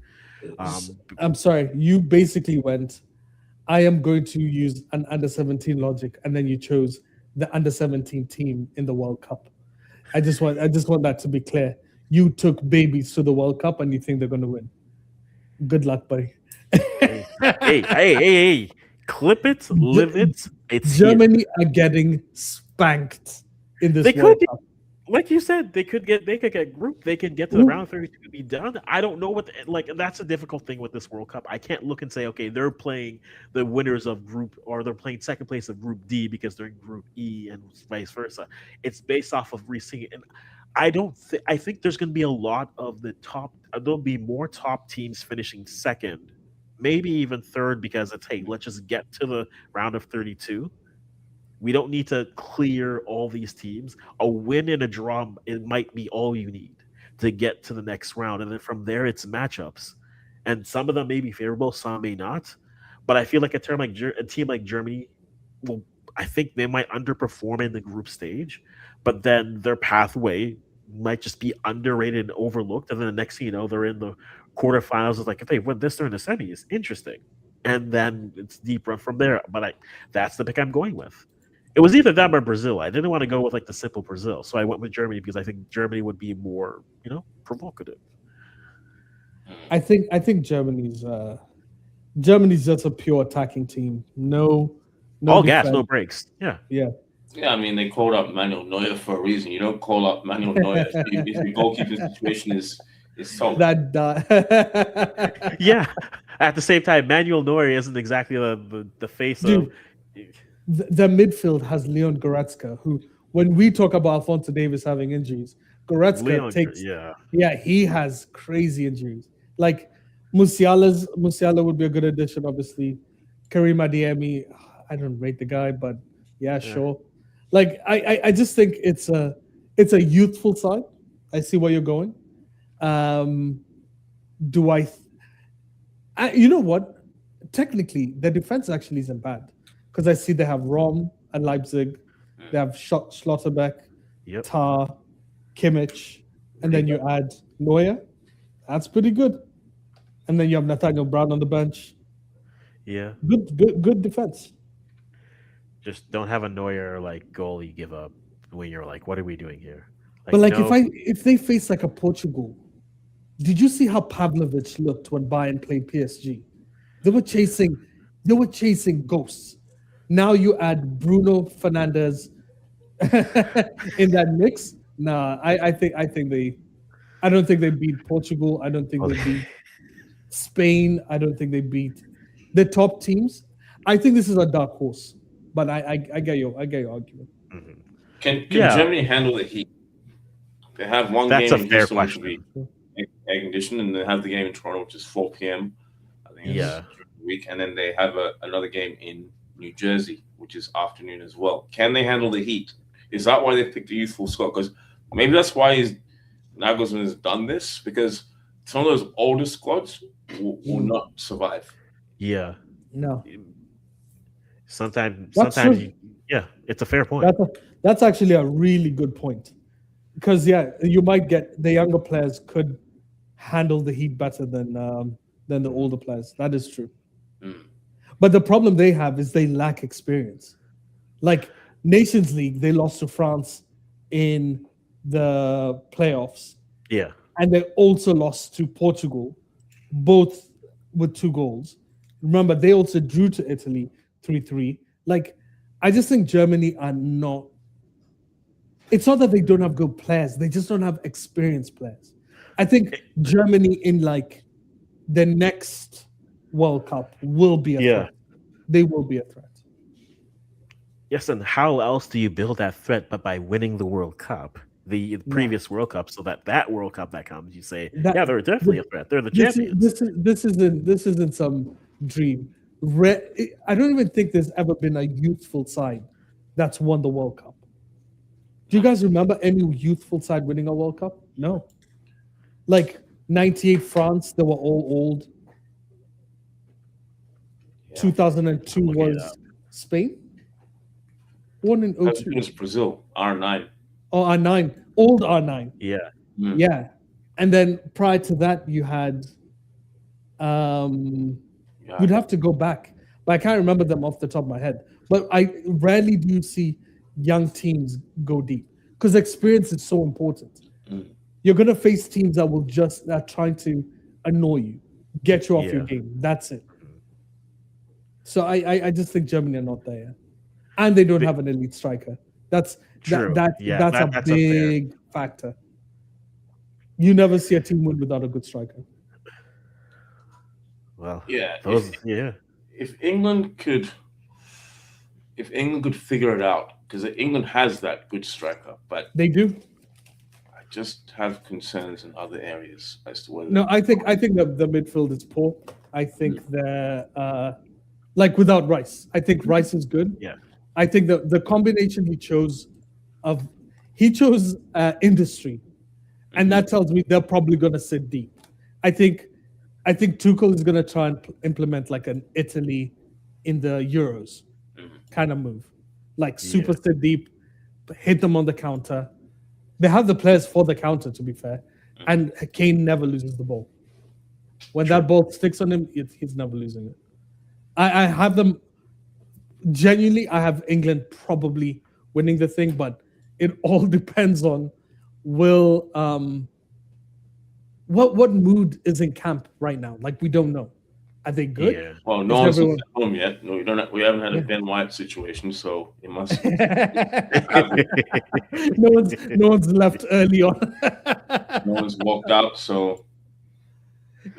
I'm sorry, you basically went, I am going to use an under 17 logic, and then you chose the under 17 team in the World Cup. I just want that to be clear. You took babies to the World Cup and you think they're going to win. Good luck, buddy. Hey. Clip it, live it. It's Germany here. are getting spanked in this They World could, Cup. like you said, they could get grouped. They can get to the round 32 to be done. I don't know that's a difficult thing with this World Cup. I can't look and say, okay, they're playing the winners of group, or they're playing second place of Group D because they're in Group E and vice versa. It's based off of reseeing, and I think there's going to be a lot of the top. There'll be more top teams finishing second, maybe even third, because it's, hey, let's just get to the round of 32. We don't need to clear all these teams. A win and a draw, it might be all you need to get to the next round, and then from there it's matchups, and some of them may be favorable, some may not. But I feel like a team like Germany will. I think they might underperform in the group stage, but then their pathway might just be underrated and overlooked. And then the next thing you know, they're in the quarterfinals. It's like, if they win this, they're in the semis. Interesting. And then it's deep run from there. But that's the pick I'm going with. It was either them or Brazil. I didn't want to go with like the simple Brazil, so I went with Germany because I think Germany would be more, provocative. I think Germany's just a pure attacking team. No All gas, no defense. breaks. Yeah. Yeah. Yeah, I mean, they called up Manuel Neuer for a reason. You don't call up Manuel Neuer if your goalkeeper situation is tough. Yeah. At the same time, Manuel Neuer isn't exactly the face Dude, of. the midfield has Leon Goretzka, who, when we talk about Alphonso Davies having injuries, Goretzka he has crazy injuries. Like Musiala would be a good addition, obviously. Karim Adeyemi, I don't rate the guy, but yeah, sure. Like I just think it's a youthful side. I see where you're going. Do I you know what? Technically, the defense actually isn't bad, because I see they have Rom at Leipzig, they have Schlotterbeck, Yep. Tar, Kimmich, and then you add Neuer. That's pretty good. And then you have Nathaniel Brown on the bench. Yeah. Good defense. Just don't have a Neuer like goal you give up when you're like, what are we doing here? But like no, if they face like a Portugal, did you see how Pavlovic looked when Bayern played PSG? They were chasing ghosts. Now you add Bruno Fernandes in that mix. Nah, I don't think they beat Portugal. I don't think they beat Spain. I don't think they beat the top teams. I think this is a dark horse. But I get your argument. Mhm. Can Yeah. Germany handle the heat? They have one That's game a in fair Houston, which will question. be air conditioned, and they have the game in Toronto, which is 4 p.m. I think it's Yeah. during the week, and then they have another game in New Jersey, which is afternoon as well. Can they handle the heat? Is that why they picked the youthful squad? Because maybe that's why Nagelsmann has done this, because some of those older squads will not survive. Yeah. No. Sometimes true. it's a fair point. That's actually a really good point. Because you might get the younger players could handle the heat better than the older players. That is true. But the problem they have is they lack experience. Like Nations League, they lost to France in the playoffs, Yeah. and they also lost to Portugal, both with 2 goals. Remember, they also drew to Italy 3-3. Like, I just think Germany are not. It's not that they don't have good players; they just don't have experienced players. I think Germany in like the next World Cup will be a threat. They will be a threat. Yes, and how else do you build that threat but by winning the World Cup, the previous World Cup, so that World Cup that comes, you say, they're definitely a threat. They're the champions. This isn't some dream. I don't even think there's ever been a youthful side that's won the World Cup. Do you guys remember any youthful side winning a World Cup? No. Like 98 France, they were all old. 2002 was Spain. One in 02. It was Brazil, R9. Oh, R9. Old R9. Yeah. Yeah. And then prior to that, you had you'd have to go back. But I can't remember them off the top of my head. But I rarely do see young teams go deep. Because experience is so important. You're gonna face teams that will just that are trying to annoy you, get you off your game. That's it. So I just think Germany are not there. And they don't have an elite striker. That's a big factor. You never see a team win without a good striker. Well, If England could figure it out, because England has that good striker, but they do. I just have concerns in other areas as to whether. No, I think the midfield is poor. I think they're like without Rice. I think Rice is good. Yeah. I think the combination he chose industry, and that tells me they're probably going to sit deep. I think Tuchel is going to try and implement like an Italy in the Euros kind of move, like super sit deep, hit them on the counter. They have the players for the counter, to be fair, and Kane never loses the ball. When that ball sticks on him, he's never losing it. I have them. Genuinely, I have England probably winning the thing, but it all depends on what mood is in camp right now. Like, we don't know. Are they good? Yeah. Well, no one's at home yet. No, we haven't had a Ben White situation, so it must. no one's left early on. No one's walked out, so.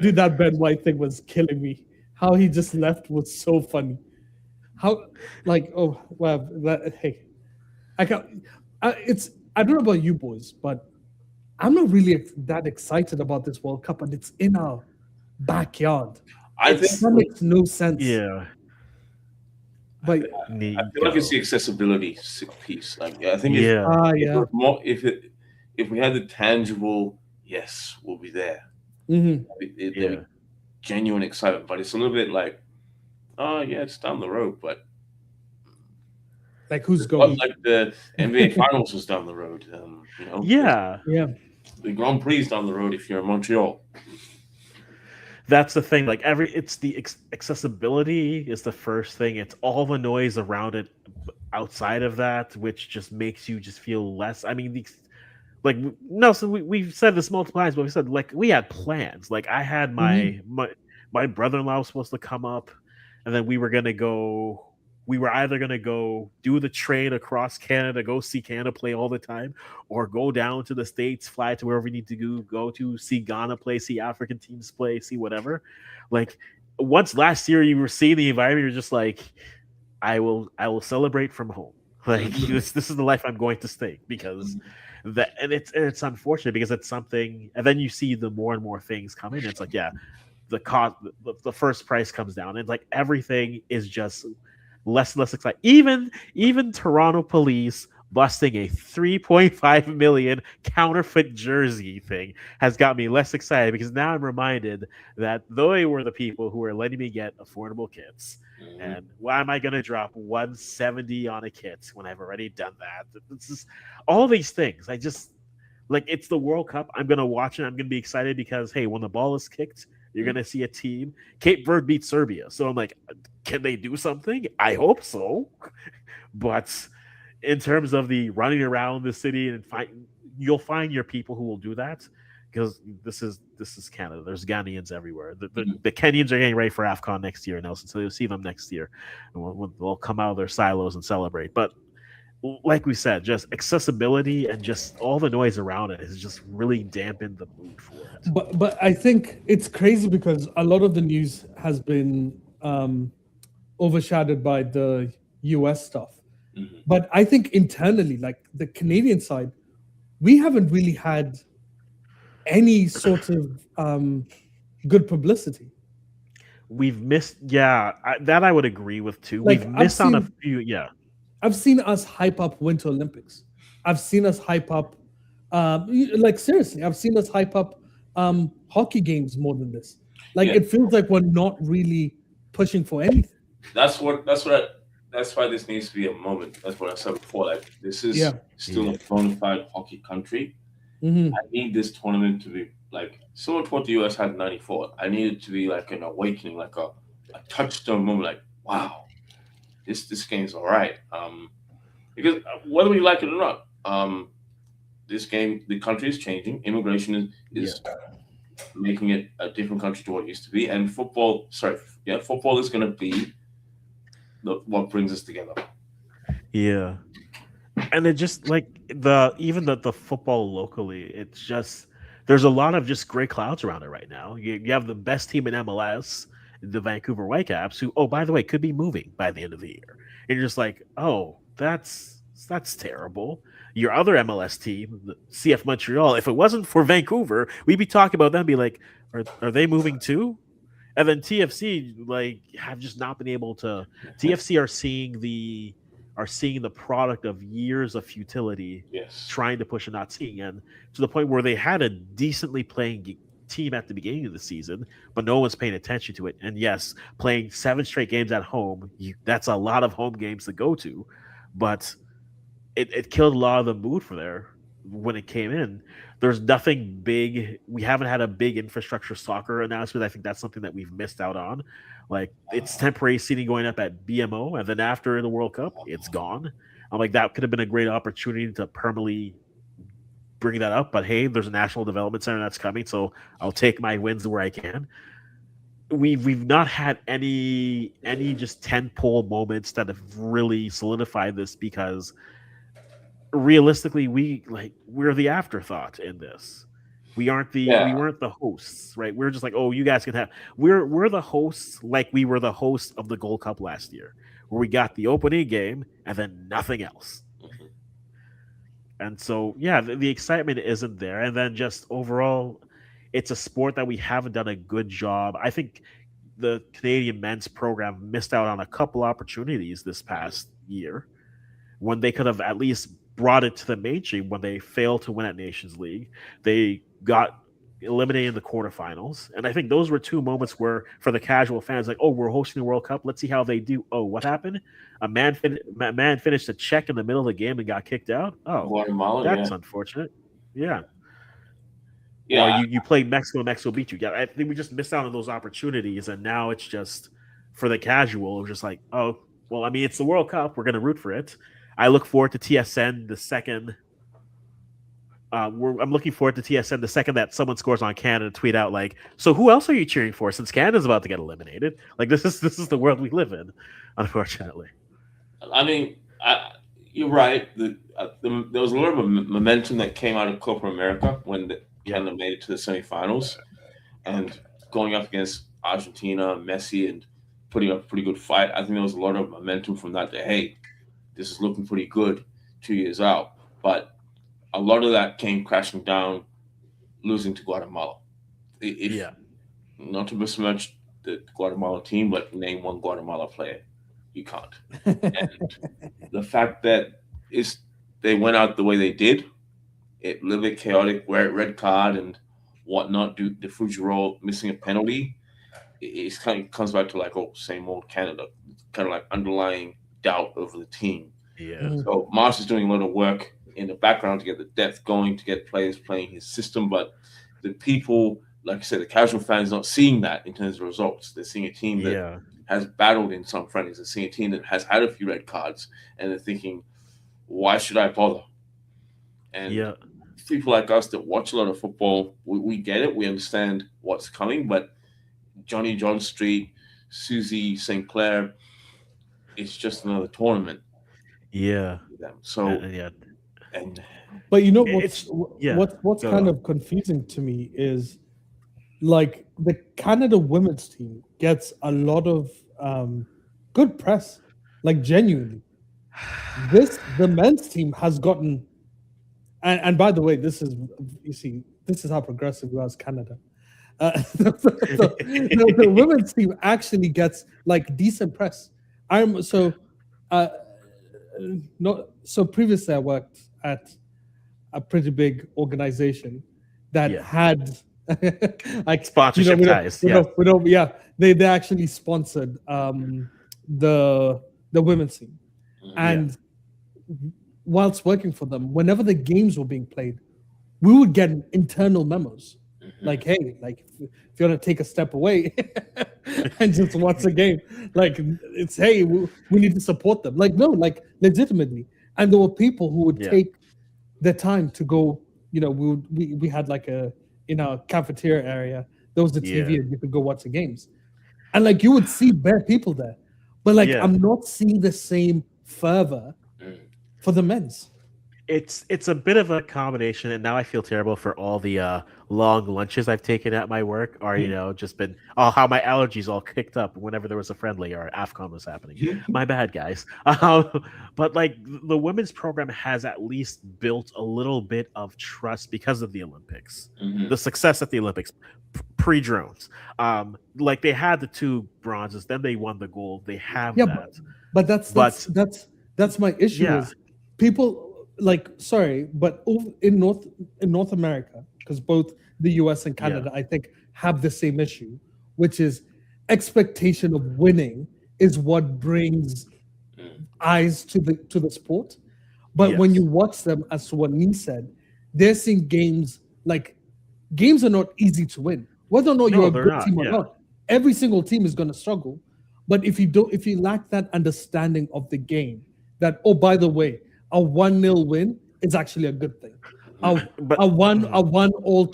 Dude, that Ben White thing was killing me. How he just left was so funny. How, like, oh, well, hey, I don't know about you boys, but I'm not really that excited about this World Cup, and it's in our backyard. That makes no sense. Yeah. But I feel like it's the accessibility piece. Like, I think if we had the tangible, yes, we'll be there. Genuine excitement, but it's a little bit like, oh yeah, it's down the road, but Like who's But going? like the NBA Finals was down the road. Yeah, Yeah. the Grand Prix is down the road if you're in Montreal. that's the thing. Like it's the accessibility is the first thing. It's all the noise around it outside of that, which just makes you just feel less. I mean, like Nelson, we've said this multiple times, but we said like we had plans. Like I had my brother-in-law was supposed to come up, and then we were gonna go. We were either gonna go do the train across Canada, go see Canada play all the time, or go down to the States, fly to wherever we need to go to see Ghana play, see African teams play, see whatever. Like once last year you were seeing the environment, you're just like, I will celebrate from home. Like this is the life I'm going to stay because that and it's unfortunate because it's something and then you see the more and more things coming. It's like, yeah, the cost the first price comes down and like everything is just less and less exciting. Even Toronto police busting a 3.5 million counterfeit jersey thing has got me less excited because now I'm reminded that they were the people who were letting me get affordable kits. And why am I going to drop 170 on a kit when I've already done that? It's just all these things. I just like it's the World Cup. I'm going to watch it. I'm going to be excited because hey, when the ball is kicked, you're going to see a team. Cape Verde beat Serbia. So I'm like, can they do something? I hope so. But in terms of the running around the city and you'll find your people who will do that because this is Canada. There's Ghanaians everywhere. The Kenyans are getting ready for AFCON next year, Nelson. So you'll see them next year, and they'll come out of their silos and celebrate. But like we said, just accessibility and just all the noise around it has just really dampened the mood for it. But I think it's crazy because a lot of the news has been overshadowed by the US stuff. But I think internally, like the Canadian side, we haven't really had any sort of good publicity. We've missed, that I would agree with too. Like, We've missed on a few, yeah. I've seen us hype up Winter Olympics. I've seen us hype up, like seriously, I've seen us hype up hockey games more than this. Like it feels like we're not really pushing for anything. That's why this needs to be a moment. That's what I said before. Like this is still a bona fide hockey country. I need this tournament to be like similar to what the US had in '94. I need it to be like an awakening, like a touchstone moment. Like wow, this game's all right. Because whether we like it or not, this game, the country is changing. Immigration is making it a different country to what it used to be, and football is going to be what brings us together. Yeah, and it just like the football locally, it's just there's a lot of just gray clouds around it right now. You have the best team in MLS, the Vancouver Whitecaps, who by the way could be moving by the end of the year, and you're just like, oh, that's terrible. Your other MLS team, the CF Montreal, if it wasn't for Vancouver, we'd be talking about them, be like, are they moving too? And then TFC like have just not been able to. TFC are seeing the product of years of futility, trying to push and not seeing, and to the point where they had a decently playing team at the beginning of the season, but no one's paying attention to it. And yes, playing 7 straight games at home, that's a lot of home games to go to, but it killed a lot of the mood for there when it came in. There's nothing big. We haven't had a big infrastructure soccer announcement. I think that's something that we've missed out on. Like it's temporary seating going up at BMO, and then after the World Cup, it's gone. I'm like, that could have been a great opportunity to permanently bring that up. But hey, there's a national development center that's coming, so I'll take my wins where I can. We've not had any just tentpole moments that have really solidified this because realistically we're the afterthought in this. We weren't the hosts, right? We're just like, oh, you guys can have we're the hosts like we were the hosts of the Gold Cup last year, where we got the opening game and then nothing else. And so the excitement isn't there. And then just overall, it's a sport that we haven't done a good job. I think the Canadian men's program missed out on a couple opportunities this past year when they could have at least brought it to the mainstream. When they failed to win at Nations League, they got eliminated in the quarterfinals. And I think those were two moments where, for the casual fans, like, oh, we're hosting the World Cup. Let's see how they do. Oh, what happened? A man finished a check in the middle of the game and got kicked out. Oh, Guatemala, that's yeah. unfortunate. Yeah. Yeah, Or you played Mexico, Mexico beat you. Yeah, I think we just missed out on those opportunities, and now it's just for the casual. It's just like, oh, well, I mean, it's the World Cup. We're going to root for it. I look forward to TSN the second. I'm looking forward to TSN the second that someone scores on Canada. Tweet out like, so who else are you cheering for? Since Canada's about to get eliminated, like this is the world we live in, unfortunately. I mean, you're right. There was a lot of momentum that came out of Copa America when Canada made it to the semifinals, and going up against Argentina, Messi, and putting up a pretty good fight. I think there was a lot of momentum from that. Hey, this is looking pretty good 2 years out, but a lot of that came crashing down, losing to Guatemala. Not to besmirch the Guatemala team, but name one Guatemala player. You can't. And the fact that they went out the way they did, it a little bit chaotic, red card and whatnot, the Fujiro missing a penalty, it kind of comes back to like, oh, same old Canada. It's kind of like underlying doubt over the team. Yeah. So Mars is doing a lot of work in the background to get the depth going, to get players playing his system, but the people, like I said, the casual fans not seeing that in terms of results. They're seeing a team that has battled in some friendlies. They're seeing a team that has had a few red cards, and they're thinking, why should I bother? And people like us that watch a lot of football, we get it. We understand what's coming, but Johnny John Street, Susie St. Clair, it's just another tournament. Yeah. So, but you know what's kind of confusing to me is like the Canada women's team gets a lot of good press, like genuinely. The men's team has gotten, and by the way, this is how progressive we are as Canada. The women's team actually gets like decent press. Previously I worked at a pretty big organization that had like sponsorship ties. They actually sponsored the women's team, and whilst working for them, whenever the games were being played, we would get internal memos like, hey, like if you want to take a step away and just watch the game, like it's, hey, we need to support them. Like, no, like legitimately. And there were people who would take the time to go, we had like in our cafeteria area, there was the TV and you could go watch the games. And like you would see bare people there. But like I'm not seeing the same fervor for the men's. It's a bit of a combination, and now I feel terrible for all the long lunches I've taken at my work, or just been how my allergies all kicked up whenever there was a friendly or AFCON was happening. My bad, guys. But like the women's program has at least built a little bit of trust because of the Olympics, the success at the Olympics, pre-drones. Like they had the 2 bronzes, then they won the gold. They have that. But that's my issue is people. Like, sorry, but in North America, because both the US and Canada, I think, have the same issue, which is expectation of winning is what brings eyes to the sport. But when you watch them, as to what Nee said, they're seeing games are not easy to win. Whether or not you're a good team or not, every single team is going to struggle. But if you lack that understanding of the game, that, oh, by the way, a 1-0 win is actually a good thing. A 1-1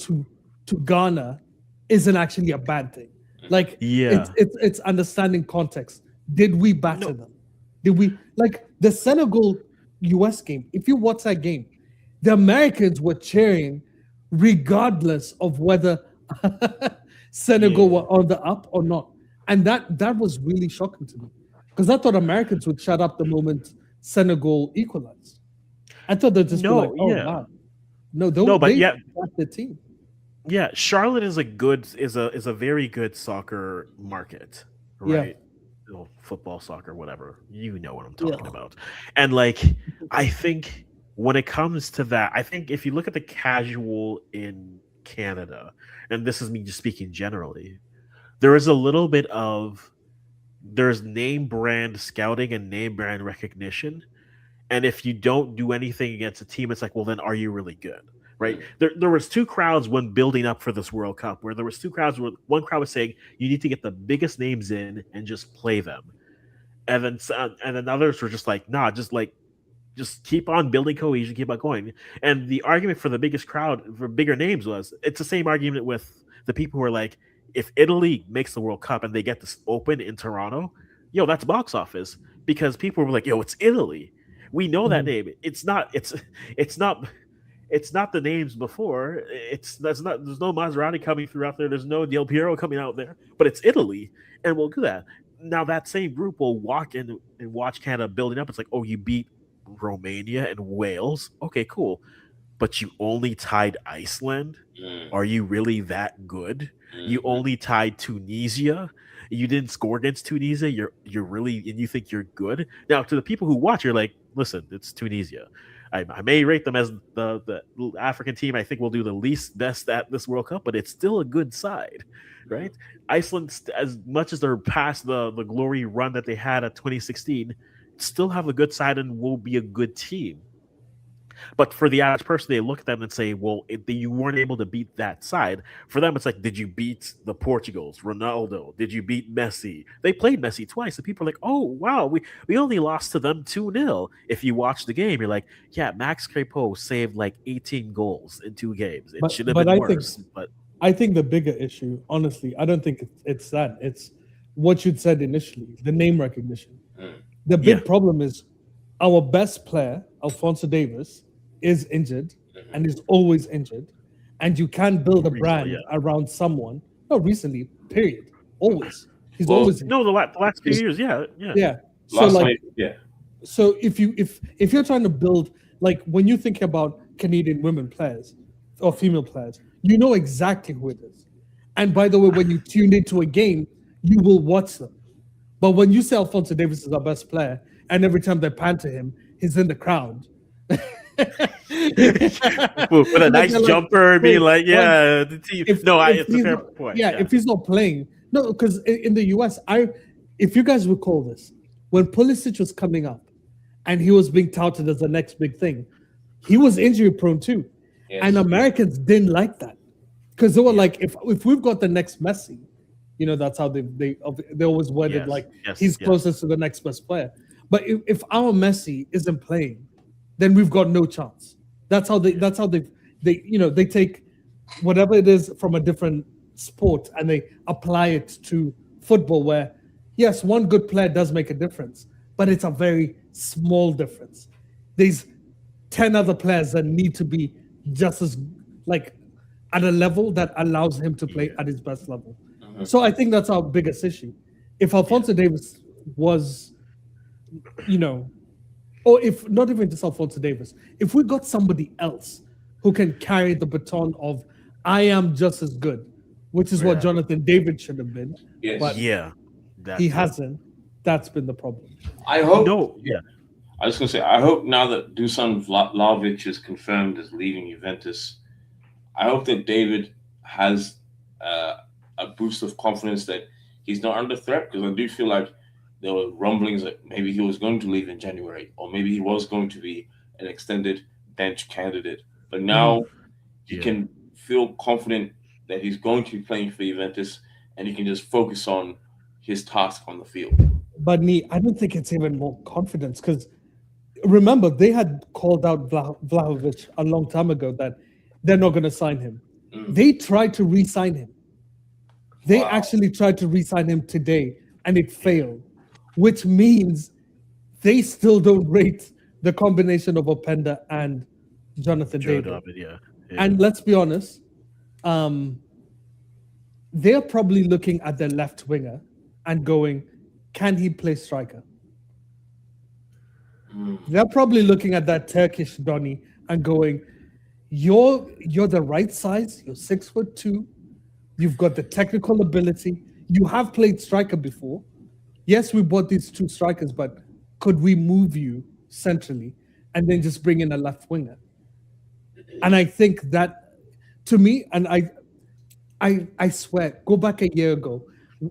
to Ghana isn't actually a bad thing. Like it's understanding context. Did we batter them? Did we like the Senegal US game? If you watch that game, the Americans were cheering regardless of whether Senegal were on the up or not. And that was really shocking to me. Because I thought Americans would shut up the moment Senegal equalized. I thought they'd just be like, oh, wow. The team. Yeah, Charlotte is a very good soccer market, right? Football, soccer, whatever. You know what I'm talking about. And like, I think when it comes to that, I think if you look at the casual in Canada, and this is me just speaking generally, there is a little bit of there's name brand scouting and name brand recognition. And if you don't do anything against a team, it's like, well, then are you really good? Right? There was two crowds when building up for this World Cup, where there was two crowds where one crowd was saying you need to get the biggest names in and just play them, and then others were just like, nah, just keep on building cohesion, keep on going. And the argument for the biggest crowd, for bigger names, was it's the same argument with the people who are like, if Italy makes the World Cup and they get this open in Toronto, yo, that's box office. Because people were like, yo, it's Italy. We know that name. It's not the names before. There's no Maserati coming through out there. There's no Del Piero coming out there, but it's Italy, and we'll do that. Now that same group will walk in and watch Canada building up. It's like, oh, you beat Romania and Wales. Okay, cool. But you only tied Iceland. Are you really that good? You only tied Tunisia. You didn't score against Tunisia. You're really, and you think you're good. Now, to the people who watch, you're like, listen, it's Tunisia. I may rate them as the African team I think will do the least best at this World Cup, but it's still a good side, right? Iceland, as much as they're past the glory run that they had at 2016, still have a good side and will be a good team. But for the average person, they look at them and say, well, you weren't able to beat that side. For them, it's like, did you beat the Portugals, Ronaldo? Did you beat Messi? They played Messi twice, and people are like, oh, wow, we only lost to them 2-0. If you watch the game, you're like, yeah, Max Crepeau saved like 18 goals in 2 games. It should have been worse. But I think the bigger issue, honestly, I don't think it's that. It's what you'd said initially, the name recognition. The big problem is our best player, Alphonso Davies, is injured and is always injured, and you can't build a brand around someone. Not recently, period. Always, he's always injured. No, the last few years, yeah. So if you're trying to build, like when you think about Canadian women players or female players, you know exactly who it is. And by the way, when you tune into a game, you will watch them. But when you say Alphonso Davies is our best player, and every time they pan to him, he's in the crowd. With a nice jumper, being like, yeah, the team. It's a fair point. Yeah, if he's not playing, no, because in the US, if you guys recall this, when Pulisic was coming up, and he was being touted as the next big thing, he was injury prone too, and Americans didn't like that because they were like, if we've got the next Messi, you know, that's how they always worded he's closest to the next best player. But if our Messi isn't playing, then we've got no chance. That's how they take whatever it is from a different sport and they apply it to football, where yes, one good player does make a difference, but it's a very small difference. There's 10 other players that need to be just as like at a level that allows him to play at his best level. So I think that's our biggest issue. If Alphonso Davies was, or if not even just Alphonso Davies, if we got somebody else who can carry the baton of I am just as good, which is what Jonathan David should have been. Yes. But he hasn't. That's been the problem. I hope. I was going to say, I hope now that Dusan Vlahovic is confirmed as leaving Juventus, I hope that David has a boost of confidence that he's not under threat, because I do feel like there were rumblings that maybe he was going to leave in January, or maybe he was going to be an extended bench candidate. But now he can feel confident that he's going to be playing for Juventus, and he can just focus on his task on the field. But I don't think it's even more confidence, because remember, they had called out Vlahovic a long time ago that they're not going to sign him. They tried to re-sign him. They actually tried to re-sign him today, and it failed, which means they still don't rate the combination of Openda and Jonathan David. And let's be honest, they're probably looking at their left winger and going, can he play striker? They're probably looking at that Turkish Donny and going, you're the right size, you're 6'2", you've got the technical ability, you have played striker before. Yes, we bought these 2 strikers, but could we move you centrally and then just bring in a left winger? And I think that To me, and I swear, go back a year ago.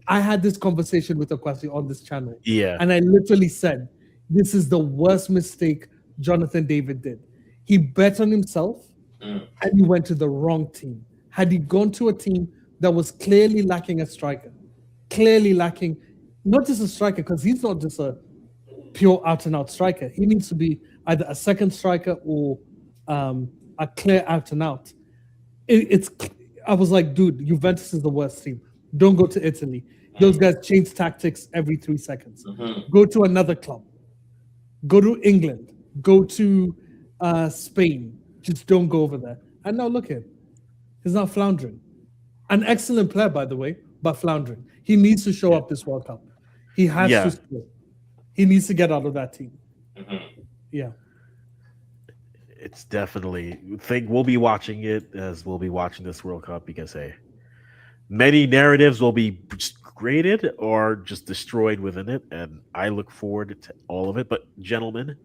I had this conversation with Akwasi on this channel, Yeah. and I literally said, "This is the worst mistake Jonathan David did. He bet on himself, Mm. and he went to the wrong team. Had he gone to a team that was clearly lacking a striker, clearly lacking not just a striker, because he's not just a pure out and out striker. He needs to be either a second striker or a clear out and out. It's I was like, dude, Juventus is the worst team. Don't go to Italy. Those guys change tactics every 3 seconds. Mm-hmm. Go to another club. Go to England. Go to Spain. Just don't go over there. And now look at him. He's not floundering. An excellent player, by the way, but floundering. He needs to show up this World Cup. He has Yeah. to score. He needs to get out of that team. Mm-hmm. Yeah. It's definitely think we'll be watching it as we'll be watching this World Cup because hey, many narratives will be just graded or just destroyed within it, and I look forward to all of it. But gentlemen,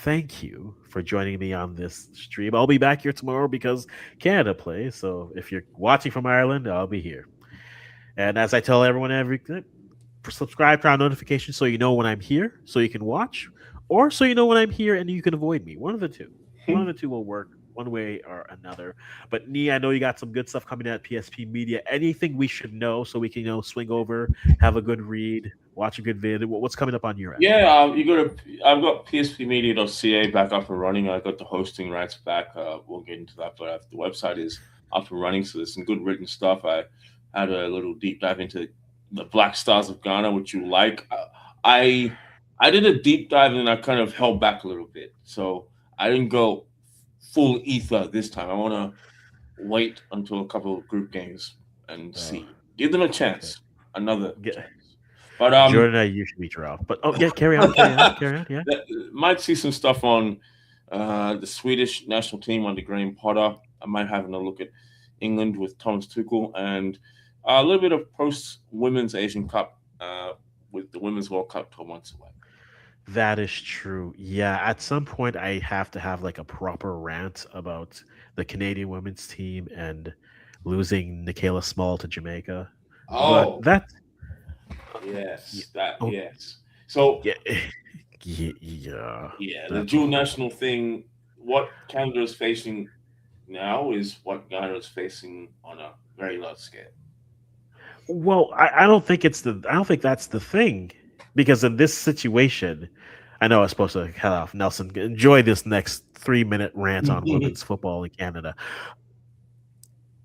thank you for joining me on this stream. I'll be back here tomorrow because Canada plays. So if you're watching from Ireland, I'll be here. And as I tell everyone subscribe to our notifications so you know when I'm here, so you can watch, or so you know when I'm here and you can avoid me. One of the two. One of the two will work one way or another. But Nee, I know you got some good stuff coming at PSP Media. Anything we should know so we can swing over, have a good read, watch a good vid. What's coming up on your end? Yeah, I've got pspmedia.ca back up and running. I got the hosting rights back. We'll get into that, but the website is up and running, so there's some good written stuff. I had a little deep dive into the Black Stars of Ghana, which you like. I did a deep dive and I kind of held back a little bit, so I didn't go full ether this time. I want to wait until a couple of group games and see. Give them a chance, another chance. But Jordan and I usually draw. But carry on. Yeah. Might see some stuff on the Swedish national team under Graham Potter. I might have a look at England with Thomas Tuchel and a little bit of post Women's Asian Cup with the Women's World Cup 12 months away. That is true. Yeah, at some point I have to have like a proper rant about the Canadian women's team and losing Nicola Small to Jamaica. Oh, but that yes, yes. So yeah, the dual national thing. What Canada is facing now is what Ghana is facing on a very large scale. Well, I don't think that's the thing. Because in this situation, I know I was supposed to head off. Nelson, enjoy this next 3-minute rant on women's football in Canada.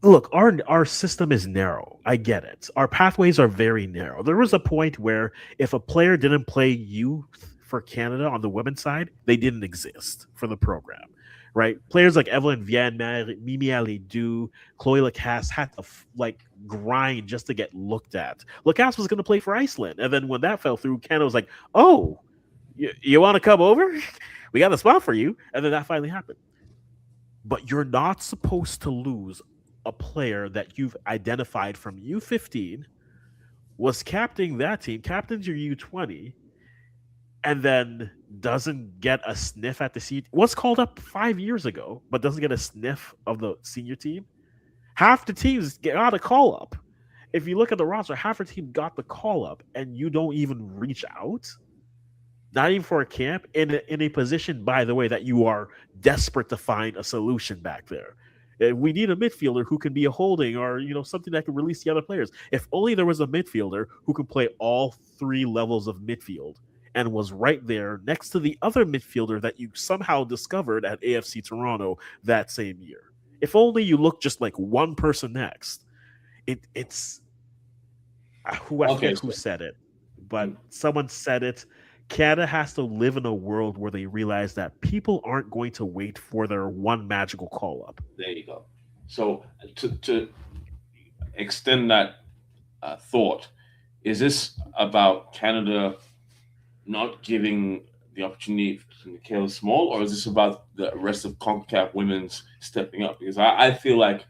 Look, our system is narrow. I get it. Our pathways are very narrow. There was a point where if a player didn't play youth for Canada on the women's side, they didn't exist for the program. Right, players like Evelyn Vienne, Mimi Alidou, Chloe Lacasse had to grind just to get looked at. Lacasse was going to play for Iceland, and then when that fell through, Canada was like, "Oh, you want to come over? We got a spot for you." And then that finally happened. But you're not supposed to lose a player that you've identified from U15, was captaining that team, captains your U20. And then doesn't get a sniff at the senior. Was called up 5 years ago, but doesn't get a sniff of the senior team. Half the teams got a call up. If you look at the roster, half the team got the call up, and you don't even reach out. Not even for a camp in a position, by the way, that you are desperate to find a solution back there. We need a midfielder who can be a holding or something that can release the other players. If only there was a midfielder who could play all 3 levels of midfield. And was right there next to the other midfielder that you somehow discovered at AFC Toronto that same year. If only you looked just like one person next. It's I forget who said it, but someone said it. Canada has to live in a world where they realize that people aren't going to wait for their one magical call up. There you go. So to extend that thought, is this about Canada not giving the opportunity to Nicola Small, or is this about the rest of CONCACAF women's stepping up? Because I feel like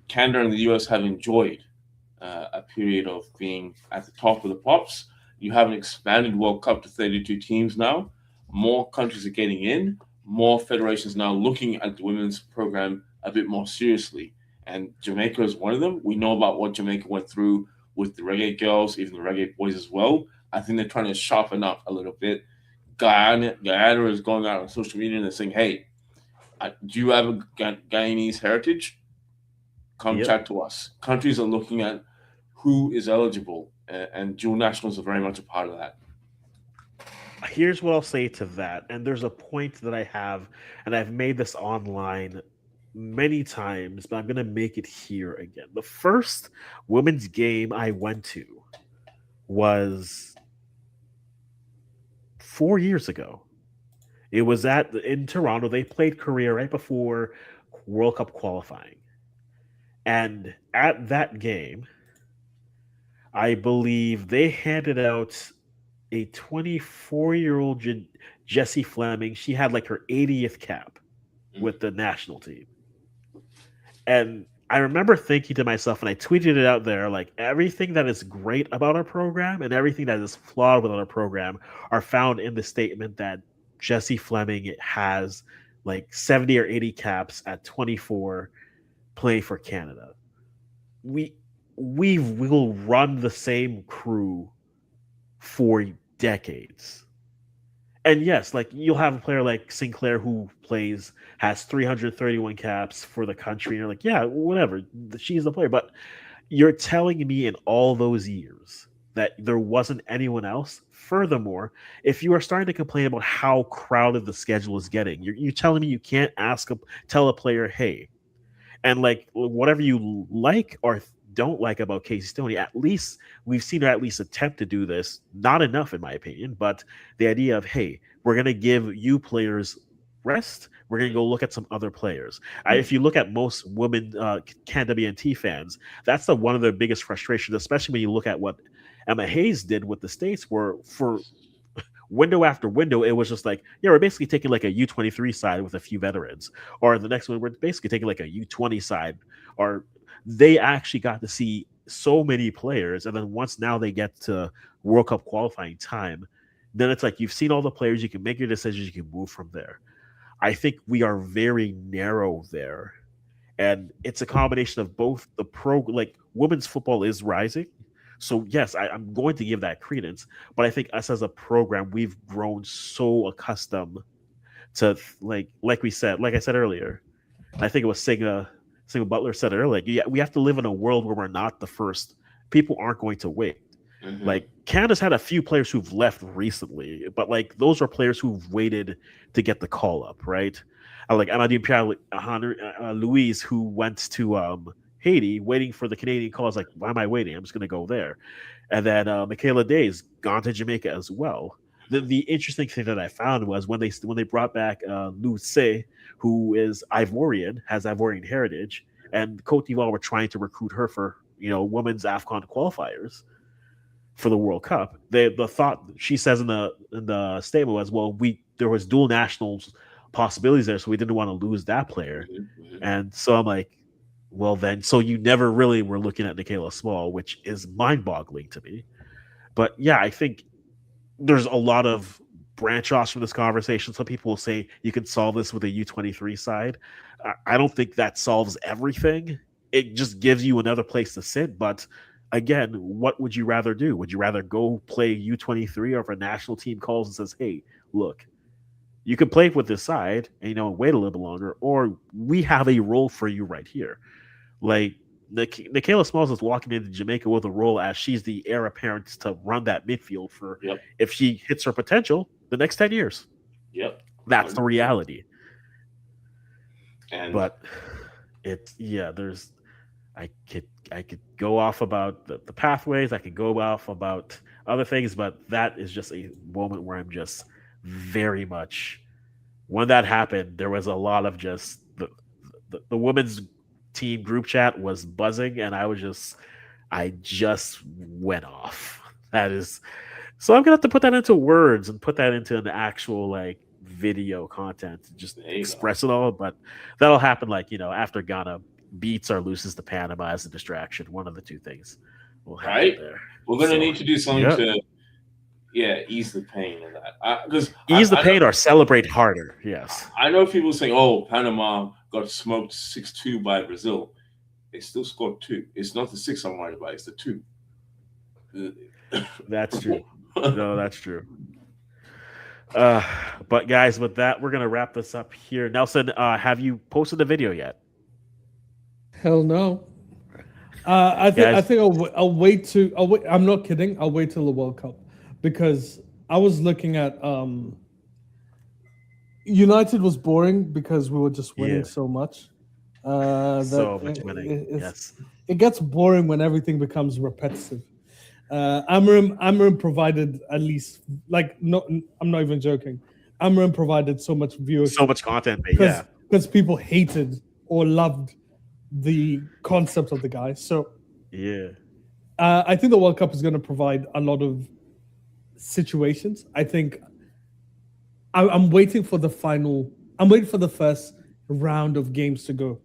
Canada and the US have enjoyed a period of being at the top of the pops. You have an expanded World Cup to 32 teams now. More countries are getting in. More federations now looking at the women's program a bit more seriously. And Jamaica is one of them. We know about what Jamaica went through with the reggae girls, even the reggae boys as well. I think they're trying to sharpen up a little bit. Guyana is going out on social media and they're saying, "Hey, do you have a Guyanese heritage? Come chat to us." Countries are looking at who is eligible, and dual nationals are very much a part of that. Here's what I'll say to that, and there's a point that I have, and I've made this online many times, but I'm going to make it here again. The first women's game I went to was 4 years ago. It was in Toronto. They played Korea right before World Cup qualifying. And at that game, I believe they handed out a 24-year-old Jessie Fleming. She had like her 80th cap with the national team. And I remember thinking to myself, and I tweeted it out there, like, everything that is great about our program and everything that is flawed with our program are found in the statement that Jessie Fleming has like 70 or 80 caps at 24 playing for Canada. We will run the same crew for decades. And yes, like you'll have a player like Sinclair who has 331 caps for the country. And you're like, yeah, whatever. She's the player. But you're telling me in all those years that there wasn't anyone else. Furthermore, if you are starting to complain about how crowded the schedule is getting, you're telling me you can't tell a player, hey, and like whatever you like or don't like about Casey Stoney, at least we've seen her at least attempt to do this. Not enough, in my opinion, but the idea of, hey, we're going to give you players rest. We're going to go look at some other players. If you look at most women CanWNT fans, that's one of their biggest frustrations, especially when you look at what Emma Hayes did with the States, where for window after window, it was just like, yeah, we're basically taking like a U23 side with a few veterans. Or the next one, we're basically taking like a U20 side. Or they actually got to see so many players. And then once now they get to World Cup qualifying time, then it's like you've seen all the players, you can make your decisions, you can move from there. I think we are very narrow there. And it's a combination of both like women's football is rising. So yes, I'm going to give that credence, but I think us as a program, we've grown so accustomed to like I said earlier, I think it was Singa Butler said earlier, yeah, we have to live in a world where we're not the first. People aren't going to wait. Mm-hmm. Like Canada's had a few players who've left recently, but like those are players who've waited to get the call up, right? Like Amadou Pierre Louise, who went to Haiti, waiting for the Canadian call. I was like, why am I waiting? I'm just going to go there. And then Michaela Day's gone to Jamaica as well. The interesting thing that I found was when they brought back Luce, who is Ivorian, has Ivorian heritage, and Cote d'Ivoire were trying to recruit her for women's AFCON qualifiers for the World Cup. The thought she says in the statement was, well, there was dual nationals possibilities there, so we didn't want to lose that player. Mm-hmm. And so I'm like, well, then, so you never really were looking at Michaela Small, which is mind-boggling to me. But yeah, I think there's a lot of branch offs from this conversation. Some people will say you can solve this with a U23 side. I don't think that solves everything. It just gives you another place to sit. But again, what would you rather do? Would you rather go play U23, or if a national team calls and says, hey, look, you can play with this side and wait a little bit longer, or we have a role for you right here. Like Michaela Smalls is walking into Jamaica with a role as she's the heir apparent to run that midfield for if she hits her potential the next 10 years. Yep. That's the reality. But I could go off about the pathways, I could go off about other things, but that is just a moment where I'm just very much, when that happened, there was a lot of just the women's team group chat was buzzing, and I just went off. So I'm gonna have to put that into words and put that into an actual like video content, just express it all. But that'll happen after Ghana beats or loses to Panama as a distraction. One of the two things will happen there. We're gonna need to do something to ease the pain of that. Ease the pain or celebrate harder. Yes. I know people saying, "Oh, Panama got smoked 6-2 by Brazil. They still scored 2. It's not the 6 I'm worried about, it's the 2. That's true. No, that's true. But guys, with that, we're gonna wrap this up here. Nelson, have you posted the video yet? Hell no. I Guys. think I'll wait to. I'm not kidding. I'll wait till the World Cup because I was looking at United was boring because we were just winning so much. So much winning. Yes. It gets boring when everything becomes repetitive. Amarim provided at least no, I'm not even joking. Amarim provided so much viewership, so much content, because people hated or loved the concept of the guy. So yeah, I think the World Cup is going to provide a lot of situations. I think I'm waiting for the final. I'm waiting for the first round of games to go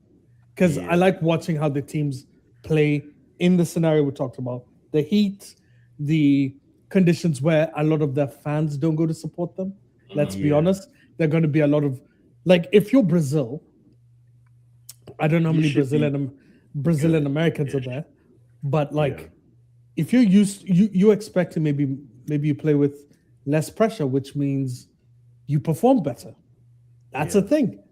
because I like watching how the teams play in the scenario we talked about. The heat, the conditions where a lot of their fans don't go to support them. Let's be honest. There are going to be a lot of, if you're Brazil, I don't know how many Brazilian Americans are there, but if you're you expect to maybe you play with less pressure, which means you perform better. That's a thing.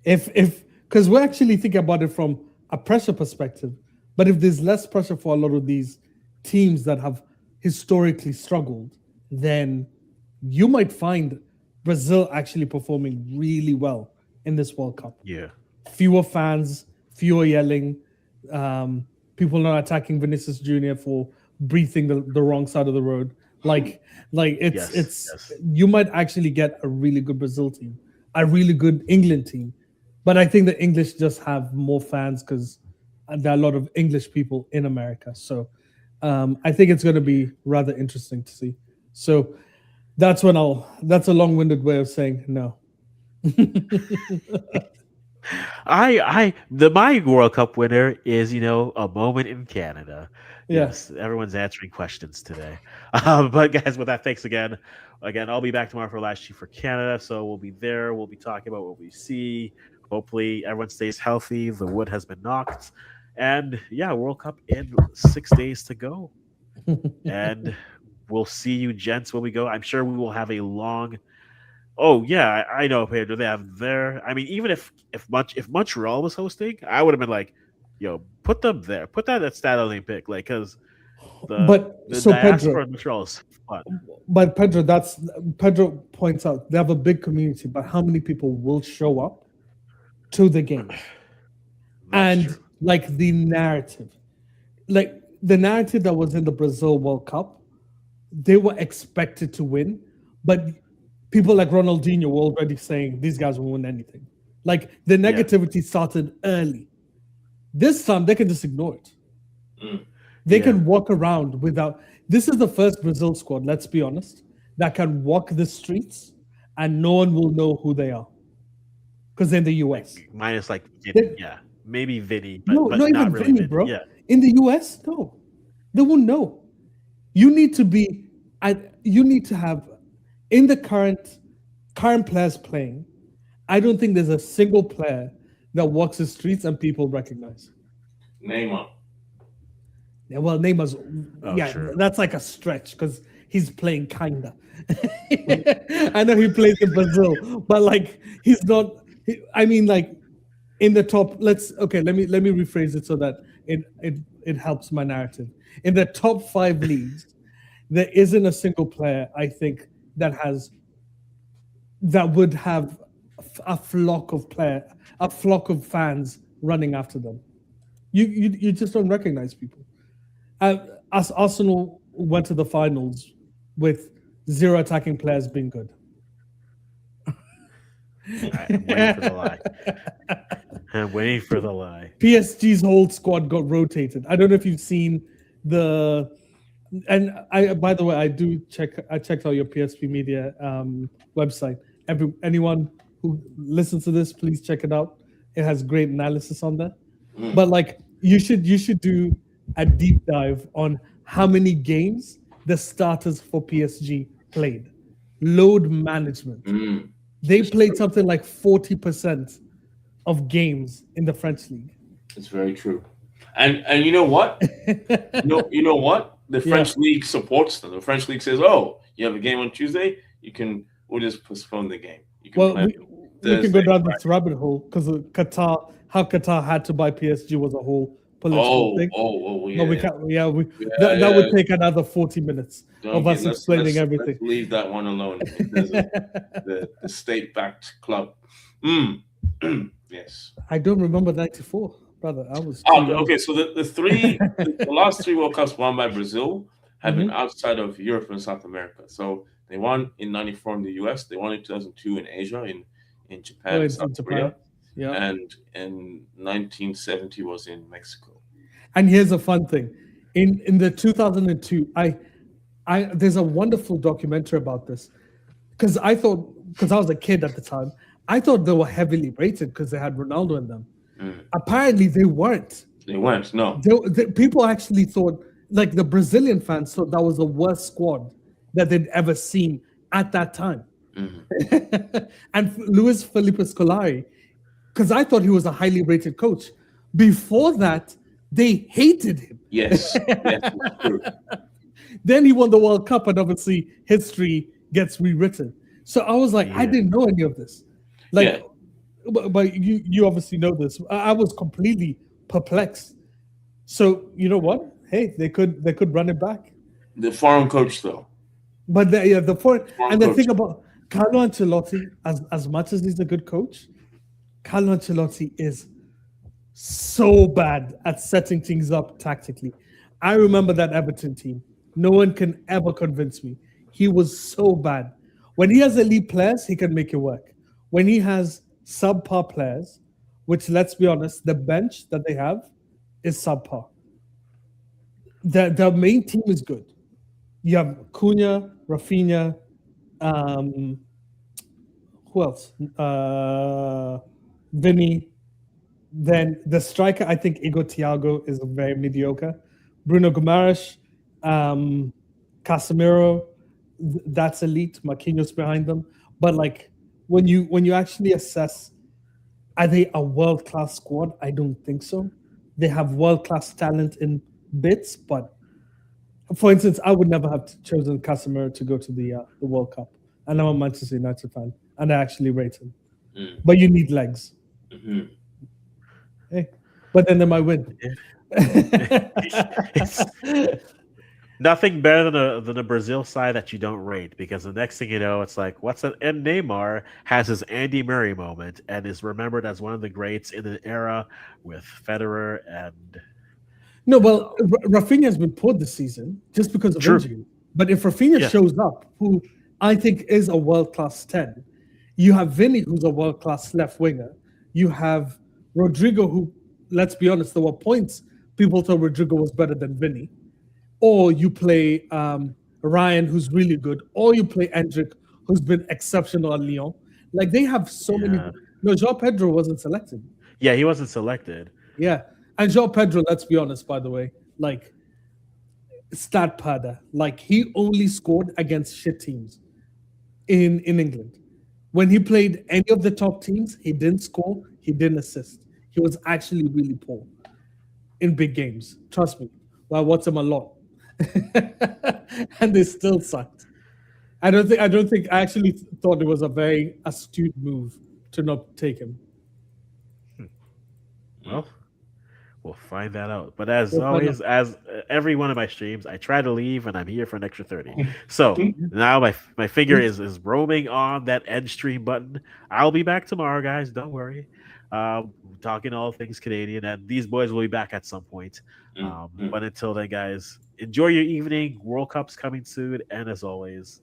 Because we're actually thinking about it from a pressure perspective, but if there's less pressure for a lot of these teams that have historically struggled, then you might find Brazil actually performing really well in this World Cup. Yeah. Fewer fans, fewer yelling, people not attacking Vinicius Jr. for breathing the wrong side of the road. You might actually get a really good Brazil team, a really good England team. But I think the English just have more fans because there are a lot of English people in America. So I think it's going to be rather interesting to see. So that's a long-winded way of saying no. My World Cup winner is, a moment in Canada. Yes, everyone's answering questions today. But guys, with that, thanks again. Again, I'll be back tomorrow for Last Chief for Canada. So we'll be there. We'll be talking about what we see. Hopefully everyone stays healthy. The wood has been knocked. And World Cup in 6 days to go. And we'll see you gents when we go. I'm sure we will have a long... Oh, yeah, I know, Pedro. They have their... I mean, even if Montreal was hosting, I would have been like, yo, put them there. Put that at Stade Olympique. Because the diaspora in Montreal is fun. But Pedro points out they have a big community, but how many people will show up to the games? And true. The narrative that was in the Brazil World Cup, they were expected to win, but people like Ronaldinho were already saying these guys won't win anything. The negativity started early. This time they can just ignore it. They can walk around without. This is the first Brazil squad, let's be honest, that can walk the streets and no one will know who they are. Because in the US. Minus Vinny, maybe Vinny. But not not even really Vinny, bro. Yeah. In the US, no. They won't know. You need to have, in the current players playing, I don't think there's a single player that walks the streets and people recognize. Neymar. Yeah, well, Neymar's, sure. That's a stretch because he's playing kinda. I know he plays in Brazil, but he's not. In the top. Let me rephrase it so that it helps my narrative. In the top 5 leagues, there isn't a single player I think that would have a flock of fans running after them. You just don't recognize people. As Arsenal went to the finals with 0 attacking players being good. I'm waiting for the lie. I'm waiting for the lie. PSG's whole squad got rotated. I don't know if you've seen and by the way, I checked out your PSP Media website. Anyone who listens to this, please check it out. It has great analysis on there. But you should do a deep dive on how many games the starters for PSG played. Load management. They played something like 40% of games in the French league. It's very true. And you know what? You know what? The Yeah. French league supports them. The French league says, "Oh, you have a game on Tuesday. We'll just postpone the game. You can Well, play we can go Thursday, down Friday." this rabbit hole because how Qatar had to buy PSG was a whole political thing. Yeah, But we yeah. can't. Yeah, Yeah, that would yeah. take another 40 minutes Don't of get us explaining let's everything. leave that one alone because of the state-backed club. Mm. Yes. I don't remember '94, brother. I was too Oh, young. okay. So the last three World Cups won by Brazil have been outside of Europe and South America. So they won in '94 in the US. They won in 2002 in Asia, in Japan Oh, and it's in South Japan. Korea, Yeah. and in 1970 was in Mexico. And here's a fun thing: in the 2002, there's a wonderful documentary about this because I was a kid at the time, I thought they were heavily rated because they had Ronaldo in them. Apparently, they weren't. They weren't. No. People actually thought, like the Brazilian fans thought that was the worst squad that they'd ever seen at that time. And Luis Felipe Scolari, because I thought he was a highly rated coach. Before that, they hated him. Yes. Yes. It's true. Then he won the World Cup, and obviously history gets rewritten. So I was like, I didn't know any of this. Like, but you obviously know this. I was completely perplexed. So you know what? Hey, they could run it back. The foreign coach, though. But the point and the coach. thing about Carlo Ancelotti, as much as he's a good coach, Carlo Ancelotti is so bad at setting things up tactically. I remember that Everton team. No one can ever convince me. He was so bad. When he has elite players, he can make it work. When he has subpar players, which, let's be honest, the bench that they have is subpar. The main team is good. You have Cunha, Rafinha, who else? Vinny. Then the striker, I think Igor Thiago is very mediocre. Bruno Guimaraes, Casemiro, that's elite. Marquinhos behind them. But like when you actually assess, are they a world-class squad? I don't think so. They have world-class talent in bits, but for instance, I would never have chosen Casemiro to go to the World Cup. And I'm a Manchester United fan, and I actually rate him. But you need legs. Hey, but then they might win. Nothing better than a Brazil side that you don't rate, because the next thing you know, it's like, and Neymar has his Andy Murray moment and is remembered as one of the greats in an era with Federer and. No, well, Rafinha has been poor this season just because of injury. But if Rafinha shows up, who I think is a world-class 10, you have Vinny, who's a world-class left winger. You have Rodrigo, who, let's be honest, there were points people thought Rodrigo was better than Vinny. Or you play Ryan, who's really good. Or you play Endrick, who's been exceptional at Lyon. Like, they have so many. No, João Pedro wasn't selected. Yeah, he wasn't selected. Yeah. And João Pedro, let's be honest, by the way, like, stat padder. Like, he only scored against shit teams in England. When he played any of the top teams, he didn't score, he didn't assist. He was actually really poor in big games. Trust me. I watched him a lot. And they still sucked. I actually thought it was a very astute move to not take him. Well, we'll find that out. But as always, as every one of my streams, I try to leave and I'm here for an extra 30. So now my finger is roaming on that end stream button. I'll be back tomorrow, guys. Don't worry. Talking all things Canadian, and these boys will be back at some point. But until then, guys, enjoy your evening. World Cup's coming soon. And as always,